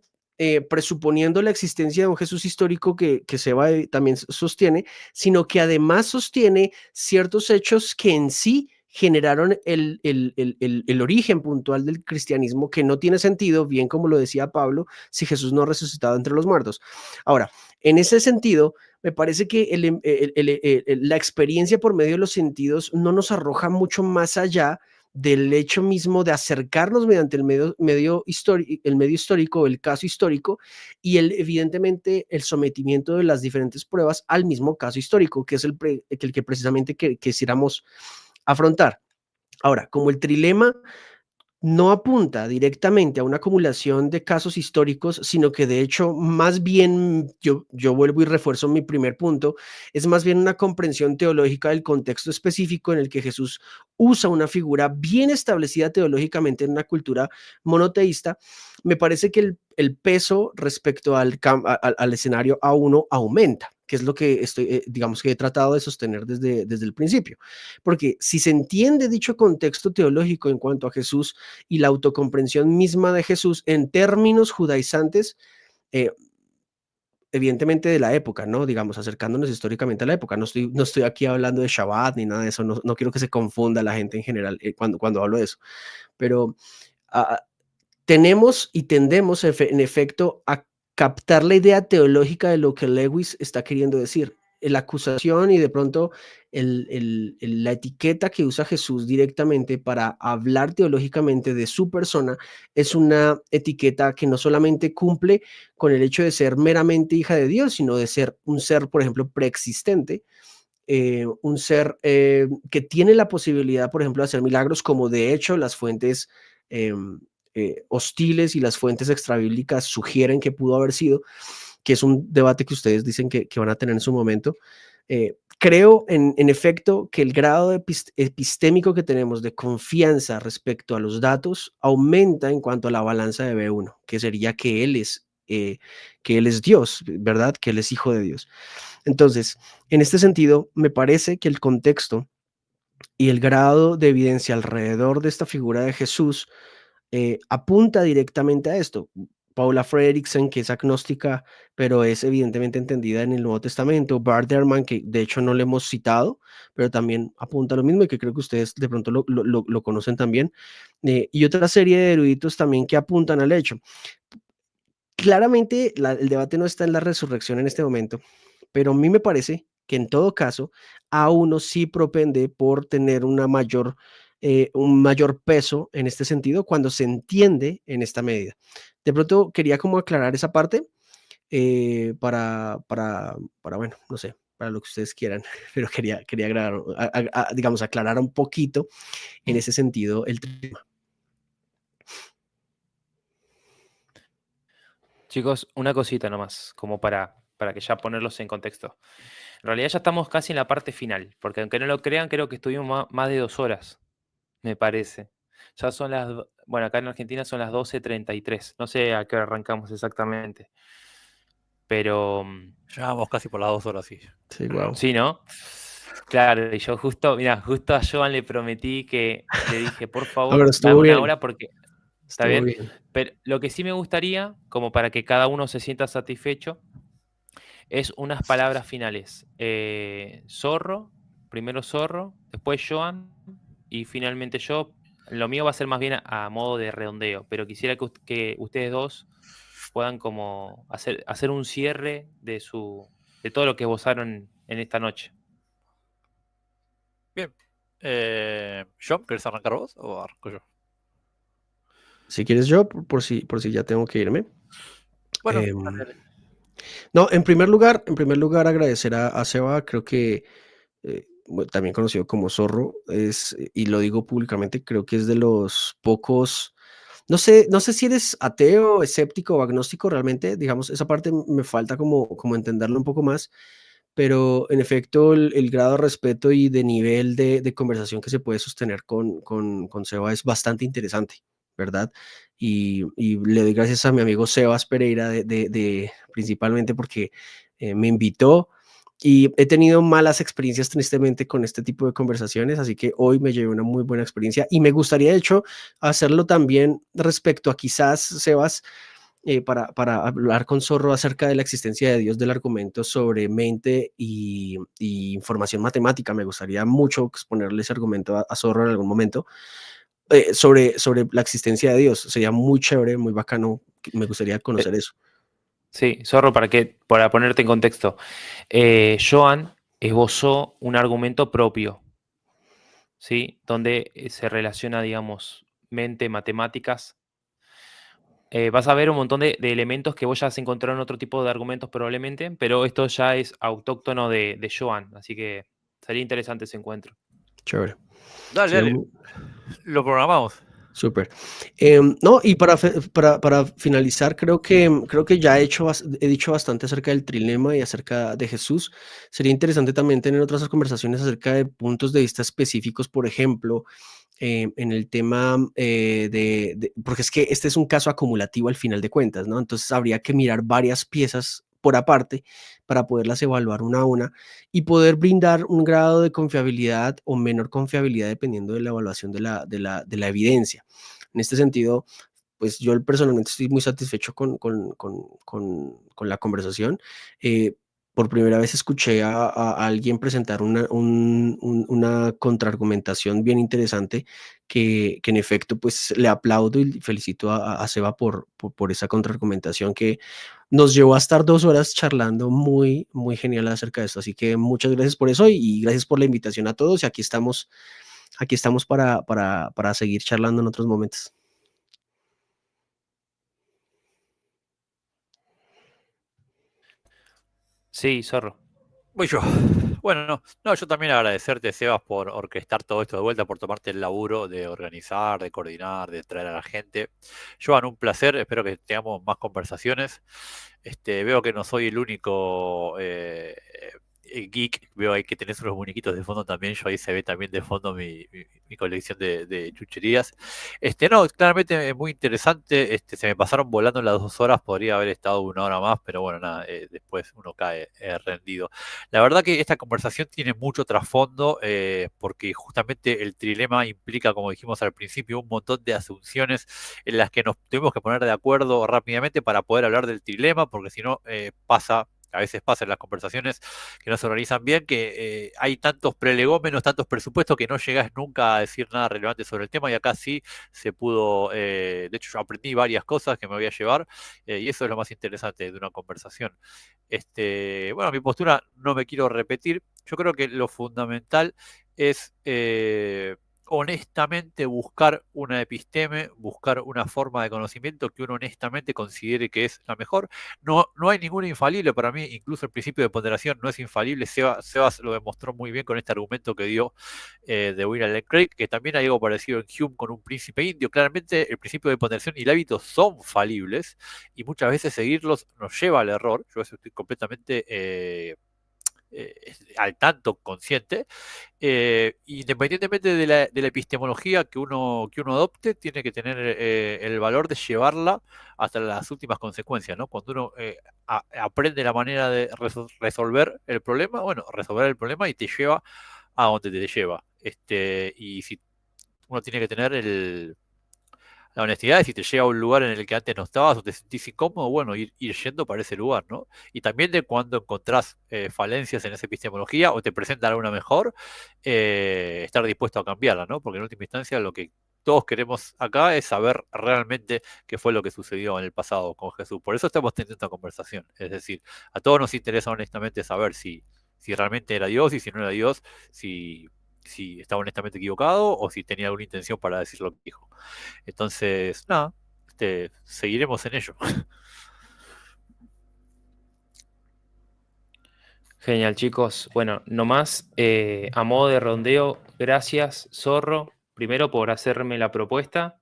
D: presuponiendo la existencia de un Jesús histórico que Seba también sostiene, sino que además sostiene ciertos hechos que en sí generaron el origen puntual del cristianismo, que no tiene sentido, bien como lo decía Pablo, si Jesús no ha resucitado entre los muertos. Ahora, en ese sentido, me parece que la experiencia por medio de los sentidos no nos arroja mucho más allá del hecho mismo de acercarnos mediante el medio histórico, el caso histórico, y evidentemente el sometimiento de las diferentes pruebas al mismo caso histórico, que es el que precisamente quisiéramos afrontar. Ahora, como el trilema no apunta directamente a una acumulación de casos históricos, sino que de hecho, más bien, yo vuelvo y refuerzo mi primer punto, es más bien una comprensión teológica del contexto específico en el que Jesús usa una figura bien establecida teológicamente en una cultura monoteísta. Me parece que el peso respecto al escenario A1 aumenta, que es lo que digamos que he tratado de sostener desde el principio. Porque si se entiende dicho contexto teológico en cuanto a Jesús y la autocomprensión misma de Jesús en términos judaizantes, evidentemente de la época, ¿no? Digamos, acercándonos históricamente a la época. No estoy aquí hablando de Shabbat ni nada de eso, no quiero que se confunda la gente en general cuando hablo de eso, pero tenemos y tendemos en efecto a captar la idea teológica de lo que Lewis está queriendo decir. La acusación y de pronto la etiqueta que usa Jesús directamente para hablar teológicamente de su persona es una etiqueta que no solamente cumple con el hecho de ser meramente hija de Dios, sino de ser un ser, por ejemplo, preexistente, un ser que tiene la posibilidad, por ejemplo, de hacer milagros, como de hecho las fuentes hostiles y las fuentes extrabíblicas sugieren que pudo haber sido, que es un debate que ustedes dicen que van a tener en su momento. Creo en efecto que el grado epistémico que tenemos de confianza respecto a los datos aumenta en cuanto a la balanza de B1, que sería que Él es Dios, ¿verdad? Que Él es hijo de Dios. Entonces, en este sentido, me parece que el contexto y el grado de evidencia alrededor de esta figura de Jesús apunta directamente a esto. Paula Fredrickson, que es agnóstica, pero es evidentemente entendida en el Nuevo Testamento. Bart Ehrman, que de hecho no le hemos citado, pero también apunta a lo mismo y que creo que ustedes de pronto lo conocen también. Y otra serie de eruditos también que apuntan al hecho. Claramente el debate no está en la resurrección en este momento, pero a mí me parece que en todo caso a uno sí propende por tener un mayor peso en este sentido cuando se entiende en esta medida. De pronto quería como aclarar esa parte para, bueno, no sé, para lo que ustedes quieran, pero quería digamos, aclarar un poquito en ese sentido el tema.
B: Chicos, una cosita nomás, como para que ya ponerlos en contexto. En realidad ya estamos casi en la parte final, porque aunque no lo crean, creo que estuvimos más de 2 horas, me parece. Ya son bueno, acá en Argentina son las 12:33. No sé a qué hora arrancamos exactamente. Pero
C: Llevamos casi por las 2 horas, sí.
D: Sí, wow.
B: sí, ¿no? Claro, y yo justo a Joan le prometí que le dije, por favor, dame una hora porque... ¿Está bien? Pero lo que sí me gustaría, como para que cada uno se sienta satisfecho, es unas palabras finales. Zorro, primero Zorro, después Joan y finalmente yo. Lo mío va a ser más bien a modo de redondeo, pero quisiera que ustedes dos puedan como hacer un cierre de todo lo que esbozaron en esta noche.
C: Bien. John, ¿querés arrancar vos o arranco yo?
D: Si quieres yo, por si ya tengo que irme.
C: Bueno,
D: no, en primer lugar agradecer a Seba, creo que también conocido como Zorro, y lo digo públicamente, creo que es de los pocos No sé, no sé si eres ateo, escéptico o agnóstico realmente, digamos, esa parte me falta como entenderlo un poco más, pero en efecto el grado de respeto y de nivel de conversación que se puede sostener con Seba es bastante interesante, ¿verdad? Y le doy gracias a mi amigo Sebas Pereira principalmente porque me invitó y he tenido malas experiencias tristemente con este tipo de conversaciones, así que hoy me llevé una muy buena experiencia y me gustaría de hecho hacerlo también respecto a quizás, Sebas, para hablar con Zorro acerca de la existencia de Dios del argumento sobre mente y información matemática. Me gustaría mucho exponerle ese argumento a Zorro en algún momento sobre la existencia de Dios. Sería muy chévere, muy bacano. Me gustaría conocer eso.
B: Sí, Zorro, para ponerte en contexto. Joan esbozó un argumento propio, ¿sí? Donde se relaciona, digamos, mente, matemáticas. Vas a ver un montón de elementos que vos ya has encontrado en otro tipo de argumentos probablemente, pero esto ya es autóctono de Joan, así que sería interesante ese encuentro.
D: Chévere.
C: Dale,
D: Sería
C: dale. Lo programamos.
D: súper. No, y para finalizar, creo que ya he dicho bastante acerca del trilema y acerca de Jesús. Sería interesante también tener otras conversaciones acerca de puntos de vista específicos, por ejemplo, en el tema porque es que este es un caso acumulativo al final de cuentas, ¿no? Entonces habría que mirar varias piezas por aparte para poderlas evaluar una a una y poder brindar un grado de confiabilidad o menor confiabilidad dependiendo de la evaluación de la evidencia. En este sentido, pues yo personalmente estoy muy satisfecho con la conversación. Por primera vez escuché a alguien presentar una contraargumentación bien interesante que en efecto pues le aplaudo y felicito a Seba por esa contraargumentación que nos llevó a estar 2 horas charlando muy, muy genial acerca de esto. Así que muchas gracias por eso y gracias por la invitación a todos y aquí estamos para seguir charlando en otros momentos.
B: Sí, Zorro.
C: Voy yo. Bueno, no, yo también agradecerte, Sebas, por orquestar todo esto de vuelta, por tomarte el laburo de organizar, de coordinar, de traer a la gente. Joan, un placer, espero que tengamos más conversaciones. Veo que no soy el único geek, veo ahí que tenés unos muñequitos de fondo también, yo ahí se ve también de fondo mi colección de chucherías. No, claramente es muy interesante, se me pasaron volando las 2 horas, podría haber estado 1 hora más, pero bueno, nada, después uno cae rendido. La verdad que esta conversación tiene mucho trasfondo, porque justamente el trilema implica, como dijimos al principio, un montón de asunciones en las que nos tuvimos que poner de acuerdo rápidamente para poder hablar del trilema, porque si no a veces pasa en las conversaciones que no se organizan bien, que hay tantos prelegómenos, tantos presupuestos que no llegás nunca a decir nada relevante sobre el tema y acá sí se pudo, de hecho yo aprendí varias cosas que me voy a llevar y eso es lo más interesante de una conversación. Bueno, mi postura no me quiero repetir, yo creo que lo fundamental es honestamente buscar una episteme, buscar una forma de conocimiento que uno honestamente considere que es la mejor. No hay ninguna infalible para mí, incluso el principio de ponderación no es infalible. Sebas lo demostró muy bien con este argumento que dio de William Lane Craig, que también hay algo parecido en Hume con un príncipe indio. Claramente el principio de ponderación y el hábito son falibles y muchas veces seguirlos nos lleva al error. Yo eso estoy completamente al tanto, consciente, independientemente de la epistemología que uno adopte, tiene que tener el valor de llevarla hasta las últimas consecuencias, ¿no? Cuando uno aprende la manera de resolver el problema, bueno, resolver el problema y te lleva a donde te lleva. Y si uno tiene que tener la honestidad es si te llega a un lugar en el que antes no estabas o te sentís incómodo, bueno, ir yendo para ese lugar, ¿no? Y también de cuando encontrás falencias en esa epistemología o te presentan alguna mejor, estar dispuesto a cambiarla, ¿no? Porque en última instancia lo que todos queremos acá es saber realmente qué fue lo que sucedió en el pasado con Jesús. Por eso estamos teniendo esta conversación. Es decir, a todos nos interesa honestamente saber si realmente era Dios y si no era Dios, si estaba honestamente equivocado o si tenía alguna intención para decir lo que dijo. Entonces, nada, seguiremos en ello.
B: Genial, chicos. Bueno, nomás a modo de rondeo, gracias, Zorro, primero por hacerme la propuesta.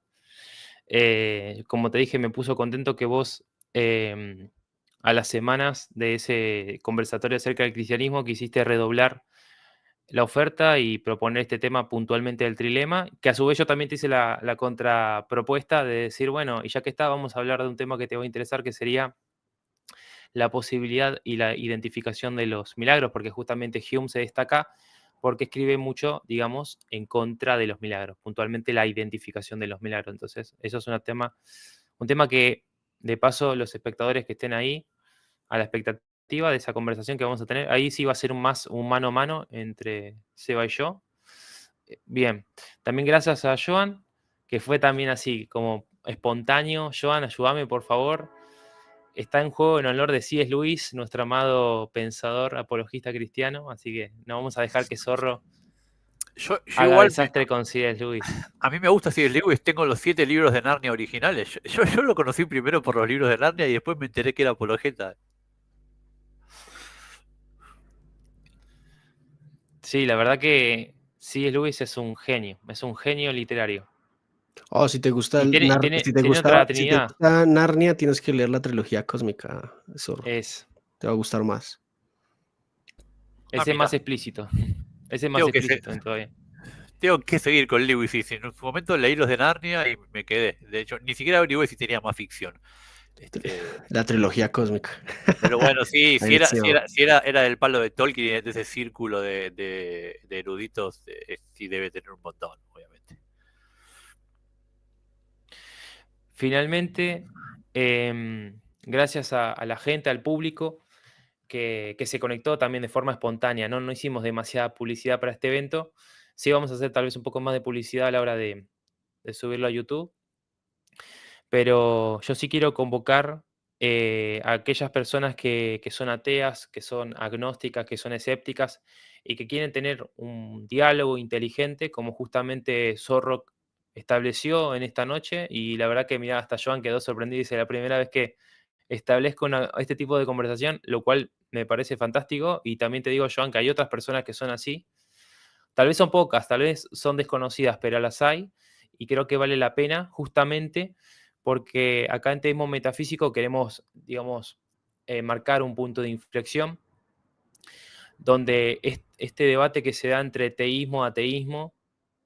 B: Como te dije, me puso contento que vos a las semanas de ese conversatorio acerca del cristianismo quisiste redoblar la oferta y proponer este tema puntualmente del trilema, que a su vez yo también te hice la contrapropuesta de decir, bueno, y ya que está, vamos a hablar de un tema que te va a interesar, que sería la posibilidad y la identificación de los milagros, porque justamente Hume se destaca porque escribe mucho, digamos, en contra de los milagros, puntualmente la identificación de los milagros. Entonces, eso es un tema que, de paso, los espectadores que estén ahí, a la expectativa de esa conversación que vamos a tener, ahí sí va a ser un mano a mano entre Seba y yo. Bien, también gracias a Joan, que fue también así, como espontáneo. Joan, ayúdame, por favor. Está en juego en honor de C.S. Lewis, nuestro amado pensador apologista cristiano, así que no vamos a dejar que Zorro
C: Yo
B: haga
C: igual,
B: desastre con C.S. Lewis.
C: a mí me gusta C.S. Lewis, tengo los 7 libros de Narnia originales. Yo lo conocí primero por los libros de Narnia y después me enteré que era apologeta.
B: Sí, la verdad que C.S. Lewis es un genio literario.
D: Oh, si te gusta
B: Y tiene, tiene, tiene otra
D: Si te
B: trinidad.
D: gusta Narnia, tienes que leer la trilogía cósmica, Zorro.
B: Es
D: Te va a gustar más.
B: ese es
C: Mira,
B: más explícito. Ese es más
C: tengo que,
B: explícito todavía.
C: tengo que seguir con Lewis. Y en un momento leí los de Narnia y me quedé. De hecho, ni siquiera averigué si tenía más ficción.
D: La trilogía cósmica.
C: Pero bueno, sí,
D: Buenísimo.
C: era del palo de Tolkien, de ese círculo de eruditos, sí debe tener un montón, obviamente.
B: Finalmente, gracias a la gente, al público, que se conectó también de forma espontánea, ¿no? No hicimos demasiada publicidad para este evento. Sí vamos a hacer tal vez un poco más de publicidad a la hora de subirlo a YouTube. Pero yo sí quiero convocar a aquellas personas que son ateas, que son agnósticas, que son escépticas y que quieren tener un diálogo inteligente, como justamente Zorro estableció en esta noche. Y la verdad que, mira, hasta Joan quedó sorprendido y dice, la primera vez que establezco este tipo de conversación, lo cual me parece fantástico. Y también te digo, Joan, que hay otras personas que son así. Tal vez son pocas, tal vez son desconocidas, pero las hay. Y creo que vale la pena justamente porque acá en Teísmo Metafísico queremos, digamos, marcar un punto de inflexión donde este debate que se da entre teísmo, ateísmo,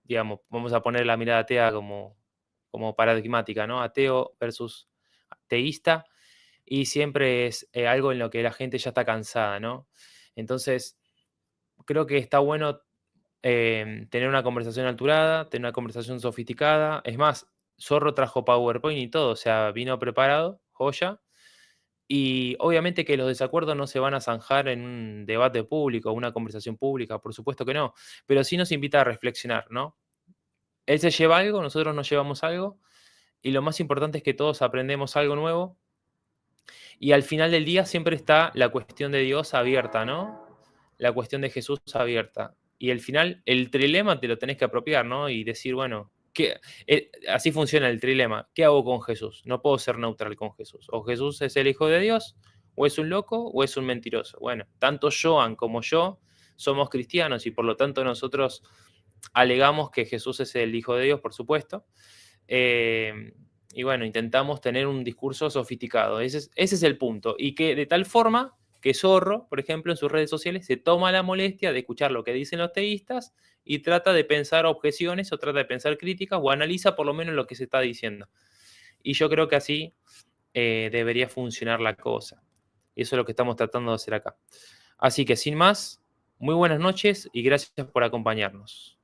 B: digamos, vamos a poner la mirada atea como paradigmática, ¿no? Ateo versus teísta, y siempre es algo en lo que la gente ya está cansada, ¿no? Entonces, creo que está bueno tener una conversación alturada, tener una conversación sofisticada. Es más, Zorro trajo PowerPoint y todo, o sea, vino preparado, joya. Y obviamente que los desacuerdos no se van a zanjar en un debate público, una conversación pública, por supuesto que no, pero sí nos invita a reflexionar, ¿no? Él se lleva algo, nosotros nos llevamos algo, y lo más importante es que todos aprendemos algo nuevo, y al final del día siempre está la cuestión de Dios abierta, ¿no? La cuestión de Jesús abierta. Y al final, el trilema te lo tenés que apropiar, ¿no? Y decir, bueno, así funciona el trilema. ¿Qué hago con Jesús? No puedo ser neutral con Jesús. O Jesús es el Hijo de Dios, o es un loco, o es un mentiroso. Bueno, tanto Joan como yo somos cristianos y por lo tanto nosotros alegamos que Jesús es el Hijo de Dios, por supuesto. Y bueno, intentamos tener un discurso sofisticado. Ese es el punto. Y que de tal forma que Zorro, por ejemplo, en sus redes sociales, se toma la molestia de escuchar lo que dicen los teístas y trata de pensar objeciones o trata de pensar críticas o analiza por lo menos lo que se está diciendo. Y yo creo que así debería funcionar la cosa. Y eso es lo que estamos tratando de hacer acá. Así que sin más, muy buenas noches y gracias por acompañarnos.